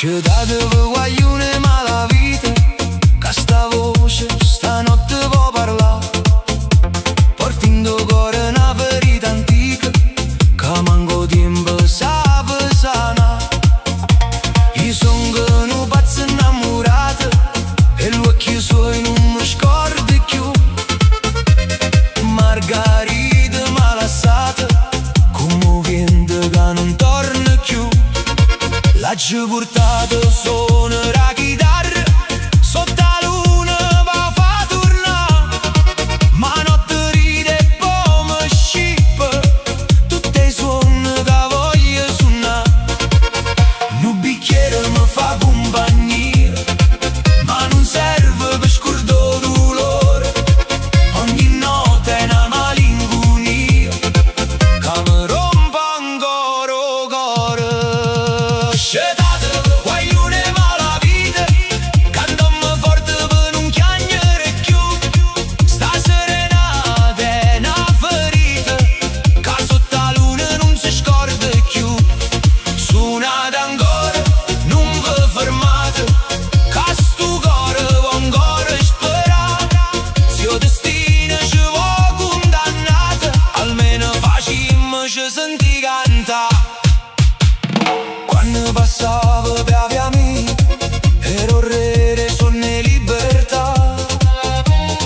C'è dato guaglione ma la vita, che sta voce stanotte può parlare, portando cuore una ferita antica, che manco tempo sa pesana. Io son che un pazzo innamorato, e gli occhi suoi non mi scordo più. Margherita malassata, come vento che non torna più. L'ho portato suona la chitarra, sotto la luna va fa tornare, ma notte ride e poi mi scippa tutti i suoni che voglio suonare. Un bicchiere mi fa compagnia, ma non serve per scordare dolore. Ogni notte è una malinconia che mi rompe ancora il cuore. Guaglione ma la vita, cantammi forte per non chiagnere più. Sta serenata è una ferita, che sotto la luna non si scorda più. Suonate ancora, non vi fermate, che sto cuore vuoi ancora sperare. Se il destino ci vuoi condannate, almeno facciamoci sentire cantare. Quando passavo per via mia, ero re, sono in libertà.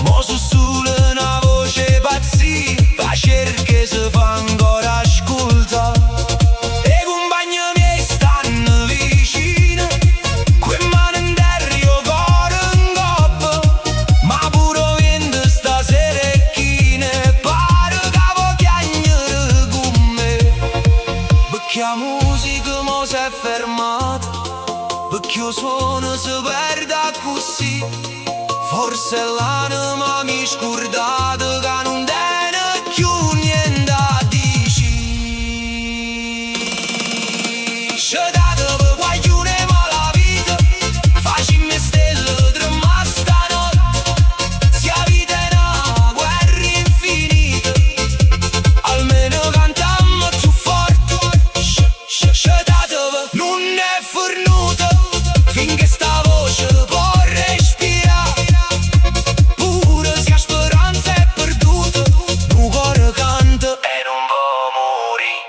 Mo su solo una voce pazzia, pa cerche se fa ancora ascolta. E compagni miei stanno vicino, quei mani in terra io cuore in coppa. Ma pure vento stasera è chine, pare che vuoi chiagnere con me. Che la musica mo si è fermata, perché il suono si perde così. Forse l'anima mi scordata che non tiene più niente a dici. Scetate per guaglione ma la vita, facimi stelle tremare stanotte. Se la vita è una guerra infinita, almeno cantiamo più forte. Scetate non è fornuta, finché sta voce può respirare. Pure se la speranza è perduta, un cuore canta e non può morire.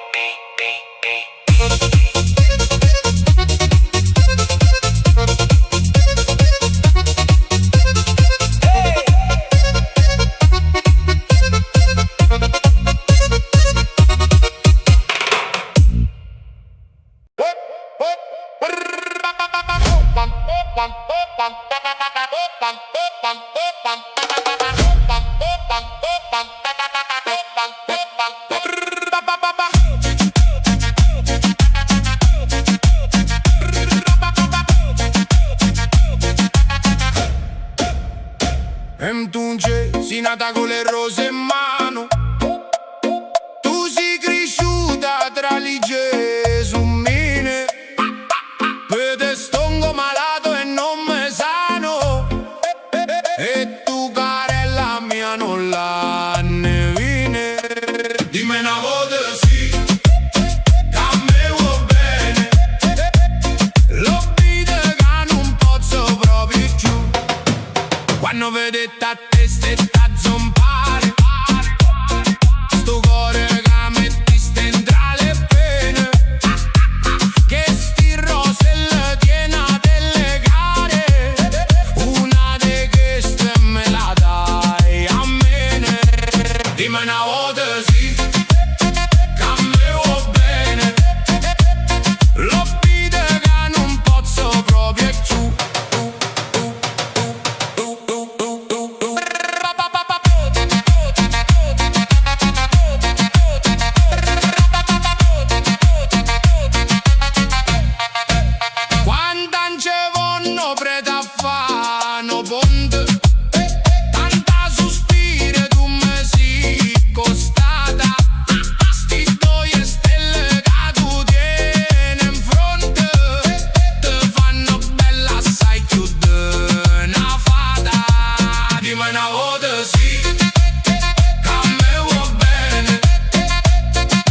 E tu sei nata con le rose in mano, tu sei cresciuta tra le gesumine. Per te stongo malato e non me sano, e tu carella mia non la ne vine. Dimmi una volta sì, che a me vuoi bene, lo vide che non posso proprio più. Quando vedete a testa e a zompare, sto cuore che mettiste tra le pene, che sti rose le tiene a delle gare. Una di queste me la dai a me. Dimmi una volta sì, che a me vuoi bene, lo vide che non posso proprio più. Tanta sospire tu me si costata, sti due stelle che tu tieni in fronte, te fanno bella assai più di una fata. Dimmi una volta sì, che a me vuoi bene,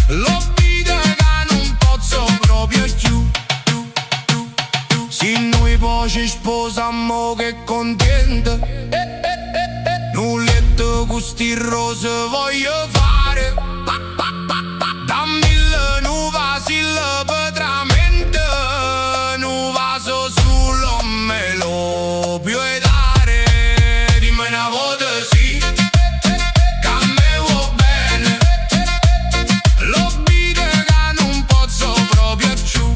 lo vide che non posso proprio più. Se noi poi ci sposiamo che contenta, un letto con sti rose voglio fare. Da mille nuova sillaba tra mente, un vaso solo me lo puoi dare. Dimmi una volta sì, che a me vuoi bene, lo vide che non posso proprio più.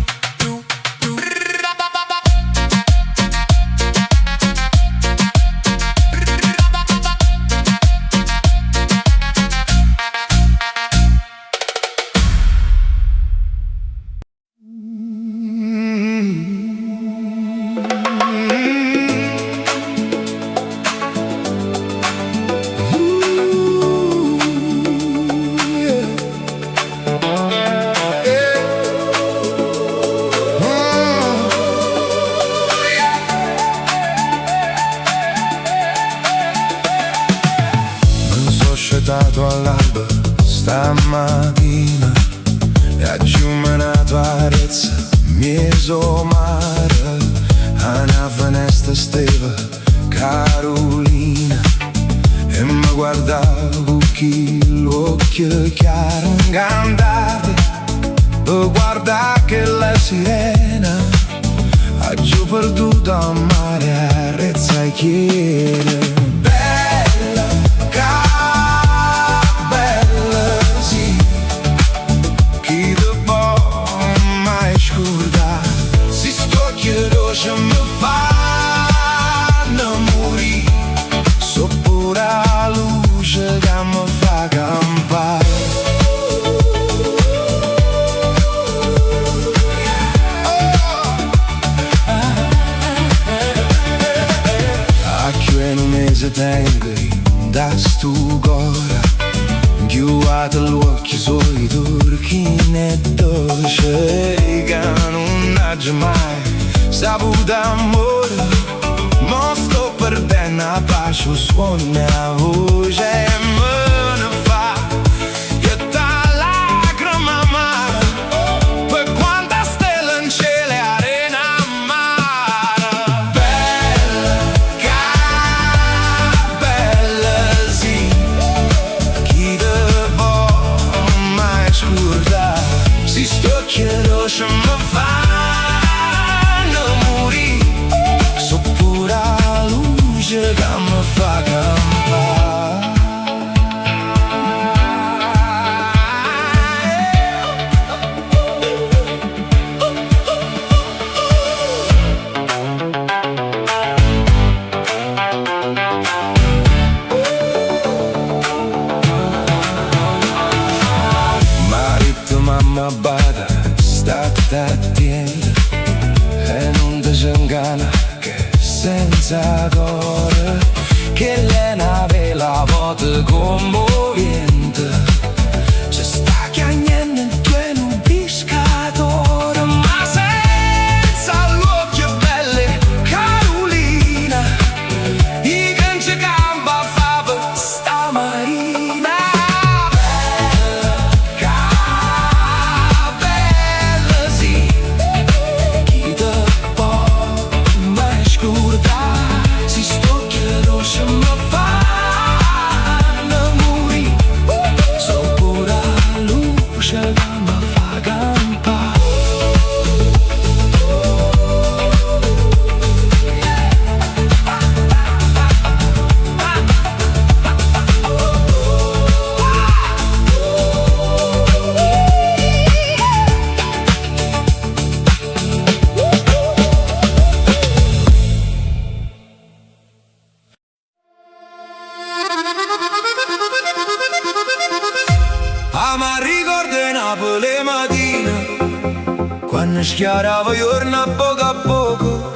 Dato all'alba stamattina e a giumenato a Arezzo mieso mare a una finestra steva Carolina e mi guardavo chi l'occhio chiaro ingandate per guardare che la sirena ha giù perduta a mare a Arezzo e chiede tengo da stu cuore, chiudato l'occhio sui turchini e dolce, che non ha mai saputo amore. Ma sto perdendo a pace, suona la voce e me ne fa che da lacrima amara, per quanta stella in cielo e arena mare. Bella, che bella sì, chi te può mai scordare, si sto chiedo se mi fanno morire, so pura luce che mi fa campare. Marito, mamma, bada, state attenti e non ti ingana che senza cuore, che le nave la vuota commovente, ci sta chiagnendo in due nubi scatore, ma senza l'occhio belle Carolina, i canci gamba fa per sta marina. Bella sì, chi te può mai scordare, si sto chiedo se mi fanno morire, so pura luce che mi fa campare. Ah, ma ricordo Napoli mattina, quando schiarava giorno a poco,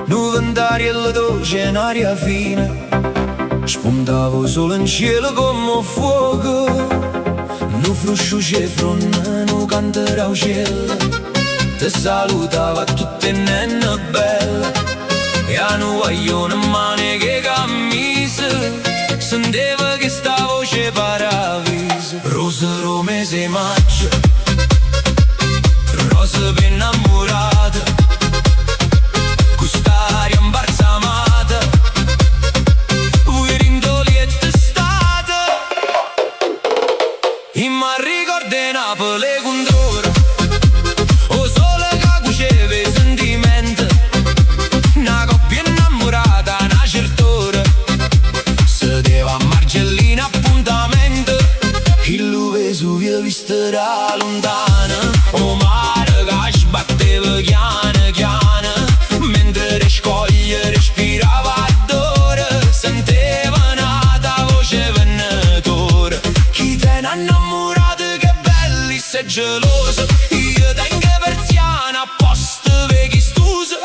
nu ventariello dolce in aria fine, spuntavo solo in cielo come fuoco, nu fruscio cefron, nu canterà uccello, ti salutava tutte nenne belle, e a nu guaglione in mano che cammise, senteva che sta voce paravise. Rose, mese, maggio, rose per innamorate, quest'aria imbalsamata, voi rindoli e testate, e mi ricordo Napoli con d'oro, o sole che cuceva i sentimenti, una coppia innamorata, una certa ora, sedeva a Margellina appuntamento, il Vesuvio visto da lontana, o mare che sbatteva chiana chiana, mentre le scoglie respirava d'ora, senteva nata voce venatore, chi te n'ha innamorato che belli sei geloso, io tengo persiana a posto vecchi stuso.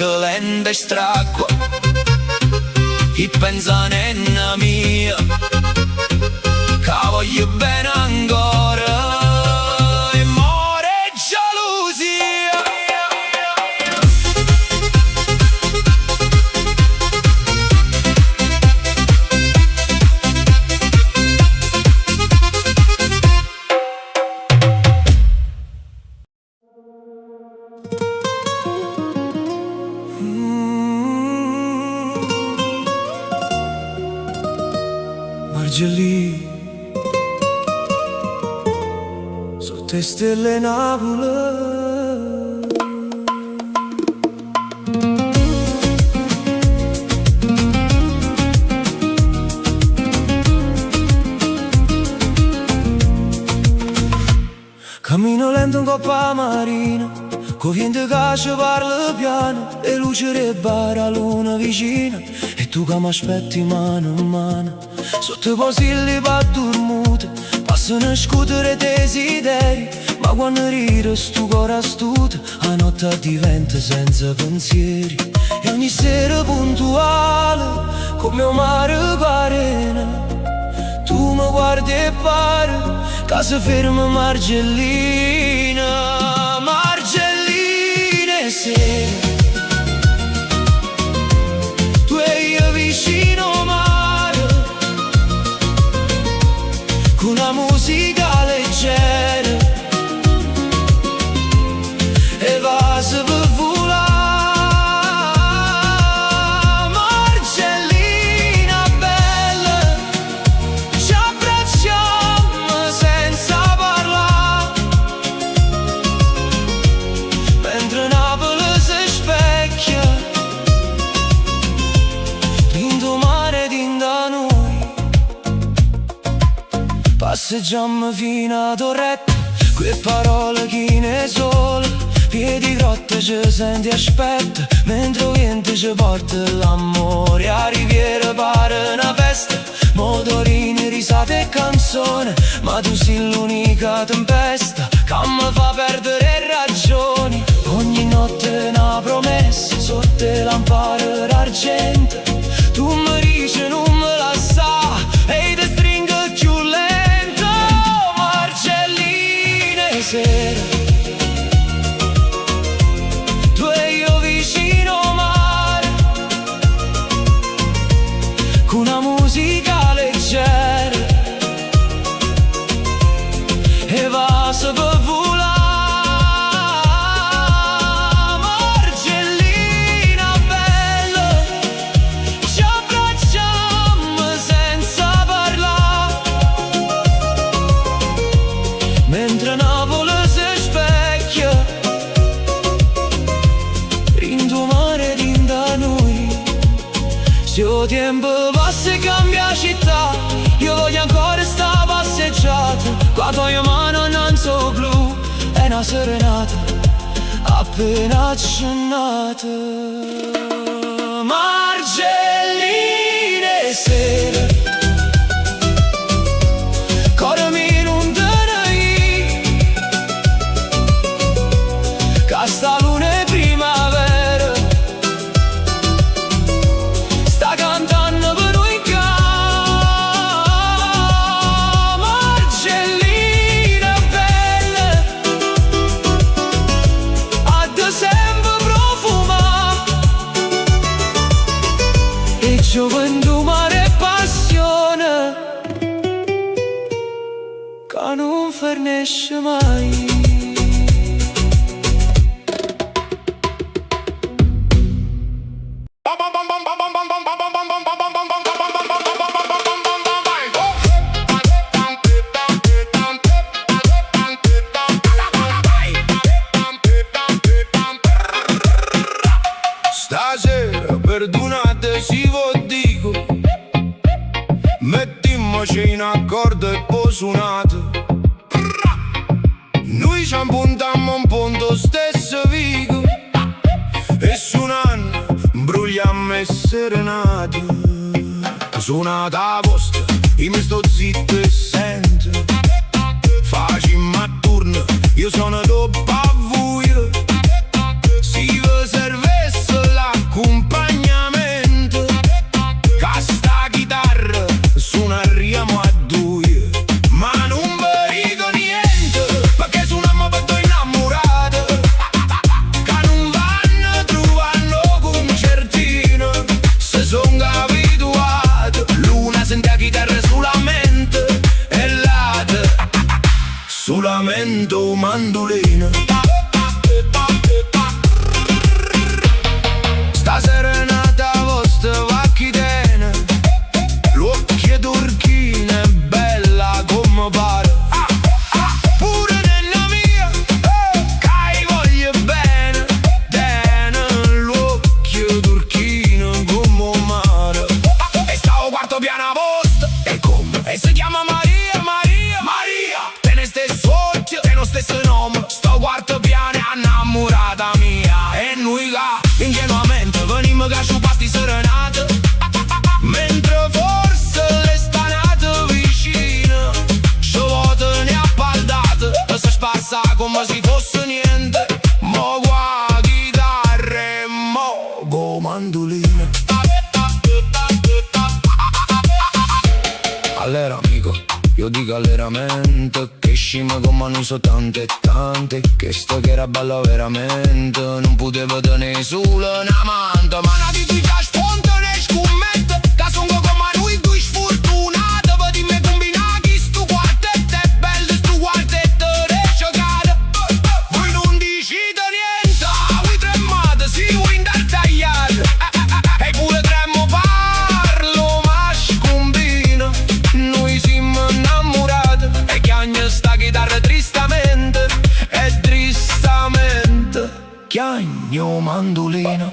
Lente stracqua, e pensa nenna mia, che voglio bene ancora, e more gelosia. Margelì sotto le stelle Napoli. Cammino lento in coppa marina, con vento che ci parla piano, e luce del bar a luna vicina, e tu che mi aspetti mano a mano. Sotto i posilli per dormire, passano scuotere desideri, ma quando ride sto cuore astuto, la notte diventa senza pensieri. E ogni sera puntuale, come un mare carena, tu mi guardi e pare che si ferma Margellina. Margelline sera, tu e io vicino mare, con una musica leggera e vasi per volare. Margellina bella, ci abbracciamo senza parlare, mentre Napoli si specchia l'indomani da noi. Passeggiamo fino a Torretta, quelle parole chi ne sole, piedi grotte ci senti aspetta, mentre il vento ci porta l'amore. A riviera pare una festa, motorini, risate e canzone, ma tu sei l'unica tempesta che mi fa perdere ragioni. Ogni notte una promessa sotto le lampade d'argento, tu mi dici non me la sa e ti stringo più lento. Margelline sera, tu e io vicino mare, con una musica leggera e vasi per volare. Margellina bella, ci abbracciamo senza parlare, mentre Napoli si specchia l'indomani da noi. Se il tempo passa e cambia città, io voglio ancora sta passeggiata, quando io mano non so blu, è una serenata appena accennata. Margelline sera, corrimi non te ne che sta luna è primavera, sta cantando per noi qua. Margellina bella, ha da sempre profuma, e gioventù, mare e passione che non fernisce mai. Stasera perdonate se vi dico, mettiamoci in accordo e poi suonate. Noi ci appuntammo un punto stesso vico, e suonando brugliamo e serenate. Suonata apposta, io mi sto zitto e sento, facciamo a turno, io sono dopo a voi. Si vi servesse l'accompagnamento, che sta chitarra suonaremo a due, ma non vi dico niente, perché suoniamo per due innamorate, che non vanno trovando concertino, se sono abituate. L'una sente la chitarra solamente, e l'altra solamente mandolino. galleramente, che scima come non so tante e tante, che sto che era bella veramente, non potevo tenere solo una manta, ma una di già spontanea scommette, che sono come noi due sfortunati, vedi me combinare chi sto quartetto è bello, sto quartetto riesce cade. Voi non dicite niente, voi tremate, sì, voi indartagliate, e pure tremo parlo, ma scombina, noi siamo innamorati, e chiagna sta chitarra tristamente, e tristamente chiagno mandolino.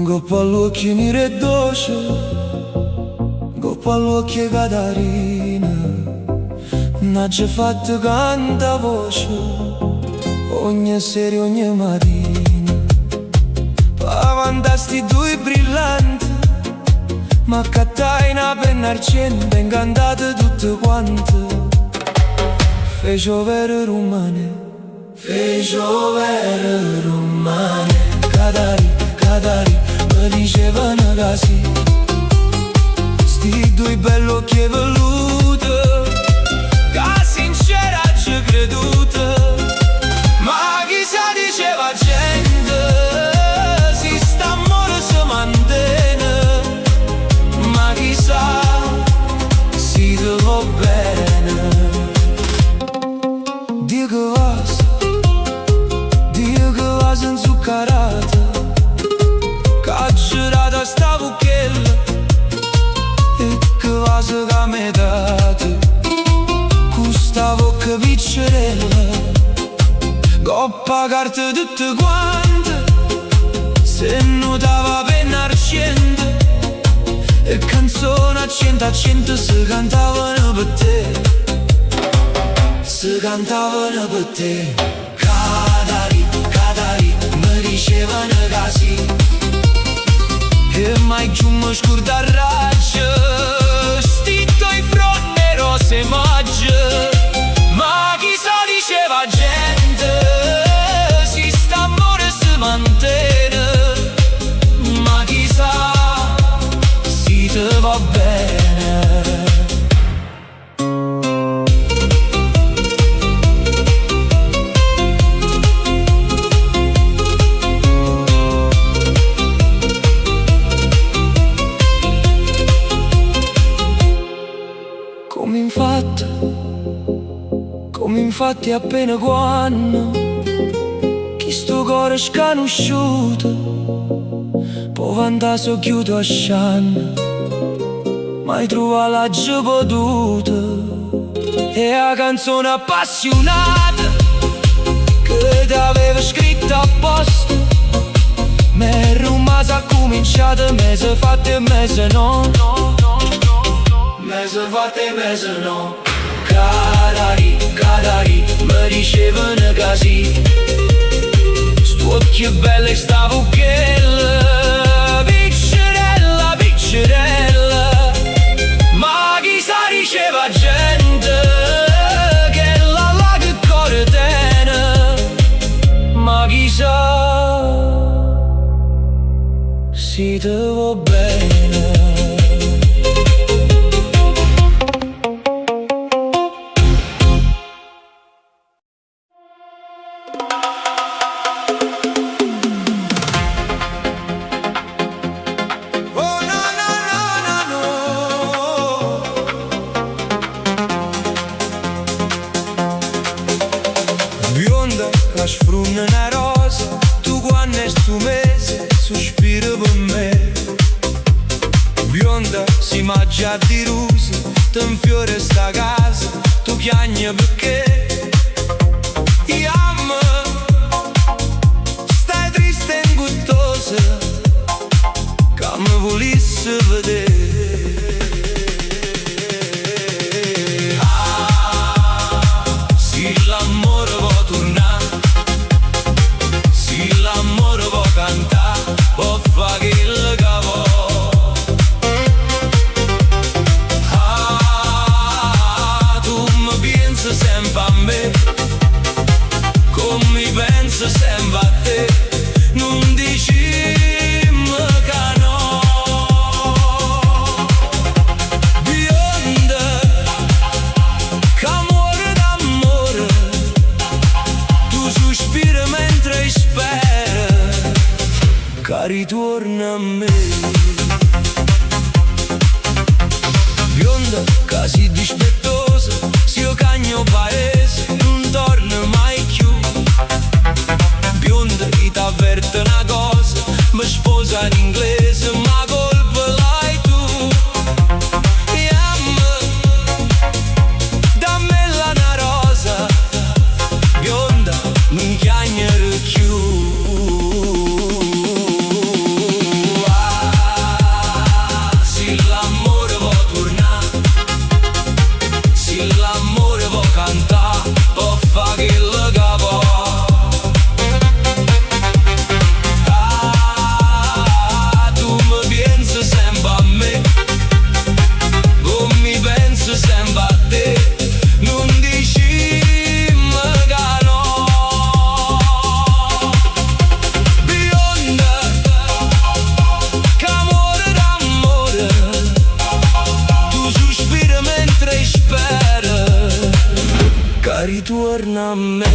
Goppa all'occhio nero e dolce, goppa all'occhio Catarina, n'ha già fatto canta voce, ogni sera, ogni mattina. Pa' sti due brillanti, ma accattai una penna argento, incantate tutte quante. Fece vere rumane, fece vere rumane. Catari, Catari, mi dicevano così, sti due belli occhi velluti, che sincera ci creduta. Ma chi sa diceva gente, si sta amore si mantiene, ma chi sa si te va bene. Dio che vas inzuccarata, caccerata sta buchella, e che vas che mi date, questa bocca piccerella, coppa carte tutte quante, se notava penna argente, e canzone a cento si cantavano per te, si cantavano per te. Catari, Catari, mi dicevano così, e mai più mi scorda raggio, sti tuoi fronte rose magge. Ma chi sa diceva gente, si sta amore si mantiene, ma chi sa si te va bene. Come infatti appena quando chi sto cuore sconosciuto può vantare so chiudo a scianna, mai trova la già potuta. E la canzone appassionata che t'aveva scritto apposta, me rumase ha cominciato, mese fatto e mese no, mese fatto e mese no. Catari, Catari, mi dicevano così, sto occhio bello e sta buchella, piccerella, piccerella. Ma chi sa diceva gente, che la che cuore tiene, ma chi sa si te va bene. Aș frună una rosa, tu quando è stu mese, sospira per me. Bionda si mangia di rose, t'infiore sta casa, tu piagni perché io amo, stai triste e inguttosa, ritorna a me. Bionda, così dispettosa, se io cagno paese, non torna mai più. Bionda, io t'avverto una cosa, mi sposa in inglese, ma colpa l'hai tu. Dammi una rosa, bionda, non chiagnere più. Se l'amore vuoi tornare, se l'amore vuoi cantare, può fare che lo capo. Tu mi pensi sempre a me, non mi pensi sempre a te. Non dici che no. Bionda, che amore d'amore, tu sospiri mentre speri che ritorna a me.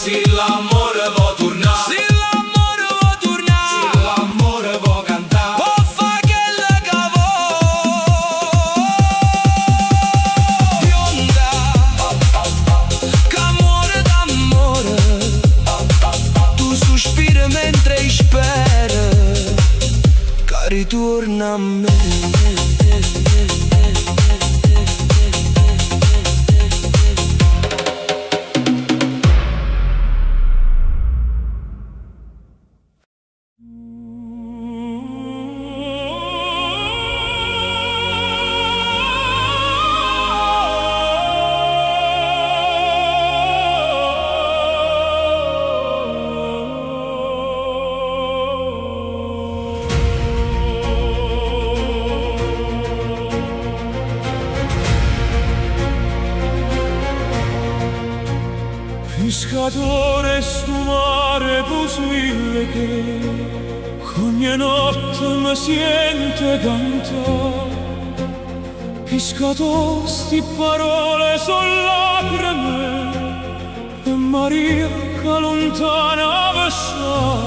Se l'amore vuoi tornare, se l'amore vuoi tornare, se l'amore vuoi cantare, può fare che le cavo. Bionda, che amore d'amore, tu sospiri mentre speri che ritorna a me. Pescatore stu mare possibile che ogni notte mi sente cantare. Pescatore, sti parole sono lacrime per Maria che lontana passa.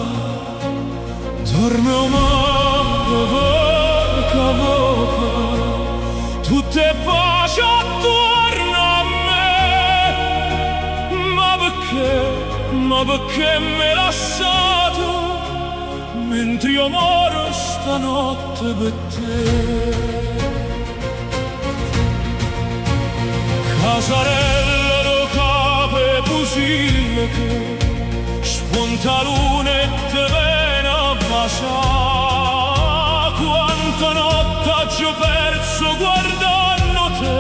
Dorme un mare voca voca, tutte pace attorno a me. Ma perché mi lasciato mentre io moro stanotte per te? Casarella do capo e possibile che spunta luna e te viene a baciare. Quanta notte ho perso guardando te,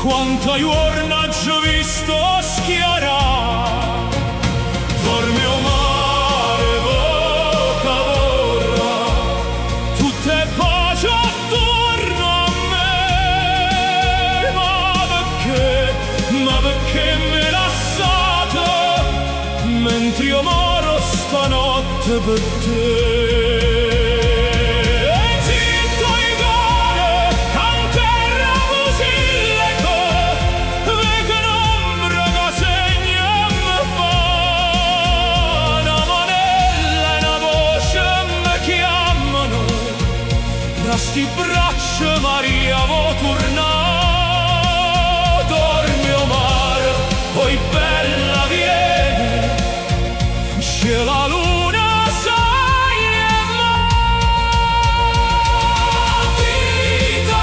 quanta giorno ho visto schiarare. Dormi o mare voca vorra, tutte pace attorno a me. Ma perché mi lasciate mentre io moro stanotte per te? Sti braccia Maria vo tornare. Dormi o mare, poi bella vieni, c'è la luna sai e vita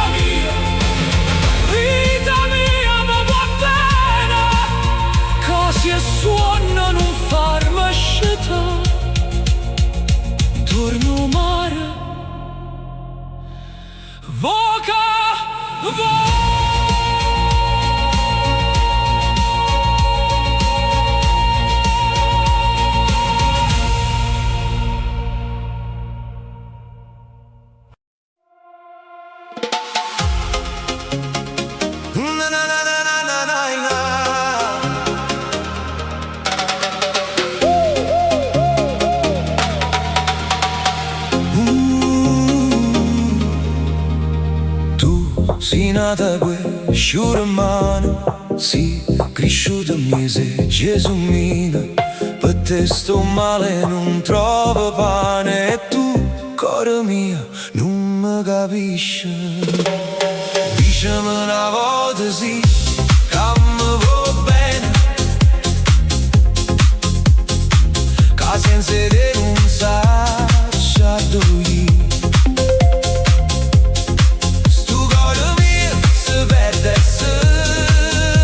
mia mi va bene, così e suona non farmi scettare. Dormi o mare, voca, voca. Si nata que sciura mano, si cresciuta mese Gesù mio. Per te sto male non trovo pane, e tu, cuore mio, non mi capisci. Dicemi una volta sì, che mi va bene, che senza te non sa dove. Sto cuore mio si perde e si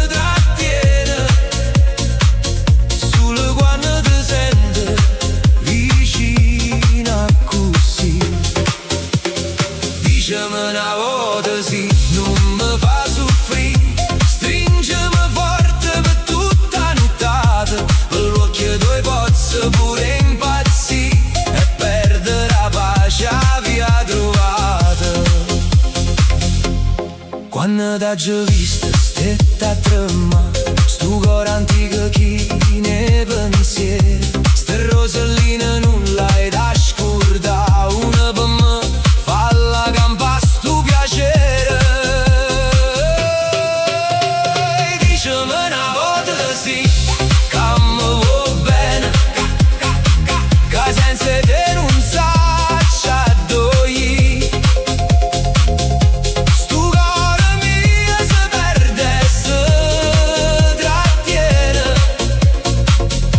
trattiene solo quando ti sente vicina così. Dicemi una volta sì, non mi fa soffrire, stringimi forte per tutta la nottata, per l'occhio tuoi pozzi pure impazzì e perdere la pace a via trovata. Quando t'ha già visto stetta a tremare, sto cuore antico chi ne pensieri, ste roselline non l'hai da scordare, una per me falla campa sto piacere. Dicemi una volta sì, che mi va bene, che senza te non sa dove. Sto cuore mio si perde e si trattiene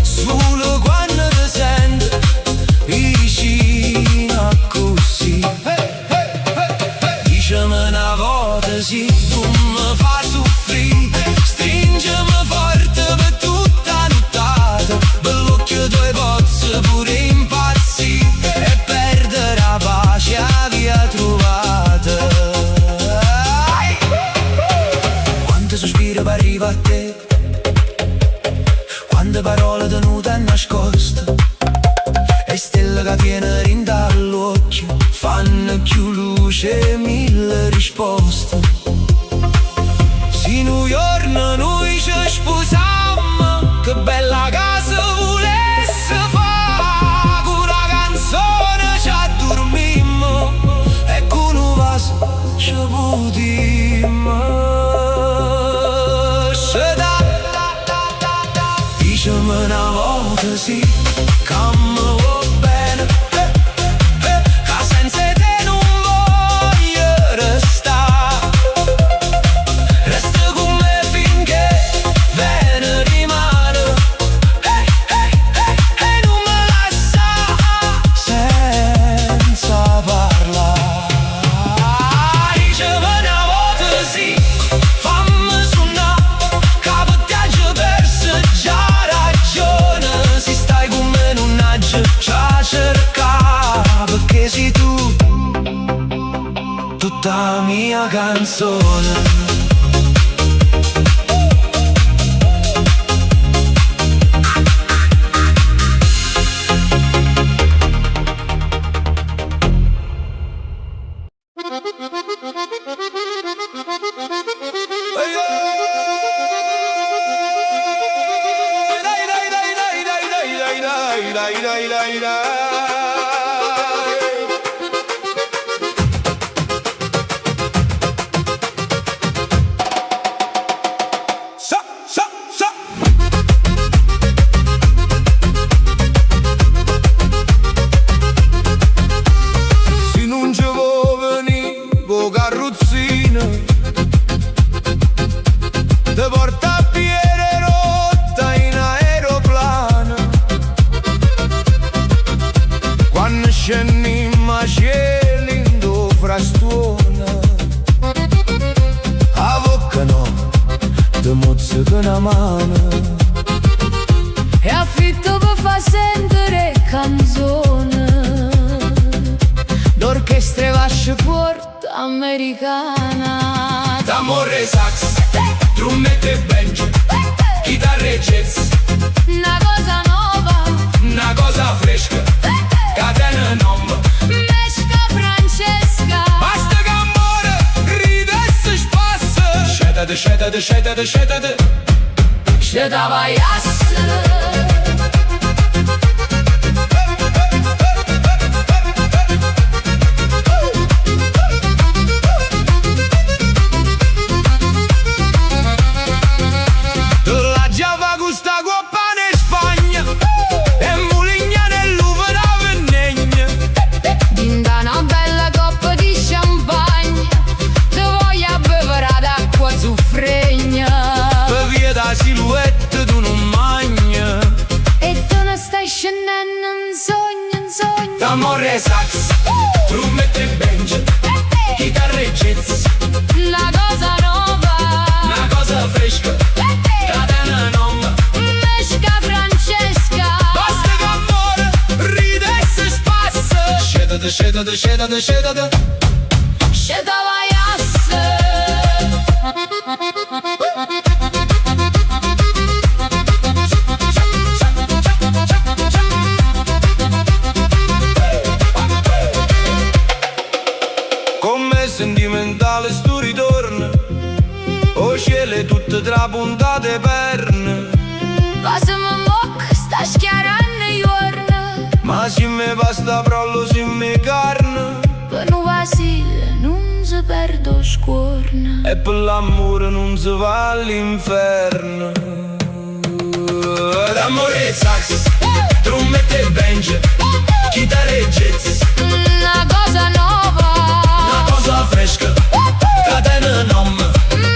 solo quando ti sente vicino così. Dicemi una volta sì, non mi fa soffrire, stringimi forte per tutta la nottata, per l'occhio tuoi pozzi pure impazzì e perdere la pace a via trovata. Quante sospiri per arrivare a te, quante parole tenute e nascoste, e stelle che tiene dall'occhio fanno più luce mille risposte. Se un giorno noi ci sposammo, che bella casa volesse fa, con una canzone ci addormimmo e con un vaso ci potimmo sedare. Dicemi una volta sì, che mi va bene, che senza te non voglio restare. Resta con me finché viene rimane, e non me lascia senza parlare. Dicemi una volta sì, fammi suonare, che per te ho perso già ragione. Se stai con me non aggi già cercare, perché sei tu tutta la mia canzone. Se non ci vuoi venire con carrozzina, ti porta a piede rotta in aeroplano. Quando scendi in macelli in do frastuona, a bocca no, ti mozzica una mano E affitto per far sentire canzone d'orchestra vasce porta americana. D'amore sax, trombette e banjo, chitarre e jazz, Una cosa nuova, una cosa fresca, catena non mesca Francesca. basta che amore ride e si spassa. Scetate, scetate, scetate, scetate, Ce da vai a un sogno D'amore sax, trombette e banjo, chitarre e jazz, una cosa nuova, una cosa fresca, catena non Mesca Francesca. basta che amore ride e si spassa. Scedete, scedete, scedete, scedete. Sceda vaiasse. Come sentimentale sto ritorno, o cielo tutte trapuntate perne. Pasami moc, sta schiarando i giorni. Ma se mi pasta prollo, se mi carne, Per un vasile non si perdo scuorna. e per l'amore non si va all'inferno. D'amore sax, trombette e banjo, chitarre e jazz, Una cosa nuova, una cosa fresca, catena non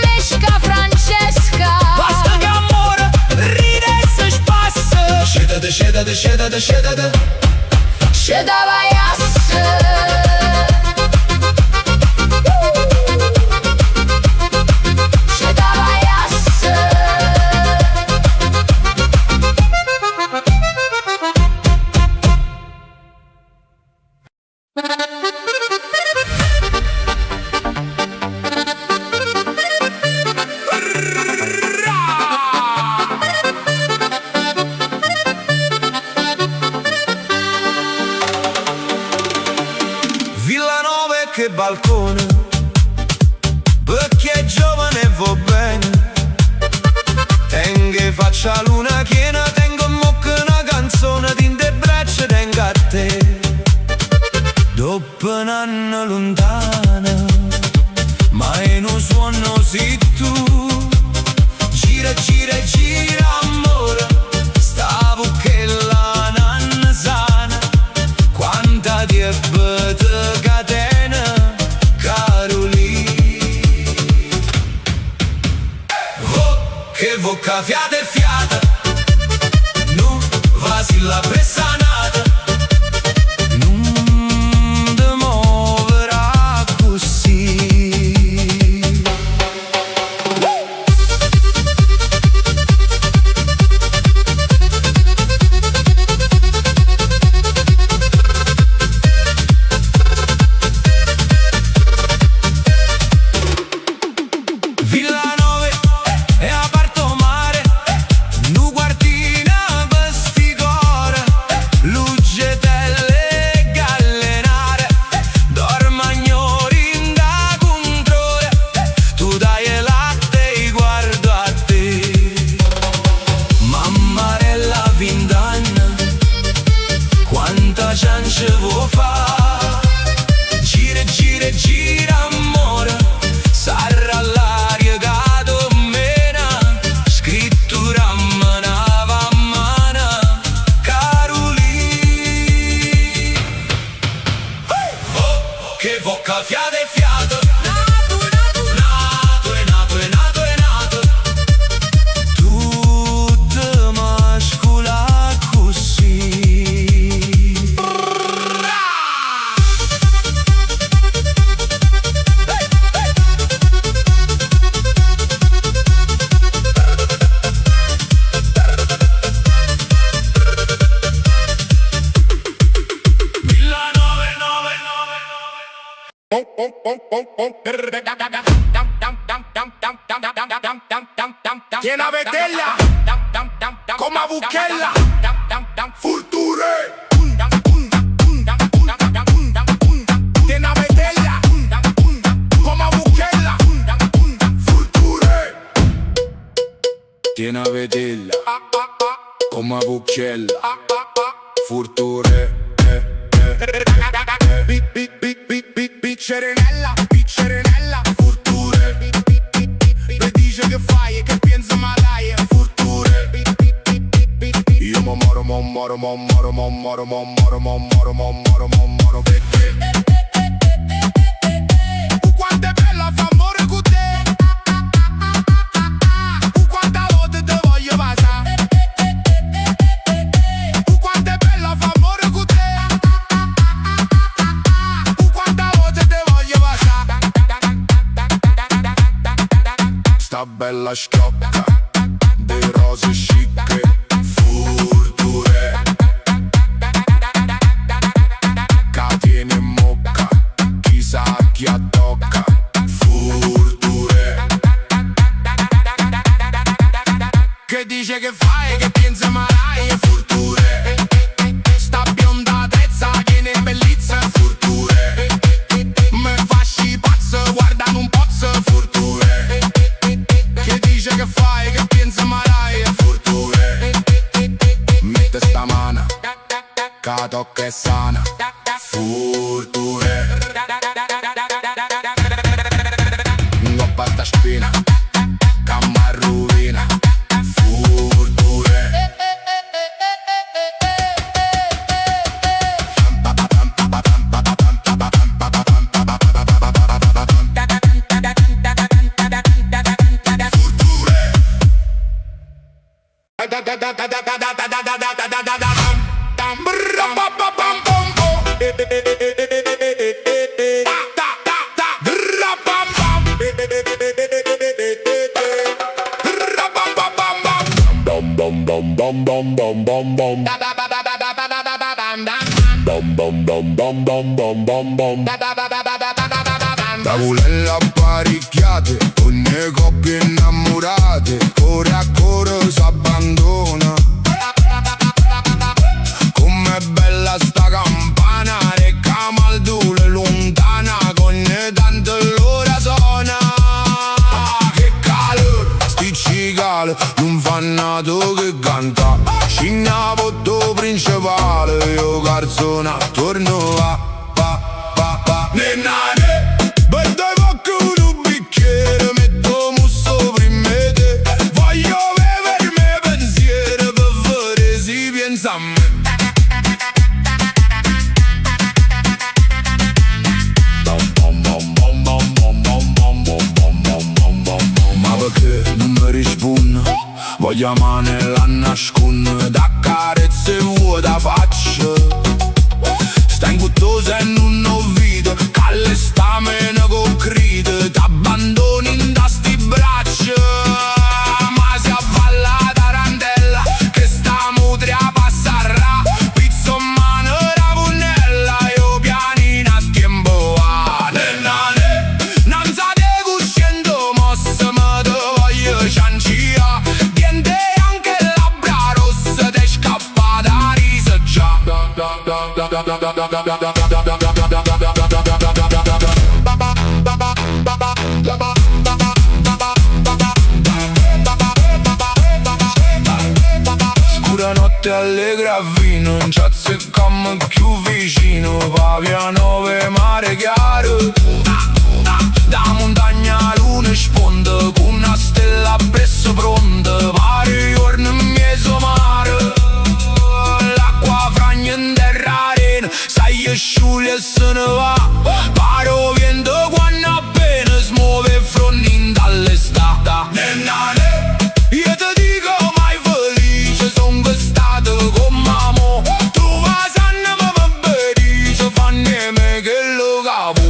Mesca Francesca. basta che amore ride e si spassa. Scedete, scedete, scedete, scedete. Sceda vaiasse. Sceda vaiasse. Villanova e che balcone, perché è giovane e va bene. Tengo faccia luna piena, tengo in bocca una canzone, di te braccia tengo a te. Dopo un anno lontana, ma in un suono sei tu. Gira, gira, gira amore, stavo che la nanna sana. Quanta ti è bete catena, Carolina. Che vocca fiata e fiata, non vasi la pressanata, non ti muoverà così. Villanova è aperto mare, nu guardina vestigore, lugetelle e gallenare, dormagnori in da controle, tu dai il latte e guardo a te. Mammarella vint'anni, quanta chance vuoi fa? Gira, gira, gira amore, sarà l'aria che domena, scrittura a mano, Carolina. Che vocca fiata e fiata, nato e nato e nato e nato, tutta mascola così. Tiene a vedella, come a Vucchella, Furture. Tiene a vedella, come a Vucchella, Furture. Tiene a vedella, come a Vucchella, Furture. Piccerenella, piccerenella, Furture. Mi dice che fai e che pensa malai, Furture. Io moro, moro, moro, moro, moro, moro, moro, moro, moro, perché quanto è bella fa amore con te. Quanta volte te voglio passare. Quanto è bella fa la schiocca, dei rose chic, furture, catene e mocca, chissà chi addocca, furture. Che dice che fai, che pensa mai, furture. Sta bionda trezza, che ne bellezza, furture. Me fasci pazzo, guarda un pozzo, furture. Che dice che fai, che pensa mai, furture. Mette sta mano, che tocca è sana, furture. Ngoppa sta spina, che m'arrovina, furture. Tavolelle apparecchiate, con le coppie innamorate, ore a core s'abbandona. Com'è bella sta campana, re camaldule lontana, con tanto l'ora suona. Che calore, sticcicale, non fa nato che canta. Scina potto principale, io garzona, torno va. Nennane, per due poco un bicchiere, metto musso prima te. Voglio bevermi pensiero per vedere si pensa a me. Ma perché non mi risponde? Voglio amare la nasconde, da carezze vuoi da faccia. Stai in guttosa e non ho vita, calle stamene con cride, t'abbandoni in da sti braccia. Ma si avvalla la tarantella, che sta mutria passarà. Pizzo in mano la punnella, io pianino a tempo va. Nennane, non sa te cuscendo mosse, ma te voglio ciancia. Diente anche labbra rossa, te scappa da risa già. Scura notte allegra a vino, non ci azzeccammo più vicino. Pavia 9 mare chiaro, da montagna luna sponda, con una stella presso pronta. Pare giorno in mezzo mare, l'acqua fragna in terra arena, sai che scioglie e se ne va. Paro vento quando appena smuove frontin dall'estate. Nennane, io ti dico mai felice, son stato con mamma. Tu va sanno ma mi dice, fanne me che lo capo.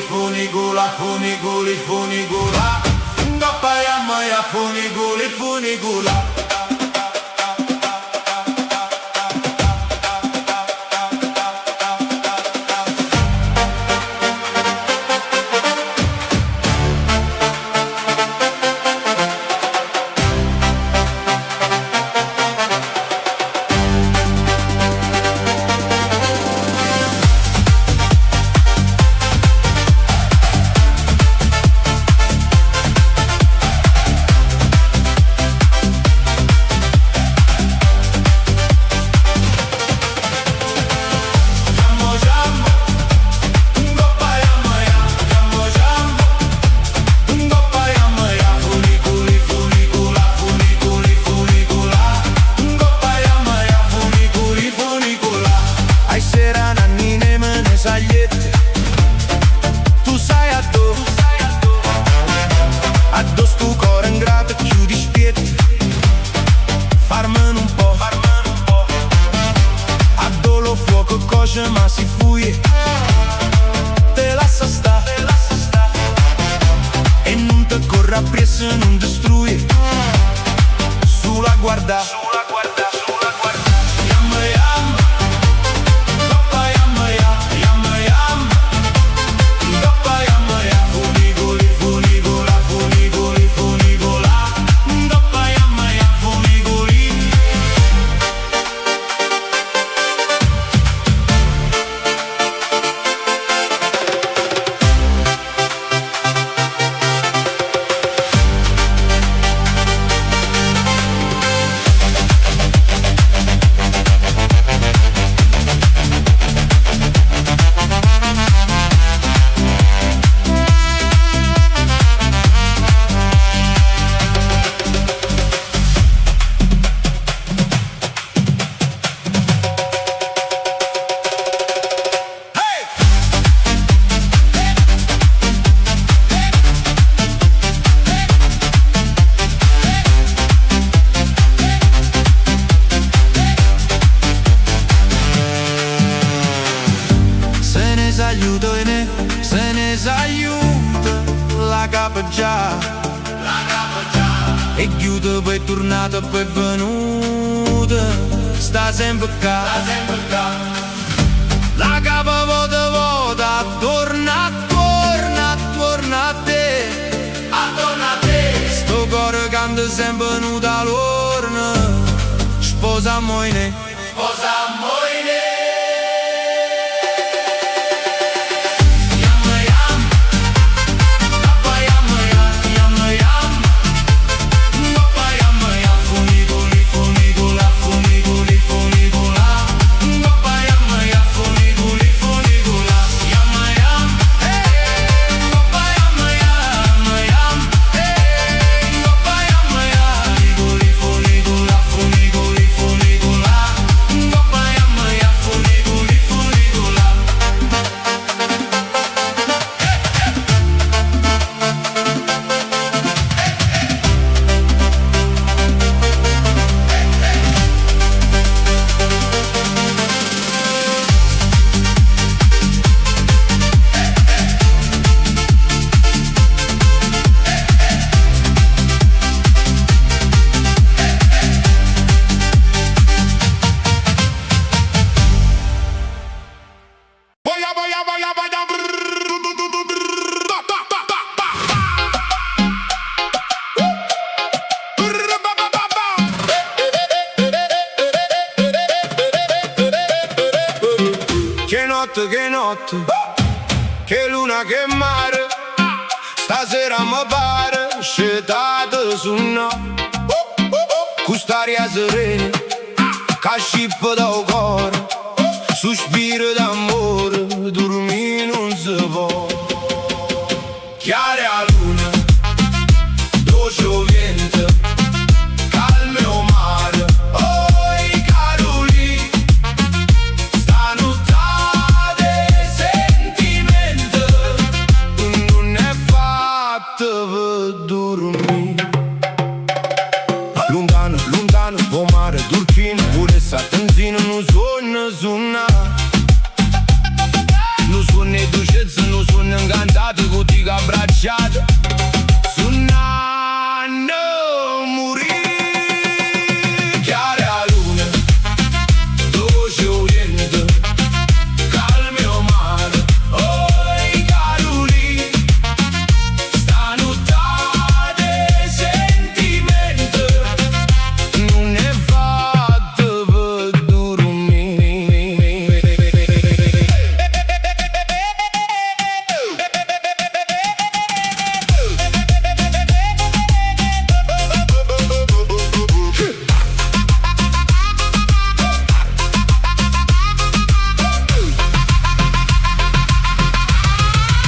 Funigula, funiguli, funigula. Ngoppa ya maya, funiguli, funigula. conosce ma si fuie. Te lascia sta e non te corra appresso, non destruye. Sulla guarda, yamma yamma, doppa yamma yamma yamma, doppa yamma ya, funigoli, funigola, funigoli, funigola, doppa yamma ya, funigoli. Se ne s'aiuta la capa già, e chiude poi è tornata poi è venuta, sta sempre qua. La capa vota, torna a te, sto cuore canta sempre venuta l'orna, sposa moine, che notte, che luna, che mare, stasera mi pare scetate su no, quest'aria serena, che scippa dal cuore, sospiro d'amore, dormire non si può. Chiara a luna, dolce vento, calme o mare, oi Caroli, stanotte per dormire. Lontano, lontano, po' mare, turchino, pure s'attenzino, non suona. Non suona e dolcezza, non suona incantato, con dica abbracciata. Suonano, morire. Chiara luna, dolce vento, calme o mare, oi Caroli, stanotte sentimento, non è fatto per dormire.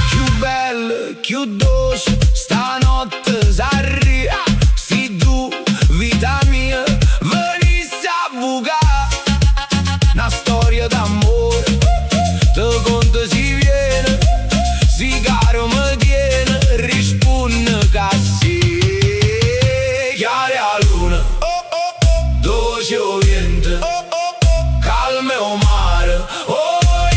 Più bella, più dolce, stanotte s'arriva. Se tu, vita mia, venissi a bucare una storia d'amore, te conto si viene, si caro mi tiene, risponde che sì. Chiara luna, dolce vento, calme o mare, oi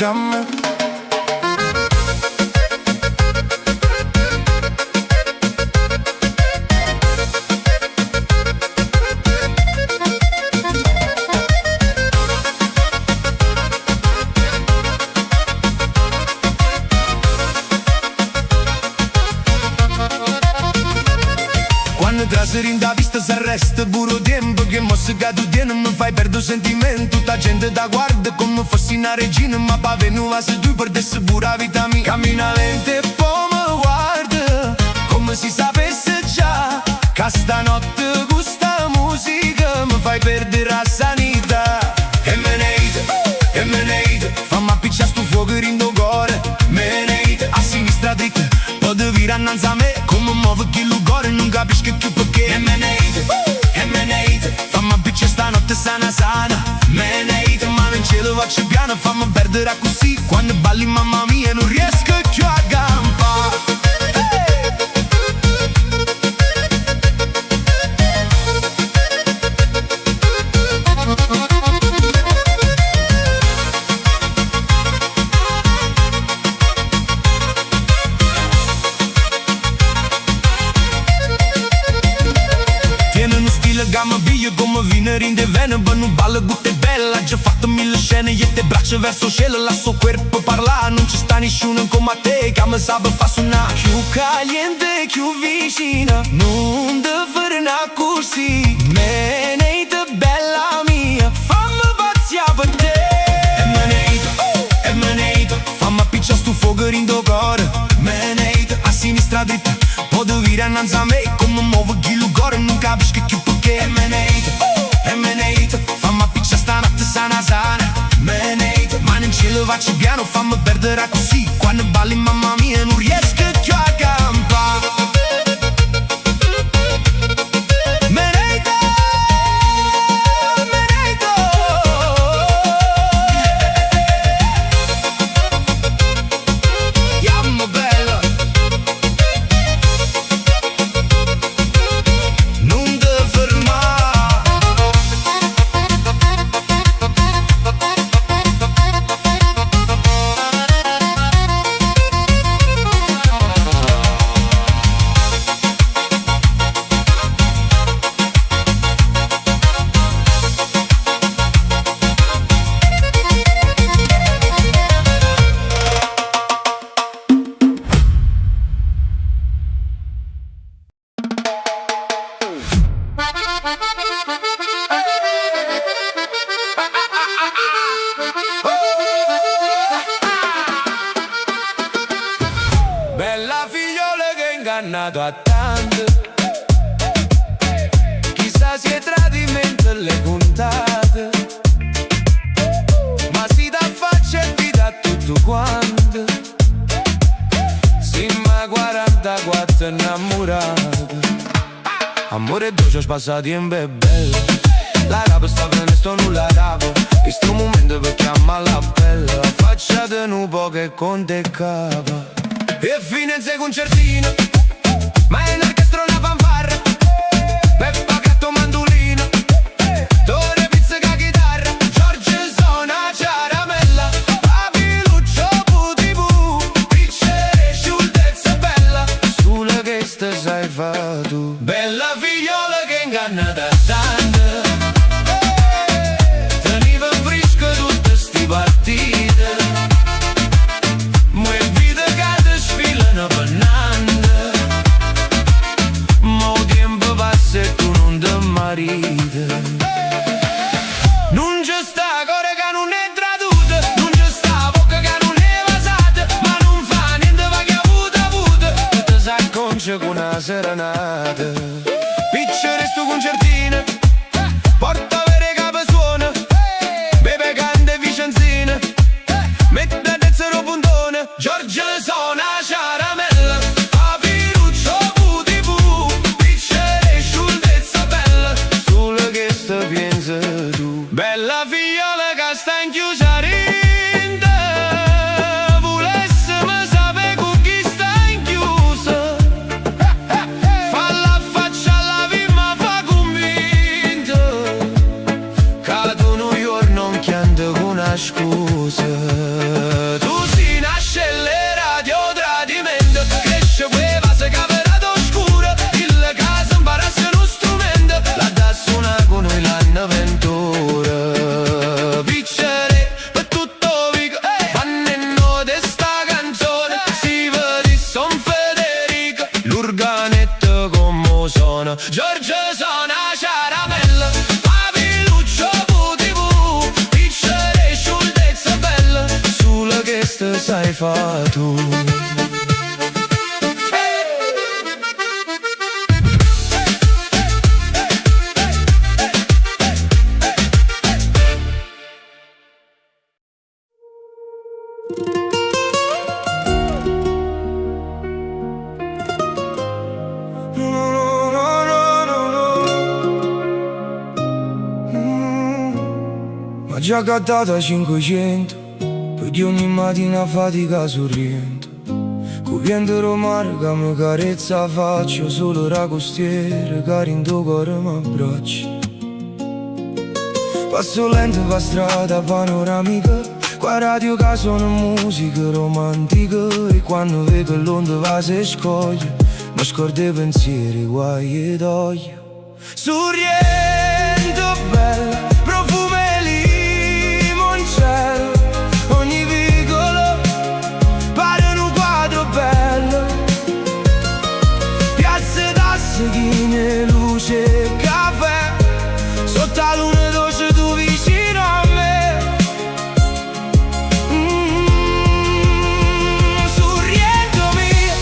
jam. Quando traseri da vista s'arresta puro tempo che mo se cado tiene mi fai perdere sentimento. Tutta gente da guarda come fossi una regina, ma pa venuva se tu perdessi pure la vita mia. Cammina lento e poi mi guarda come si sapesse già che stanotte con sta musica mi fai perdere la sanità. E me ne fammi appicciare sto fuoco rindo cuore. Me ne a sinistra dritta poi ti vira annanzi a me come muove chi lo cuore non capisco più perché. E me ne fammi appicciare stanotte sana sana. Me ne mano in cielo faccio piano fammi perdere così. Quando balli mamma mia non riesco più a campare. Gamma via come vinere in de vene. Per non ballo gutte bella. Ha già fatto 1000 scene e te braccia verso il cielo. La suo corpo parla. Non ci sta nessuno come te che mi sa fa suonare. Più caliente, più vicina. Non te ferma così. Me ne bella mia. Fammi pazzia per te. E me ne fammi appicciare sto fuoco rindo cuore. Me ne a sinistra dritta poi ti vira annanzi a me come muove chi lo cuore non capisco più perché. E me ne fammi appicciare stanotte sana sana. Me ne mano in cielo faccio piano fammi perdere così. Quando balli mamma mia non riesco più a campare. Me ne Yamma bella. Non te fermare. Bella figliola che ha ingannato a tante. Chissà se è tradimento le puntate. Ma si dà faccia e vita a tutto quanto. Simma 44 innamorate. Amore dolce passati in bebella. La rapa sta bene sto nulla rapo. Questo momento per chiamare la bella. Faccia di un po' che con te capa. E fine il concertino, ma è un'orchestra una fanfarra. Peppa gatto mandolino, Tore pizzica chitarra. Giorgio suona caramella, Papiluccio putipu, piccere scioltezza bella. Sulla che sta sai fa tu. Bella figliola che inganna da tante. Teniva in frisco tutte sti partite. Non c'è sta core che non è traduta. Non c'è sta bocca che non è vasata. Ma non fa niente va che avuta. E te s'acconcia con una serenata. Piccere sto concertino, porta vere capo suona. Bebe cante vicenzine, mette dezzero puntone. Giorgio suona caramella, Papiluccio putipu, piccere scioltezza bella. Sulla che sta pensa tu. Bella figliola che sta in chiusa rinda. Volessimo sapere con chi sta in chiusa. Falla faccia alla vita ma fa convinto. fa tu. Già cattata a 500, perché ogni mattina fatica sorriendo. Copiendo romare che mi carezza faccio, solo la costiera che in tuo cuore mi abbracci. Passo lento per strada panoramica, qua radio che suona musica romantica. E quando vedo l'onda va si scoglie, mi scordo i pensieri, guai e doglie. Sorriendo bella, ogni vicolo pare un quadro bello. Piazze d'asseghine, luce e caffè, sotto la luna dolce tu vicino a me. Sorriendo mia,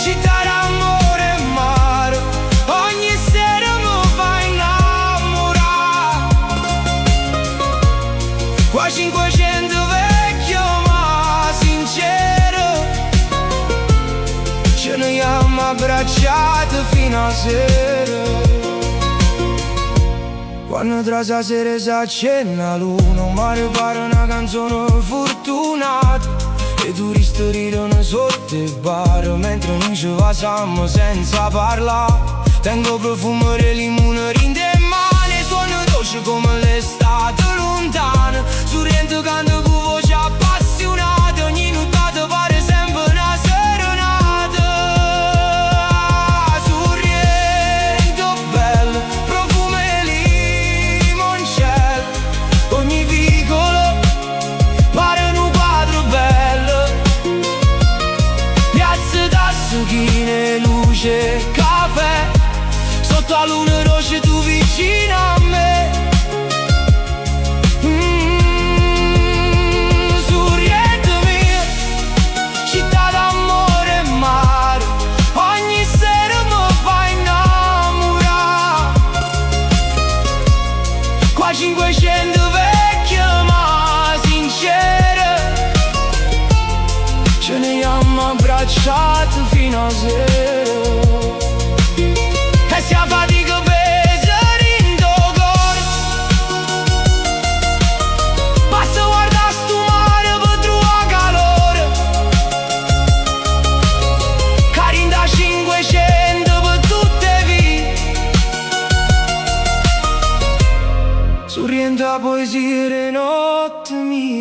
città d'amore e mare, ogni sera mi fa innamorare. Qua 500 vecchio ma sincero, ce ne siamo abbracciati fino a sera. Quando tra la sera si accende la luna, mare pare una canzone fortunata. E i turisti ridono sotto il bar, mentre noi ci facciamo senza parlare. Tengo profumo di limone in te mani, suono dolce come l'estate lontana. Sorrento canto con voce appassionata, ogni nottata pare sempre una serenata. Sorrento bello, profumo e limoncello, ogni vicolo pare un quadro bello. Piazze d'asseghine, luce e caffè, sotto la luna rossa tu vicino a me. Sorriendo mia, città d'amore e mare, ogni sera mi fa innamorare. Qua 500 vecchie ma sincere, ce ne siamo abbracciati fino a sera. E si affatica pesa in tuo cuore, basta guardare sto mare per trovare calore. Cari da 500 per tutte vie, sorriendo a poesie le notti mie.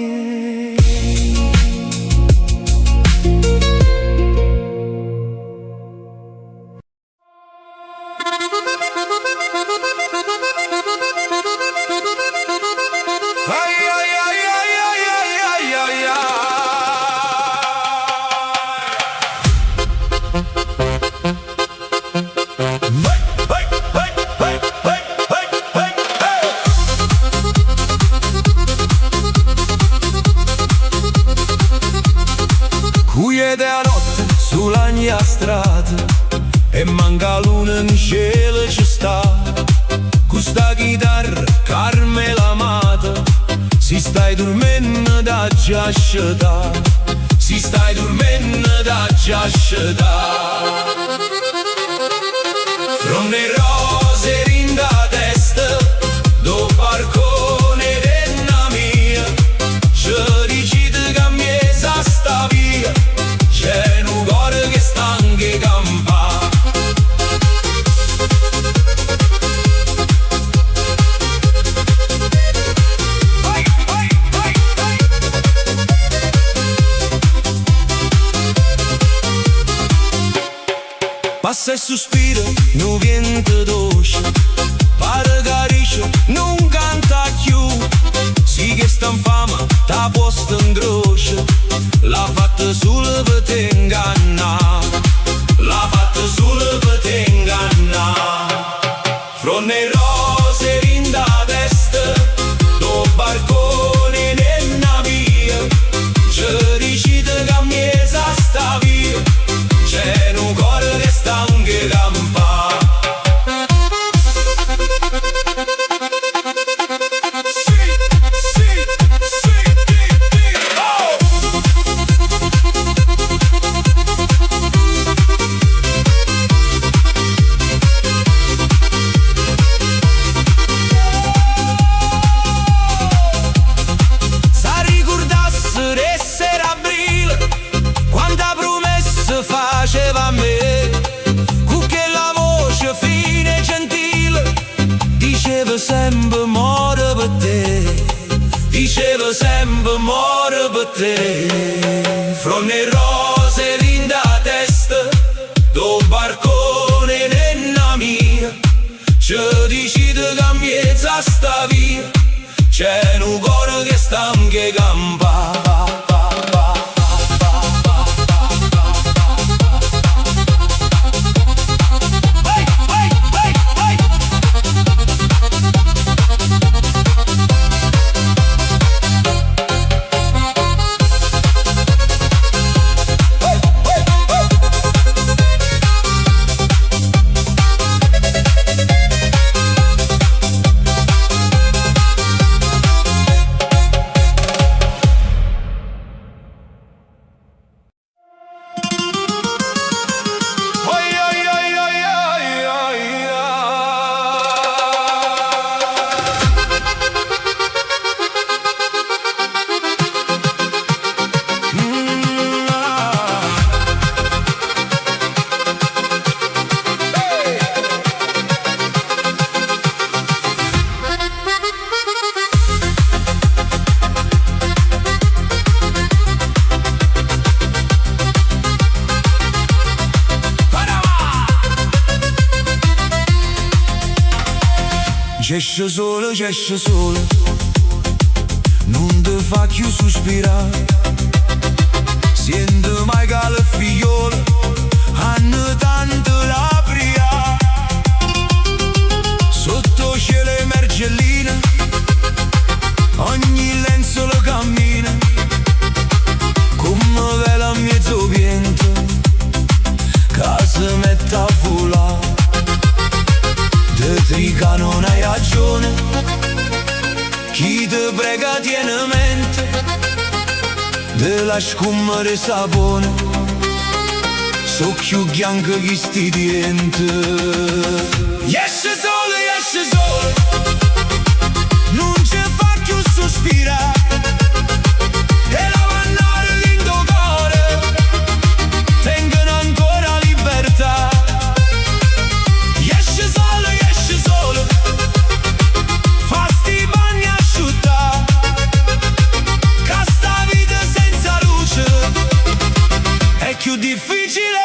Quiete a notte sulla mia strada e manca luna in cielo ci sta. Questa chitarra Carmela amata, si stai dormendo da giascetà, si stai dormendo da giascetà. Fronde rose rinda testa, do barcone denna mia, ci dicite che mi sta via, c'è un cuore che sta anche campa. Passa e sospira, no vento dolce, pare carice, non canta più. Sì che sta in fama, t'ha posto in croce, l'ha fatta solo per te ingannare, l'ha fatta solo per te ingannare. Fronde rose rinda testa, do barcone nella via, ci decide sempre muore per te, diceva sempre muore per te. Fra le rose vinda a testa, do barcone nella mia, ci decide che miezza sta via, c'è un cuore che sta anche campa. C'esce sole, non te fa più sospirare, sento mai che le figliole hanno tanto la bria, sotto cielo e mergelline, ogni lenzuolo cammina, come vela a mezzo vento, che si mette a volare. Te trica non hai ragione, chi te prega tiene mente, te la scummere sapone, so più bianco che sti dienti. Esce sole, non ci fa più sospirare, e la mannare dentro cuore, tengono ancora libertà. Più difficile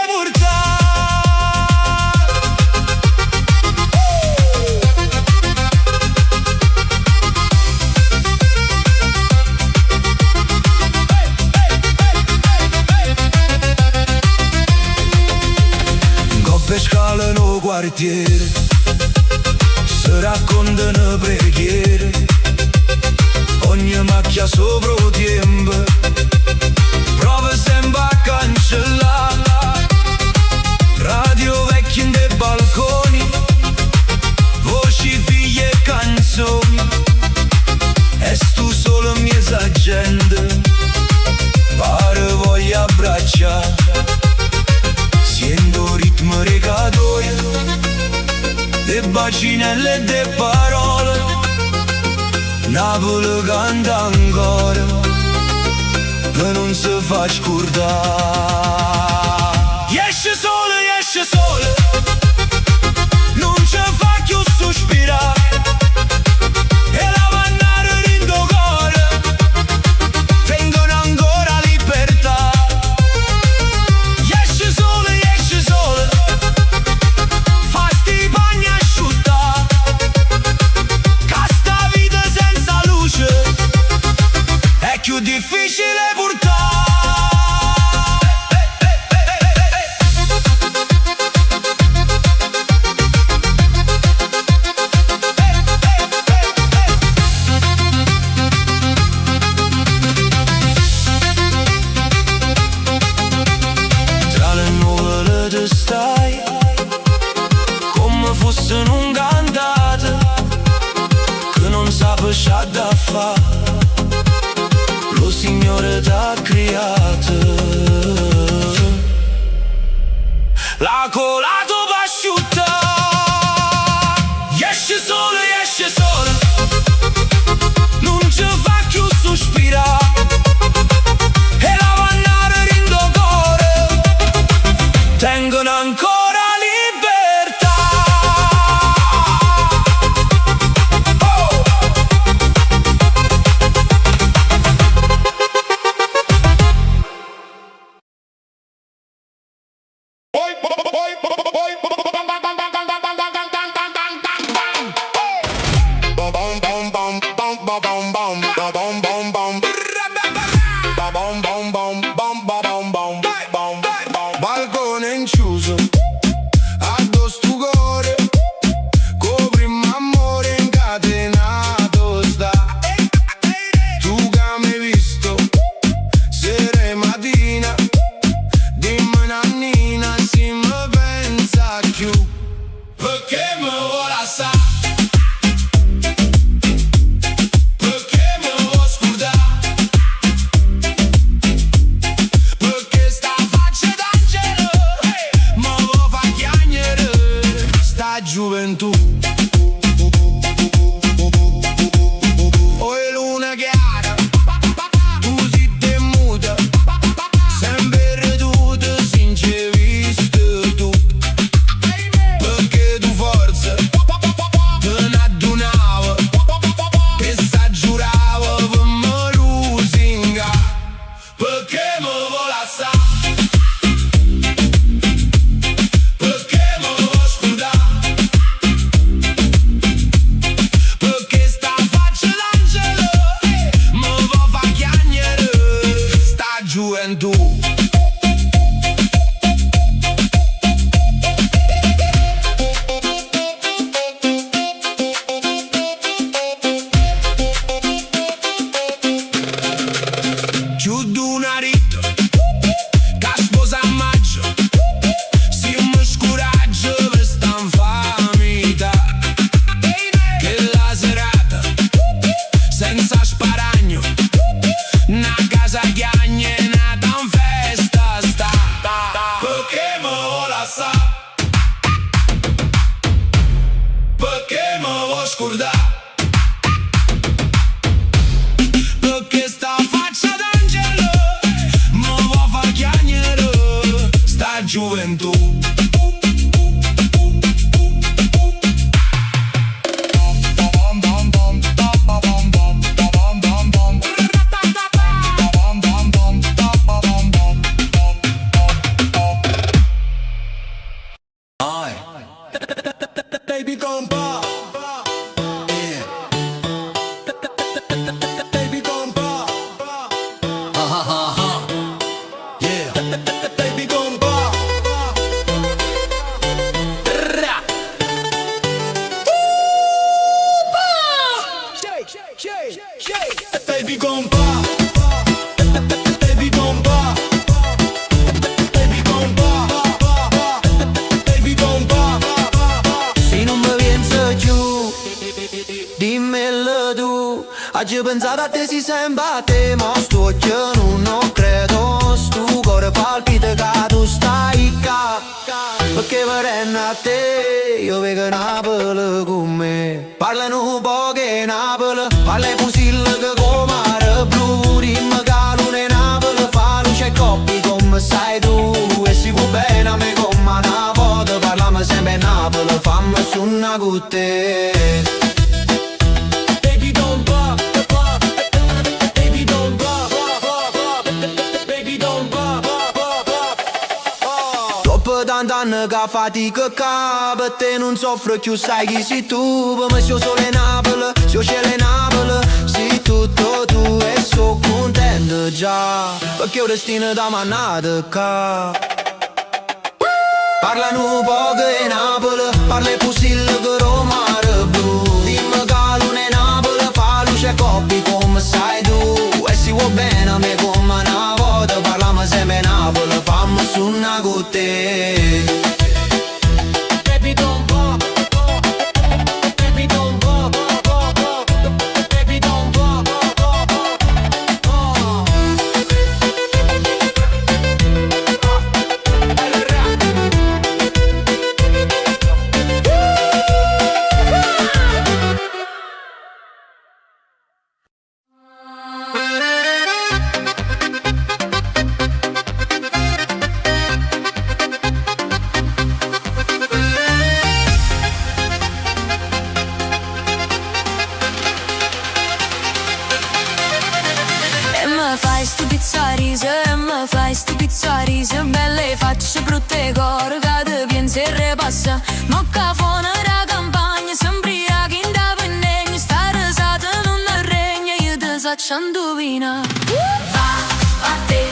Coppe scale no quartiere, si raccontano preghiere, ogni macchia sopra il tempo prova sempre a cancellare. Radio vecchie in dei balconi, voci, figli e canzoni, e tu solo mia gente, pare voglia abbracciare, sento ritmo recatoio, de bacinelle e de parole, Napoli canta ancora, che non si fa scordare. Esce sole, non ci fa più sospirare, e la mannare dentro cuore, tengono ancora libertà. Esce sole, fa sti bagni asciutta, che sta vita senza luce è più difficile portare. Da fa, lo Signore t'ha creato, l'ha colato pasciutta. Esce sole, non ci fa più sospirare, e la mannare dentro cuore, tengono ancora libertà. me vuoi scordare. Perché sta faccia d'angelo me vuoi far chiagnere sta gioventù. Baby gon' pop, yeah. Baby gon' pop, yeah. Baby gon' pop, shake, shake, shake. Baby gon' pop, baby gon' pop, baby gon' pop, baby gon' pop. Se non mi vieni giù, dimmelo tu. Oggi pensato a te si sembra a te, ma sto occhio non credo. Sto cuore palpita che tu stai qua. Perché vorrei a te, io vedo Napoli con me. Parlano un po' che Napoli, parla i fusilli che come blu. Dimmi che luna in Napoli fa luce e coppi come sai tu. E si può bene a me come una volta, parlami sempre in Napoli, fammi su una con te. Baby don't pop, baby don't pop, baby don't pop. Dopo tanti anni che fatica per te non soffro più, sai chi sei tu. Per me sei sole Napoli, sei cielo Napoli, sei tutto tu e sono contento già, perché ho destino da manata qua. Parlano poco in Napoli, parla i fusilli che Roma è blu. Dimmi che luna in Napoli fa luce e coppi come sai tu. E si vuoi bene a me come una volta, parlami sempre in Napoli, fammi su una con te. Baby don't pop, baby don't pop, baby don't pop. Riso belle facce brutte cor che ti piensi e repassa. Mocca fuori da campagna sembri che indapendegni sta risata non regna io ti saccio indovina. Va, va te,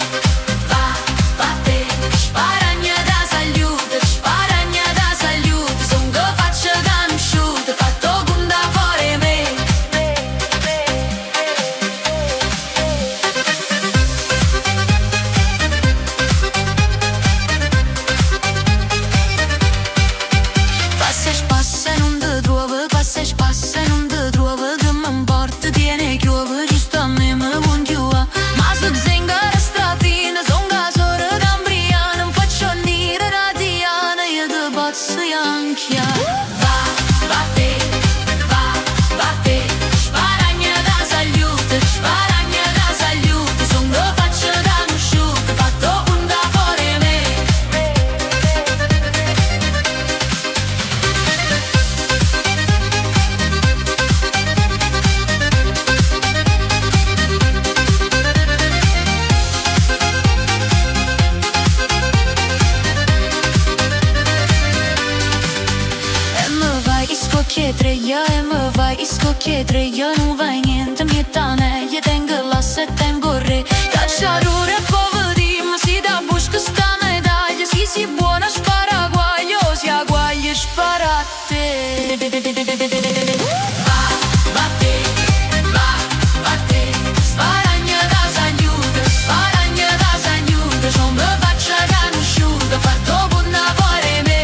va te, sparagna da salute, sparagna da salute, son che faccio conosciute, fatto con da fuori me. Passa e non ti trovo, che mi importa, tieni chiuso, giusto a me mi vuoi più. Ma se zingara sta fine, son casore cambriana, non faccio nire da Diana, io ti posso anche. Va te, va te, sparagna da salute, sparagna da salute, son che faccio conosciute, fatto punta fuori me. E mi vai scocchietre, io non vai niente, mi tane, io tengo l'asse e tengo re. Cacciarore e poveri, ma si da busca sta medaglia, si buona spara guaglio, si a guaglio spara a te. Va te, va te, sparagna da salute, sparagna da salute, non mi faccia conosciuta, fatto punta fuori me.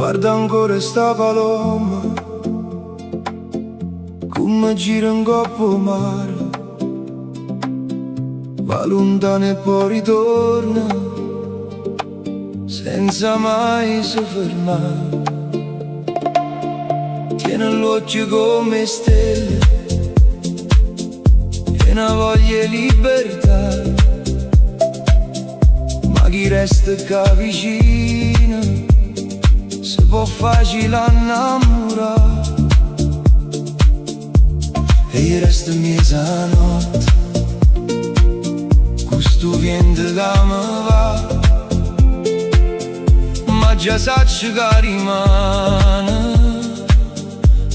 Guarda ancora sta paloma come gira in coppa mare, va lontano e poi ritorna senza mai si fermare. Tiene l'occhio come stelle e una voglia di libertà, ma chi resta qua vicino si può facile innamorare. E io resto in mezzo a notte, questo vento che mi va, ma già saccio che rimane,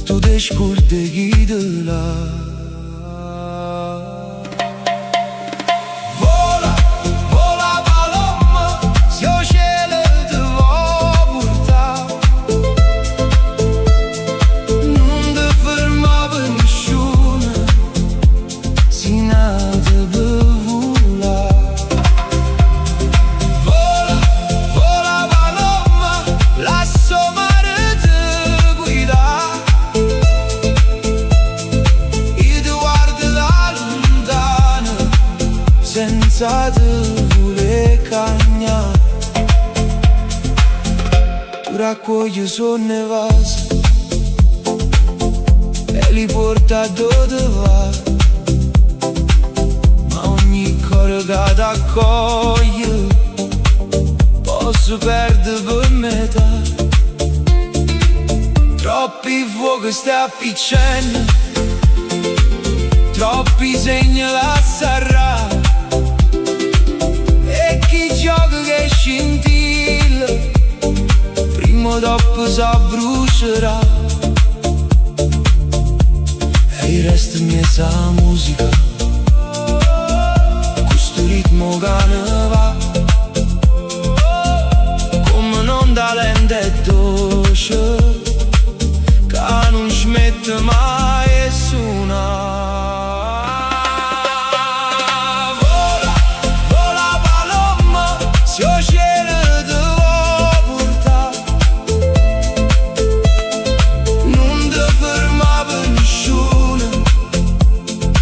tu ti scordi chi te l'ha. Vola, vola paloma, se il cielo ti vuoi portare, non ti ferma per nessuno, si nata per volare. Vola, vola paloma, lascia mare te guidare, io ti guardo da lontano senza te voler cagnare. Tu raccogli sonne vasi e li porta dove va, ma ogni cuore che ti accoglie posso perdere per metà. Troppi fuochi stai appiccendo, troppi segni da serrare, e chi gioca che scintilla prima o dopo s'abbrucerà. E il resto in mezzo alla musica, questo ritmo che ne va, come un'onda lenta e dolce che non smette mai di suonare. Vola, vola paloma, se il cielo ti vuoi portare, non ti ferma per nessuno,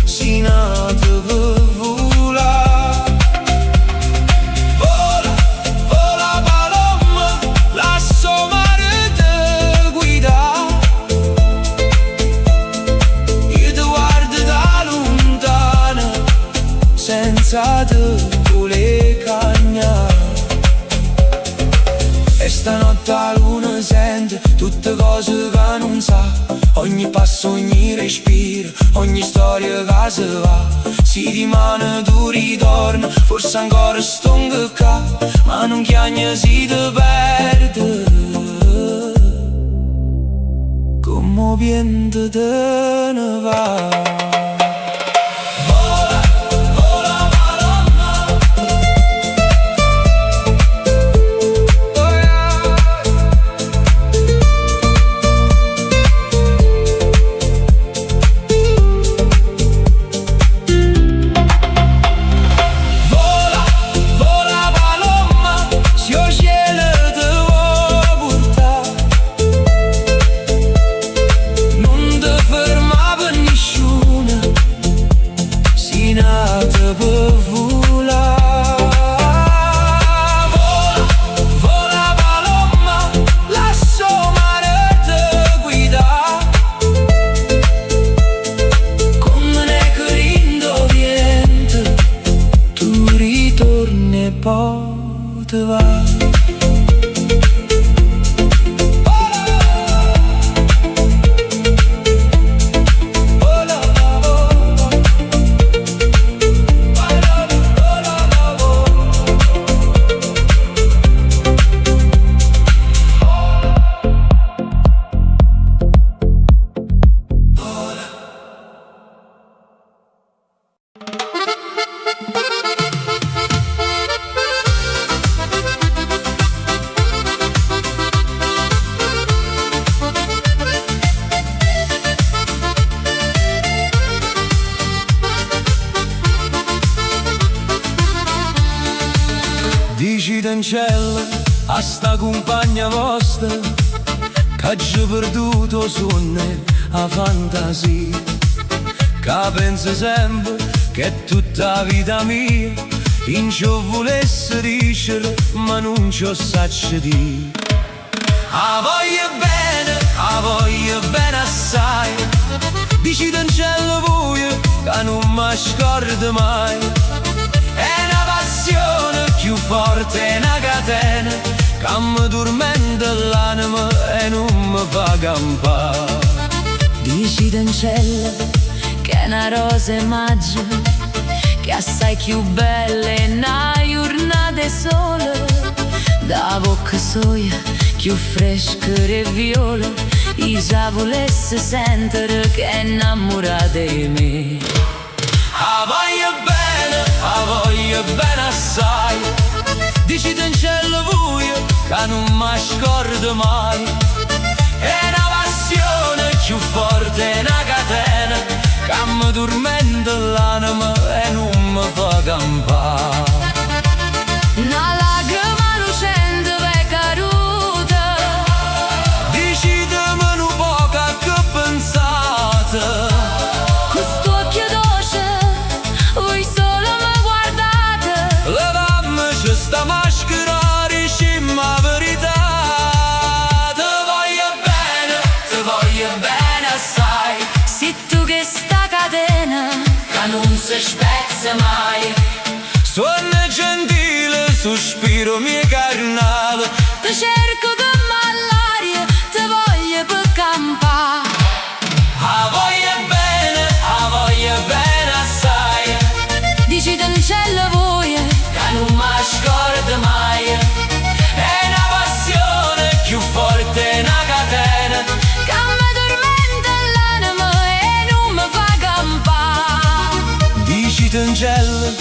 si nata per volare. Vola, vola paloma, lascia mare te guidare, io ti guardo da lontano senza te voler cagnare. E stanotte la luna sente tutte cose che non sa, ogni passo, ogni respiro, ogni storia che si va. Si rimane, tu ritorna, forse ancora stonga qua, ma non chiagna si te perde, come vento te ne va. Vola, vola paloma, oh yeah. Vola, vola paloma, se il cielo ti vuoi portare, non ti ferma per nessuno, si nata per volare. Vola, vola paloma, lascia mare te guidare, come un'eco rindoviente, tu ritorni e poi te vai. Dici in cielo a sta compagna vostra che ci perduto sonne a fantasia, che penso sempre che tutta la vita mia in ciò volesse dicere ma non ci saccio dire. A voglio bene assai, dici d'un cielo buio che non mi scordo mai. È una passione più forte, è una catena che mi tormenta l'anima e non mi fa campare. Dici d'un cielo che è una rosa e maggio, che assai più bella è una giornata sole. Da bocca soia più fresca e viola, e già volesse sentire che è innamorata di me. A voglio bene assai, dici d'un cielo buio che non mi scordo mai. È una passione più forte, è una catena che mi tormenta l'anima e non mi fa campare. Una lacrima lucente è caduta, Dici dammi un po' che pensate. quest'occhio dolce, voi solo mi guardate. Levammoci sta maschera, dicimmo la verità. Ti voglio bene assai, Se tu che sta catena che non si spezza mai. Suona gentile, sospiro mio carnale, ti cerco come all'aria, ti voglio per campare. a voglio bene assai, Dici d'un cielo buio, che non mi scordo mai. È una passione più forte, una catena che mi tormenta l'anima e non mi fa campare. Dici d'un cielo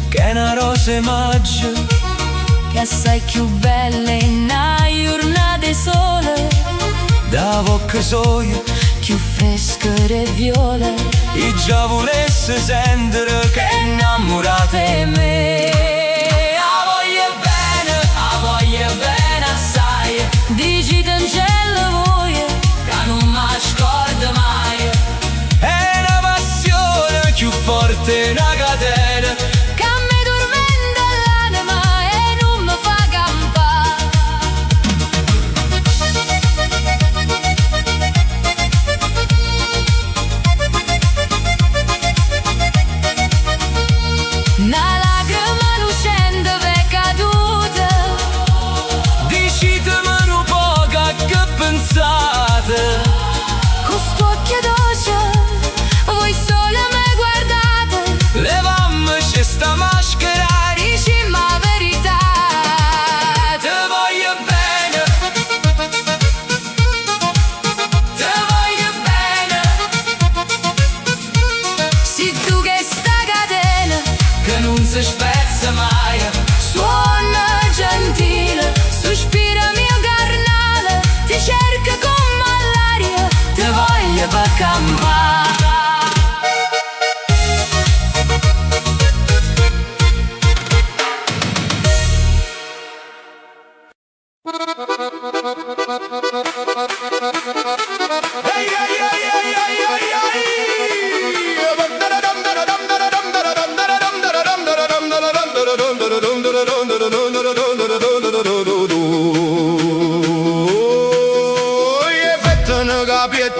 che è una rosa e maggio, Che assai più bella è una giornata sole. da bocca soia Più fresca e viola, e già volesse sentire che è innamorata di me. A voglio bene assai, dici d'un cielo buio, che non mi scordo mai. È una passione più forte, una catena che mi tormenta l'anima e non mi fa campare. Una lacrima lucente è caduta, Dicitemi un po' che pensate. quest'occhio dolce, voi solo mi guardate. Levammoci sta maschera, Dicimi la verità, ti voglio bene, ti voglio bene. se tu che sta catena Che non si spezza mai. suona gentile, sospira mio carnale, ti cerca come all'aria, ti voglio per campare.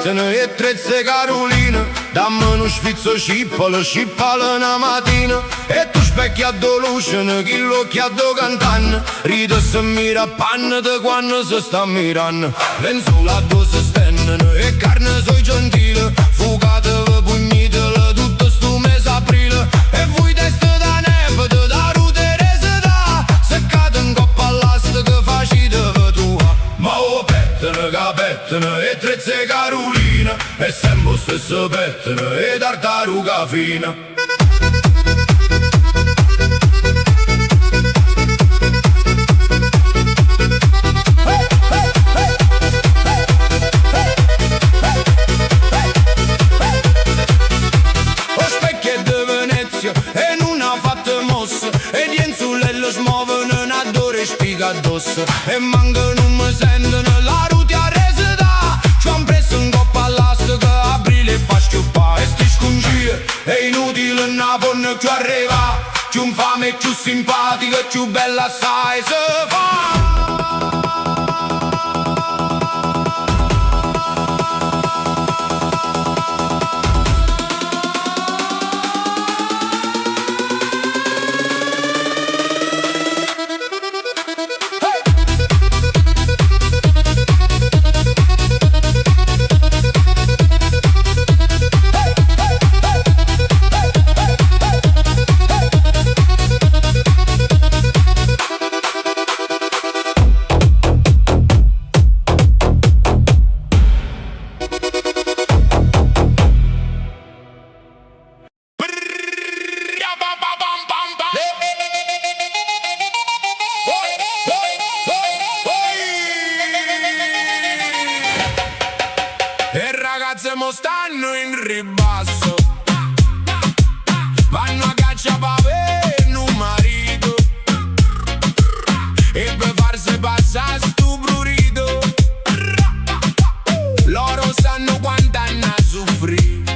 E trezze Carolina, dammi uno sfizzo cippolo, cippalo una mattina. E tu specchiato luce, chi l'occhiato cantanno, ride se mira a panna da quando si sta mirando. Lenzuola dove si stendono e carne soi gentile, fugate pugnitele tutto sto mese aprile. E voi testa da neve, da rute rese da, seccate in coppa all'asta facite tua. Ma o pettene e trezze Carolina, e sempre stesso pettene e tartaruga fina. O specchio di Venezia e non ha fatto mossa, e di Enzulello smuovono una dore spiga addosso. E manco non mi sentono la ruti a rese è inutile non ponne più arriva, più infame, più simpatica, più bella sai se fa. E ragazze mo stanno in ribasso, vanno a caccia pa' avere un marito e per farsi passare stu prurito. Loro sanno quanto hanno a soffrire,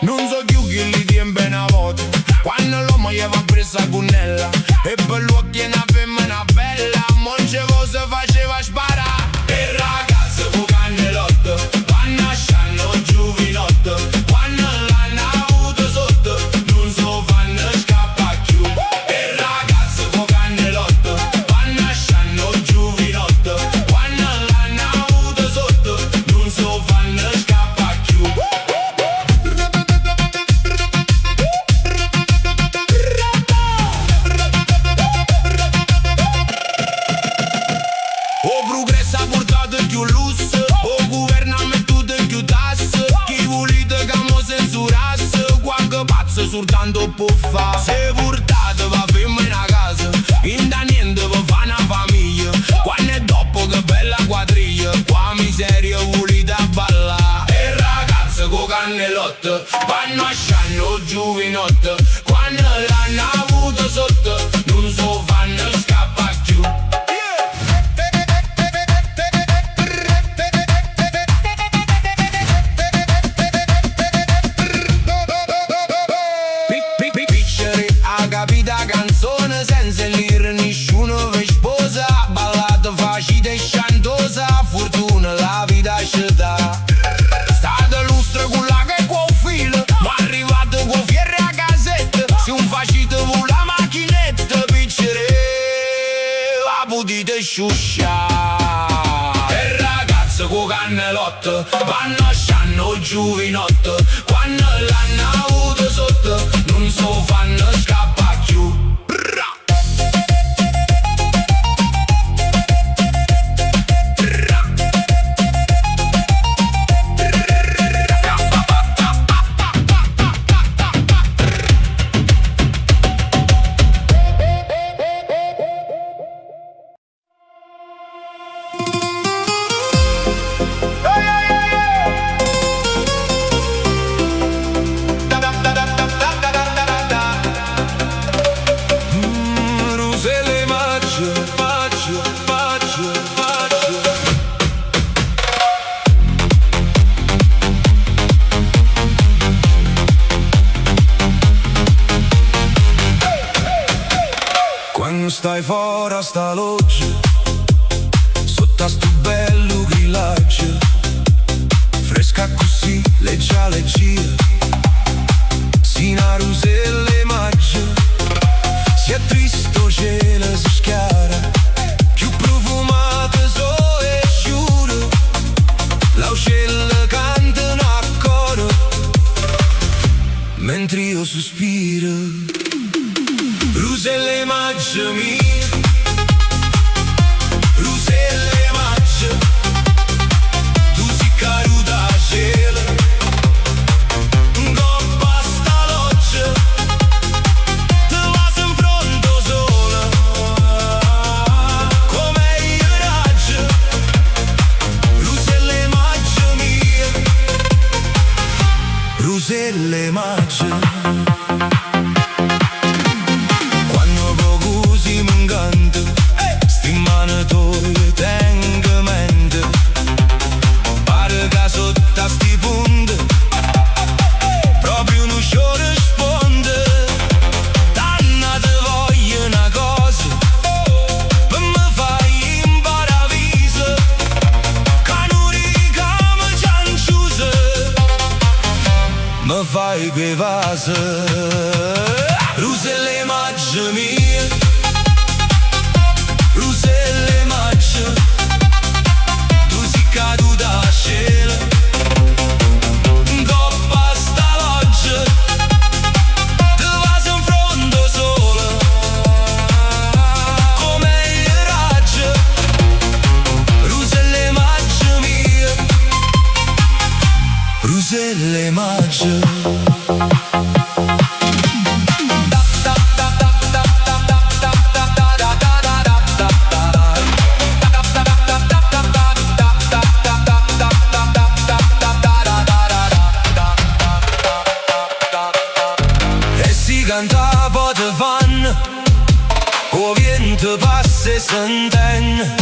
non so più chi li tiene una volta, quando l'uomo gli va presa a cunnella e per l'occhio è una femmina bella, moncevo se faceva sparare. E ragazze con cannellotto vanno a scianno giovinotto, quando l'hanno avuto sotto non so fanno scappa più. E ragazze con cannellotto vanno a scianno giovinotto, quando l'hanno avuto sotto non so fanno scappa più. O progresso ha portato più lusso, o governo ha mettuto più tasse, chi volete che mo censurasse, qualche pazzo soltanto può fa. Se portate va fermo in a casa, in da niente va fa una famiglia, quando è dopo che bella quadriglia, qua miseria volete a ballare. E ragazze con cannellotto vanno a scianno giovinotto, quando l'hanno avuto sotto non so fanno scappa più. Picciare a capita canzone senza lire nessuno vi sposa, ballata facile e sciantosa, fortuna la vita ci dà. State lustre con la che qua filo, ma arrivate con fierre a casetta, se un facite con la macchinetta, picciare la potete sciusciare. E ragazze con cannellotto vanno a scianno giovinotto, quando l'hanno avuto sotto non so fanno scappa più. Roselle maggio, maggio, maggio, maggio. Quando stai fuori a sta loggia, sotto a sto bello grillaggio, fresca così, leggia leggia, sino a Roselle maggio. Si è tristo cielo si schiara, più profumato so e giuro, l'aucella cantano a coro, mentre io sospiro. Roselle maggio mia, Roselle maggio, tu si caruta a cielo, coppa sta loggia, te vas in fronte sola, come io raggio. Roselle maggio mia, Roselle maggio. Quando poco si mi incanta, sti mani tue tengo mente, pare che sotto a sti punti proprio bevase. Rusele maggio mie, rusele maggio, tu si caduta a cielo, coppa sta loggia, te vas in fronte sola, come il raggio. Rusele maggio mie, rusele maggio. Canta pote fan, o vento passa e s'intende,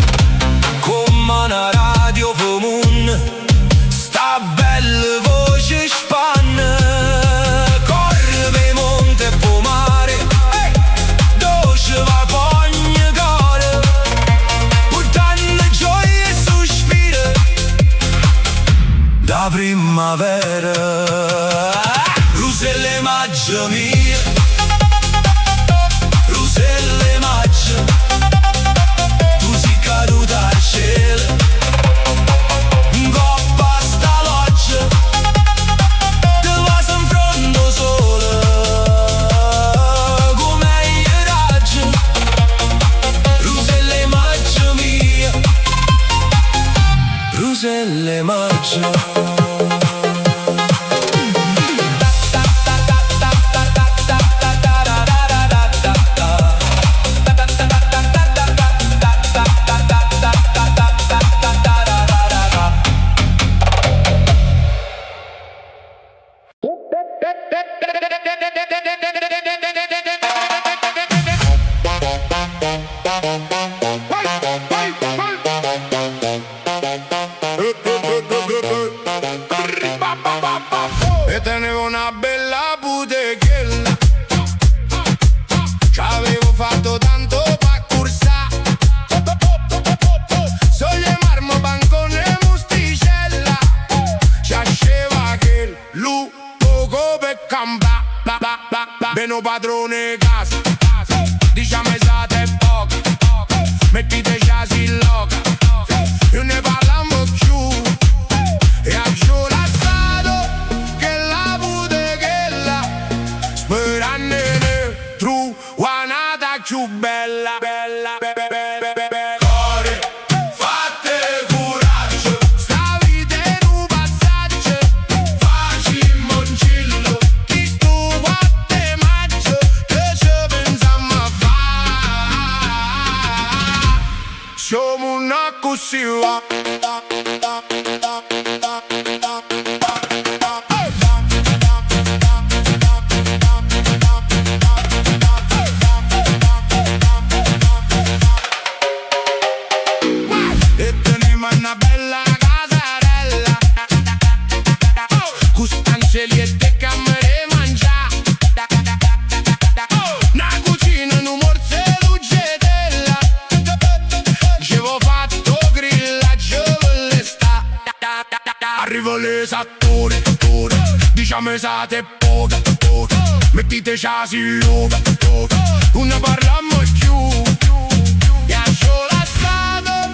come una radio comune, sta bella voce spanna, corre per monte e per mare, dolce va per ogni cuore, portando gioia e sospiro da primavera. Ruselle maggio mia, ruselle maggio, tu si caduta al cielo, coppa sta loggia, te vas in fronte sola, come il raggio. Ruselle maggio mia, ruselle maggio. E tenevo una bella butechella, c'avevo fatto tanto pa' cursà, soglie marmo, bancone e musticella, c'asceva che lui poco per campà. Beno padrone casa, diciamo esatto e poco, mettite giasi in loca, io ne parliamo più. E a la stato che la butechella, sperando ne trovata più bella, bella, Core, fatte coraggio, sta vita è un passaggio, facciamo un gillo, chi sto quattro maggio, che ci pensiamo a fare, siamo una così. E teniamo una bella casarella, con stanzeliette e camere mangiare, una cucina, un morso e l'uggetella, ci avevo fatto grillaggio per l'estate. Arrivo l'esattore, diciamo esatto e poca, mettite giasi in loca, non parliamo più. Piaccio la strada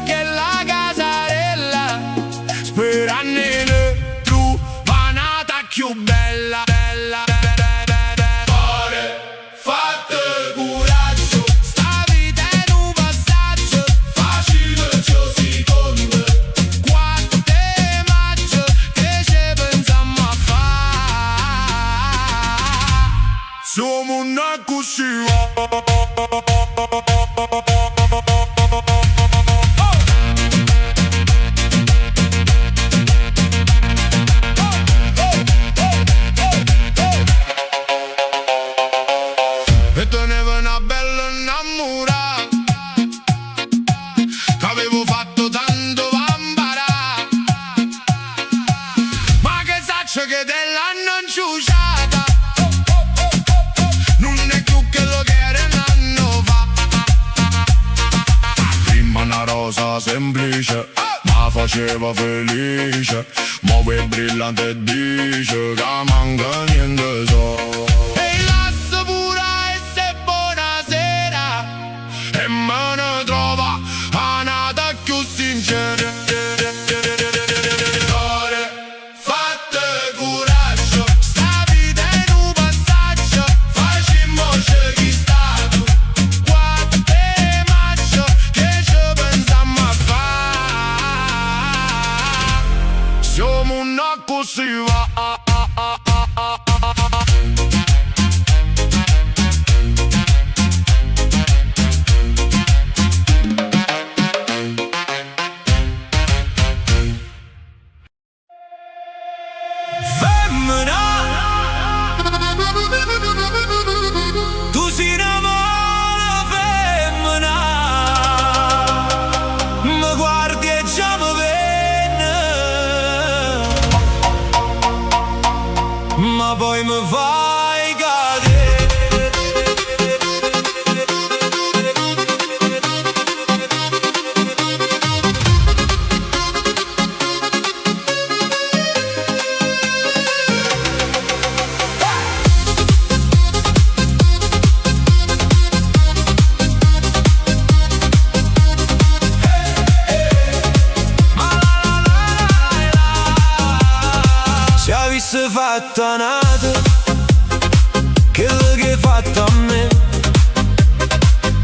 che la casarella, sperando ne trovata più bella, bella, Core, fatte coraggio, sta vita è un passaggio, facile ci si conta, 4 maggio, che ci pensiamo a fare, siamo una così. E tenevo una bella innamorata, che avevo fatto tanto vambarà, ma che saccio che te l'hanno inciuciata, non è più che lo che era un anno fa. Prima una rosa semplice, ma faceva felice. Muove il brillante e dice che manca niente so. E lascia pura e se buonasera e me ne trova a nata più sincera. Così va. Femmina, tu sei una buona femmina, mi guardi e già mi viene, ma poi mi fai cadere. Se avessi fatta nata quello che hai fatto a me,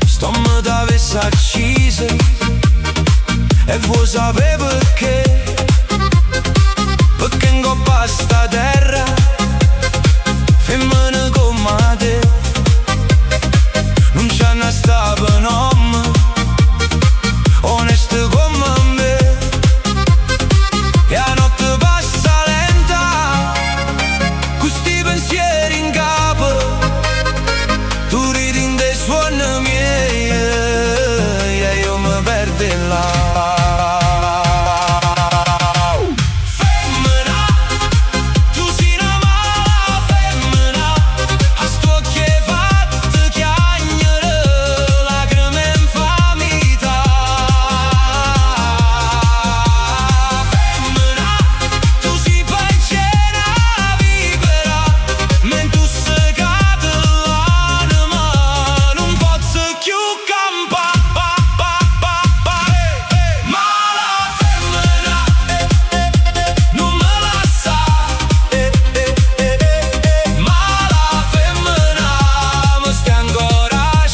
sto me t'avessi accisa e vuoi sapere perché? Perché in coppa a sta terra femmine come te non c'hanno sta per nome, oneste come me. E a notte passa lenta, questi pensieri in capo, tu ridi in dei suoni miei e io mi perdo in là. Femmina, tu sei una mala femmina, a sto che fatto chiagnere lacrime e infamità. Femmina, tu sei pancena vivera, mentre tu sei cata l'anima, non posso più campare. Mala femmina, non me la sa. Mala femmina, mi stai ancora a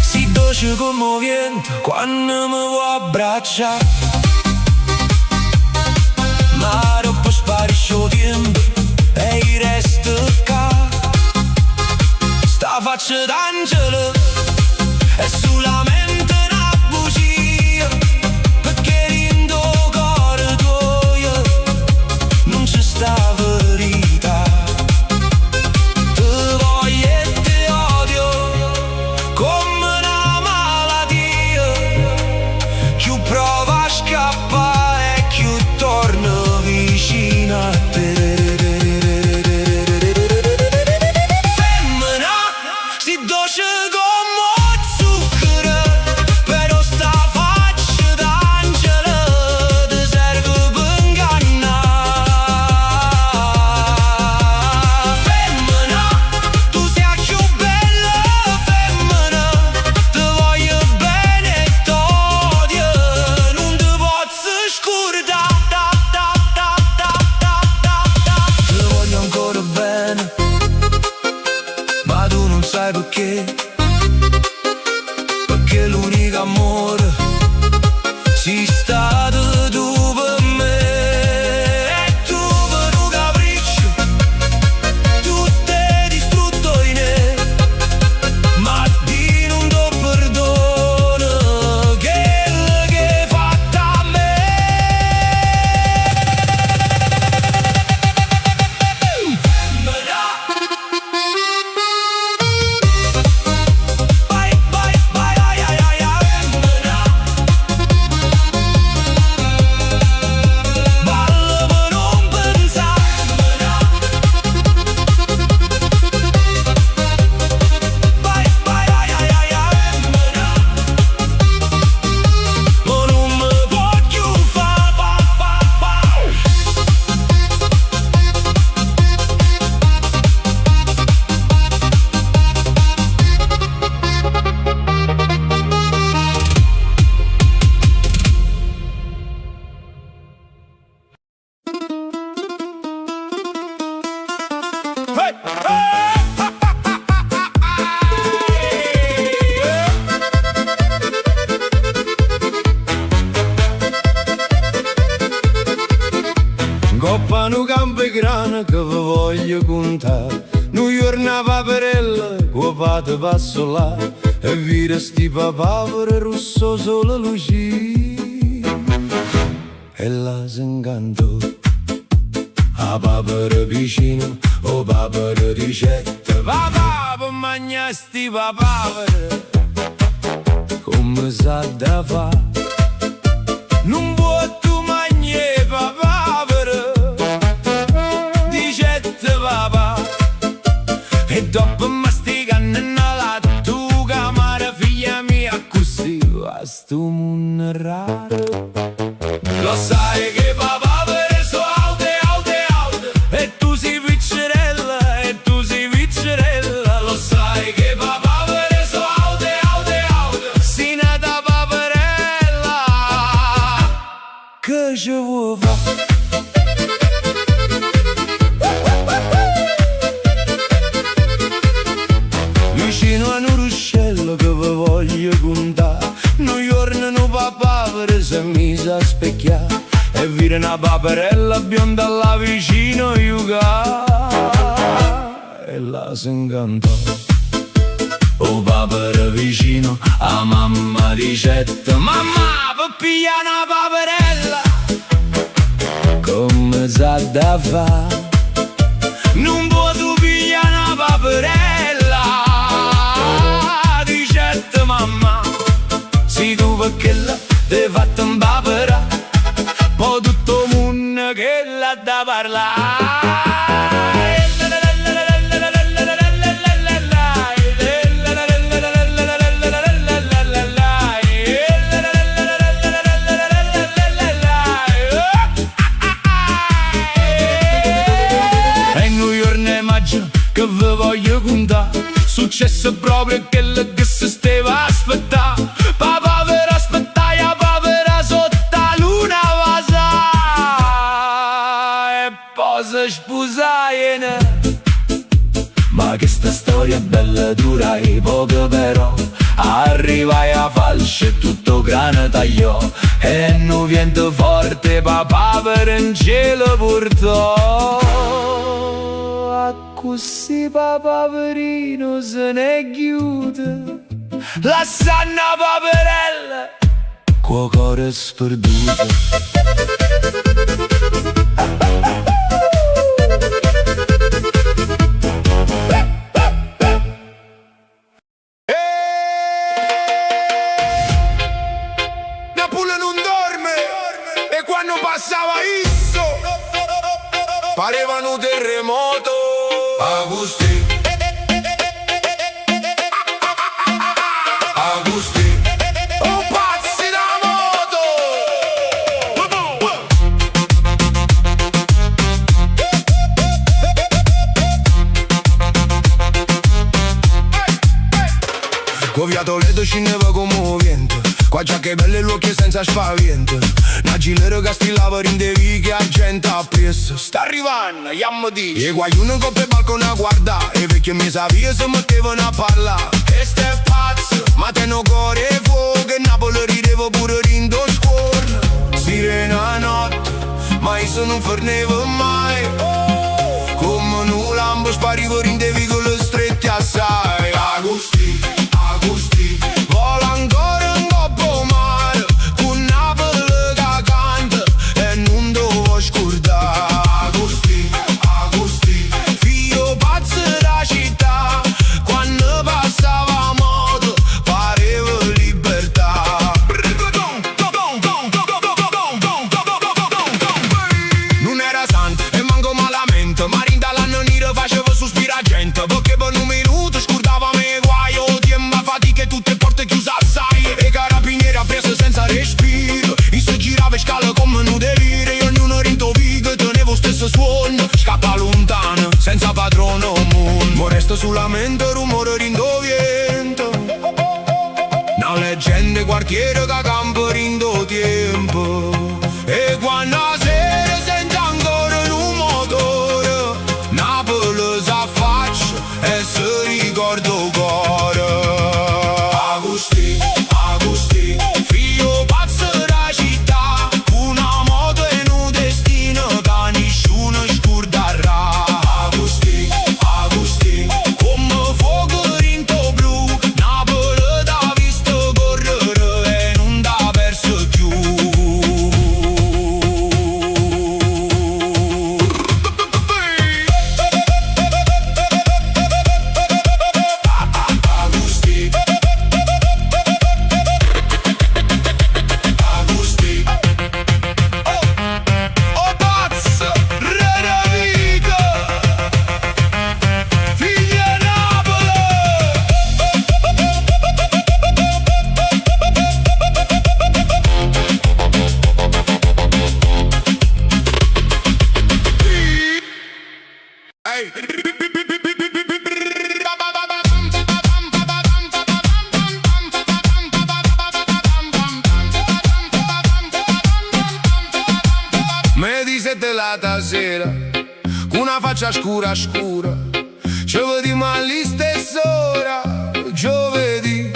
si dolce come vento quando mi vuoi abbracciare, ma dopo sparisce il tempo e il resto qua. Sta faccia d'angelo è solamente una bugia, perché dentro il cuore tuo non c'è sta verità. Te voglio e te odio come una malattia, più prova a scappare e più torno vicino a te. Femmina, si dolce come zucchero, però sta faccia d'angelo ti serve per ingannare. Femmina, tu sei la più bella femmina, ti voglio bene e t'odio, non ti posso scordare. Ti voglio ancora bene, ma tu non sai perché. Perché l'unico amore sei stato tu per me. E tu per un capriccio tutto è distrutto in me, ma di non do perdono quello che hai fatto a me. Femmina, vai, vai, vai, vai, vai, vai, femmina. montare. Nu giorna paperella, copata passo là, e vira sti papavere rosso solo luci. E là s'ingantò a papere vicino, o papere ricette. Papà, per mangiare sti papavere, come sa da fa. Non puoi tu mangiare papavere, ricette papà. E dopo masticando nella tua camera, figlia mia, così va sto mondo raro. Lo sai che papavere sono alte, alte, alte, e tu sei piccerella, e tu sei piccerella. Lo sai che papavere sono alte, alte, alte, sei nata paperella. Che ci vuoi fare? Vicino a un ruscello che vi voglio contare, un giorno un papavere si mise a specchiare, e vide una paperella bionda là vicino giocare. E là si incantò. O papere vicino a mamma dicette: mamma, per pigliare una paperella, come sa da fa. Non puoi tu pigliare una paperella, dicette mamma. Si tu perché la ti fatta un papera, poi tutto il mondo che l'ha da parlare. Che vi voglio contare, successo proprio quello che si stava aspettare. Papavera aspettai a papera sotto la luna vasa, e poi si sposai. Ma questa storia bella dura e poco però, arrivai a falce e tutto grana tagliò, e un vento forte papavera in cielo portò. Così papaverino se ne chiude, la sanna paperella, cuo cuore sperduto. Napoli non dorme, e quando passava isso pareva un terremoto. Agusti, Agusti, Oh, pazzi da moto! con viatoletto scendeva come vento, qua già che belle l'occhio senza spavento. Una gilera che strillava rindevi che la gente ha preso. Sta arrivando, yamma dice. E qualcuno con per balcone a guardare, e vecchio mi sapeva se mettevano a parlare. E ste pazzo, ma te no cuore e fuoco, che Napoli rideva pure rindo scorno. Sirena notte, ma io non fornevo mai. Come un lampo sparivo rindevi con le strette assai. Agusti, Agusti, vola ancora un po' mare, con Napoli che canta e non devo scordare. Agusti, Agusti, figlio pazzo da città, quando passava a moto pareva libertà. Non era santo e manco malamente, ma rindall'anno nero faceva sospira gente, perché per un minuto scordava me guaio. Tempo fatica e tutte porte chiuse assai, e carabinieri ha preso senza respiro. E se girava scala come un delire, io ognuno rintovico tenevo stesso suono. Scappa lontano, senza padrone o mondo, mo resto solamente rumore rindoviento. Una leggenda quartiere che campa rindo tempo. E quando a sera sento ancora un motore, Napoli s'affaccia e si ricorda il cuore. Agusti, Agusti, figlio pazzo da città, una moto e un destino che nessuno scorderà. Agusti, l'altra sera, con una faccia scura scura, ci vediamo alle stesse ore, giovedì.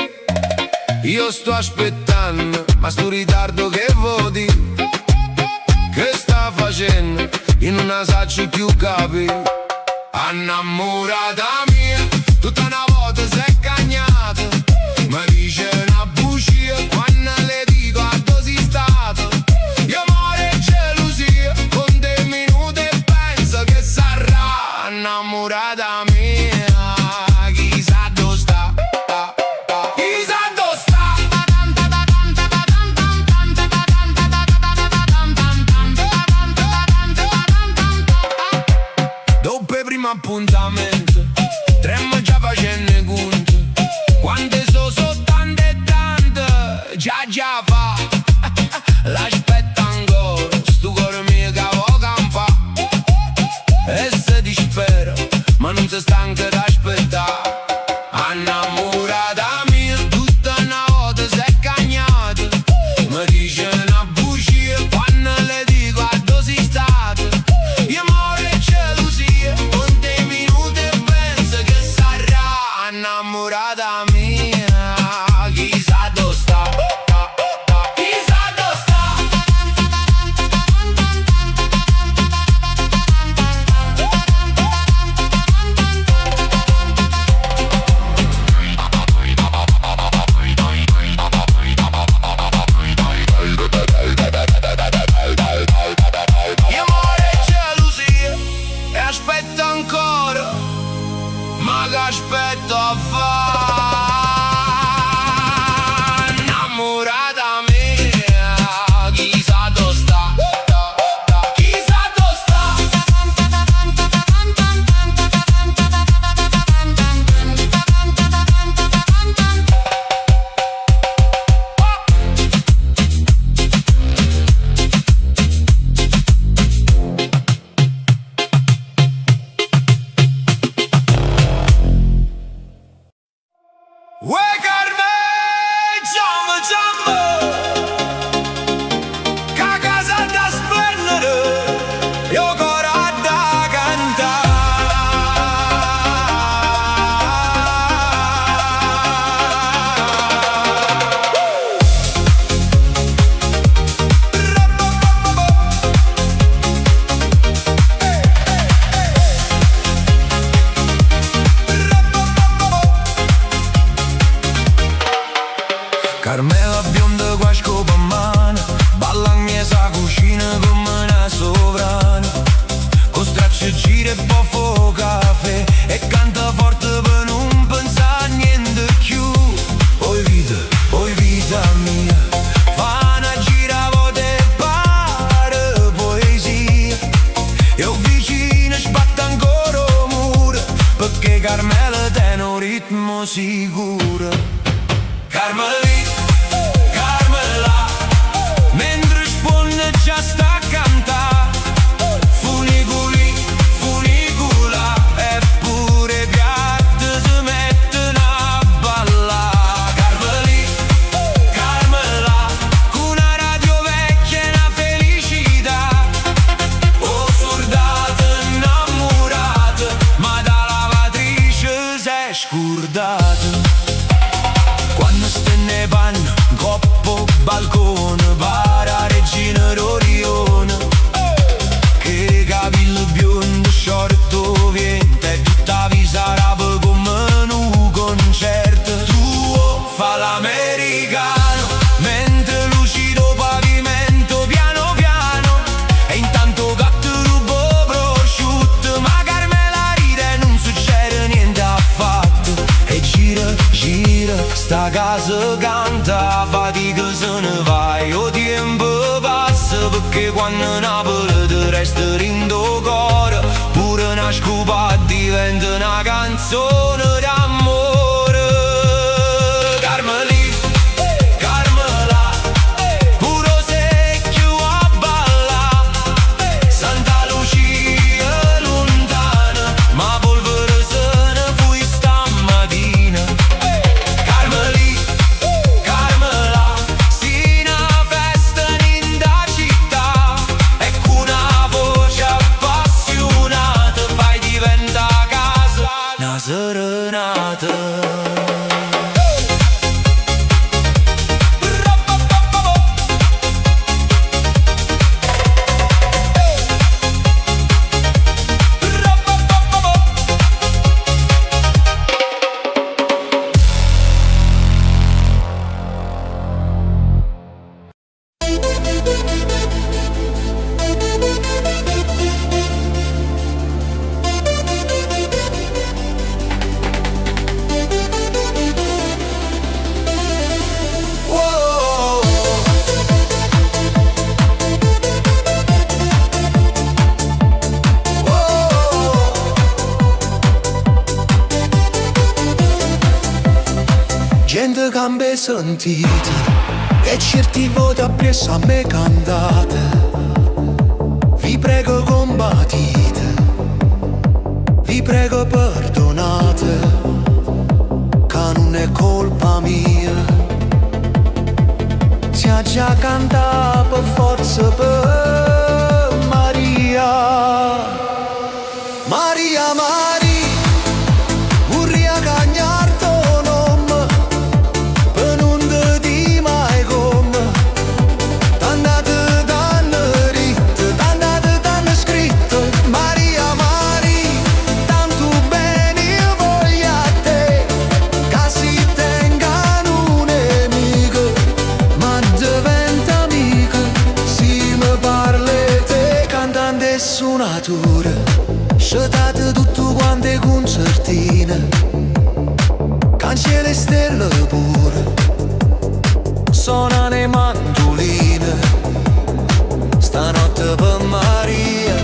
Io sto aspettando, ma sto ritardo che voti, che sta facendo, io non la saccio più capire. Innamorata mia, tutta una volta si è cagnata, mi dice una bugia quando le dico a dove sei stato. Io amore e gelosia, con te minuti e penso che sarà. Innamorata mia, chissà dove sta, chissà dove sta. Dopo il primo appuntamento, tremmo già facendo i conti, quante sono tante e tante, già fa. L'aspetta ancora, sto cuore mio che vuoi campa, e se dispera, ma non si stanca d'aspettare. Innamorata mia, tutta una volta si è cagnata, mi dice una bugia quando le dico a dove sei stato. Io amore e gelosia, con te minuti e penso che sarà. Innamorata mia, chissà dove sta, chissà dove sta. Io amore e gelosia, e aspetto ancora, ma che aspetto a fare? Innamorata mia, chissà dove sta, chissà dove sta. Uè Carmen, Giammo, che casa da splendere, io ancora da cantare. Carmela bionda qua scopa in mano, balla in mia cucina come una sovrana, con stracci gira e po' caffè, e canta forte per non pensare a niente più. Oi vita mia, fa una gira volte e pare poesia, io vicino sbatta ancora mura, perché Carmela tiene un ritmo sicuro. Carmelina, Carmela, mentre risponde già sta a cantare, funiculi, funicula, eppure piatte si mettono a ballare. Carmelina, Carmela, con una radio vecchia e una felicità, oh soldata innamorata, ma da lavatrice si è scordata. Quando stenne panno, coppo, balcone, para regina d'Orione, che capello biondo, short viente, e tutta visa rapa come un concerto. Tuo fa l'americano, mentre lucido pavimento piano piano, e intanto gatto rubo prosciutto, ma Carmela ride e non succede niente affatto, e gira, sta casa canta, fatica se ne va, io tempo passa, perché quando Napoli ti resta rindo cuore, pure una scopa diventa una canzone d'amore. Carmelina, Carmela, puro secchio a ballare, Santa Lucia lontana, ma polvere se ne fui stamattina. Carmelina, Carmela, si una festa in da città, e con una voce sentite e certi voti appresso a me cantate. Vi prego combattite, vi prego perdonate, che non è colpa mia. Si ha già cantato per forza per Maria. Maria, Maria, vorrei cagnarti un nome, per non te di mai come. T'andate danno ritto, t'andate danno scritto. Maria, Maria, tanto bene io voglio a te, che si tengano nemico, ma diventa amico. Si mi parlete cantando e suonatura, scetate tutto quante concertine, canzoni e stelle pure, suonano le mandoline. Stanotte per Maria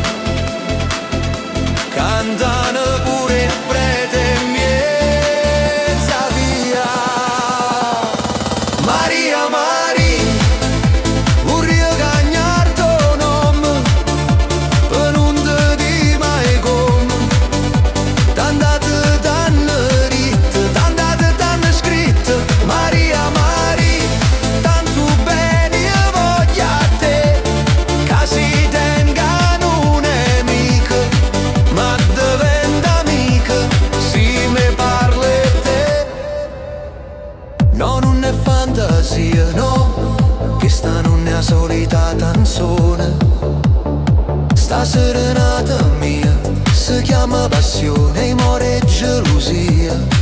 cantano pure il prete e mezza via. Maria, Maria, vorrei cagnarti un nome, per non te di mai come. T'andate danno ritto, t'andate danno scritto. Maria, Maria, tanto bene io voglio a te, che si tengano nemico, ma diventa amico. Si mi parlete, no, non è fantasia, no, che sta non è la solita canzone. Sta serenata mia si chiama passione, amore e gelosia.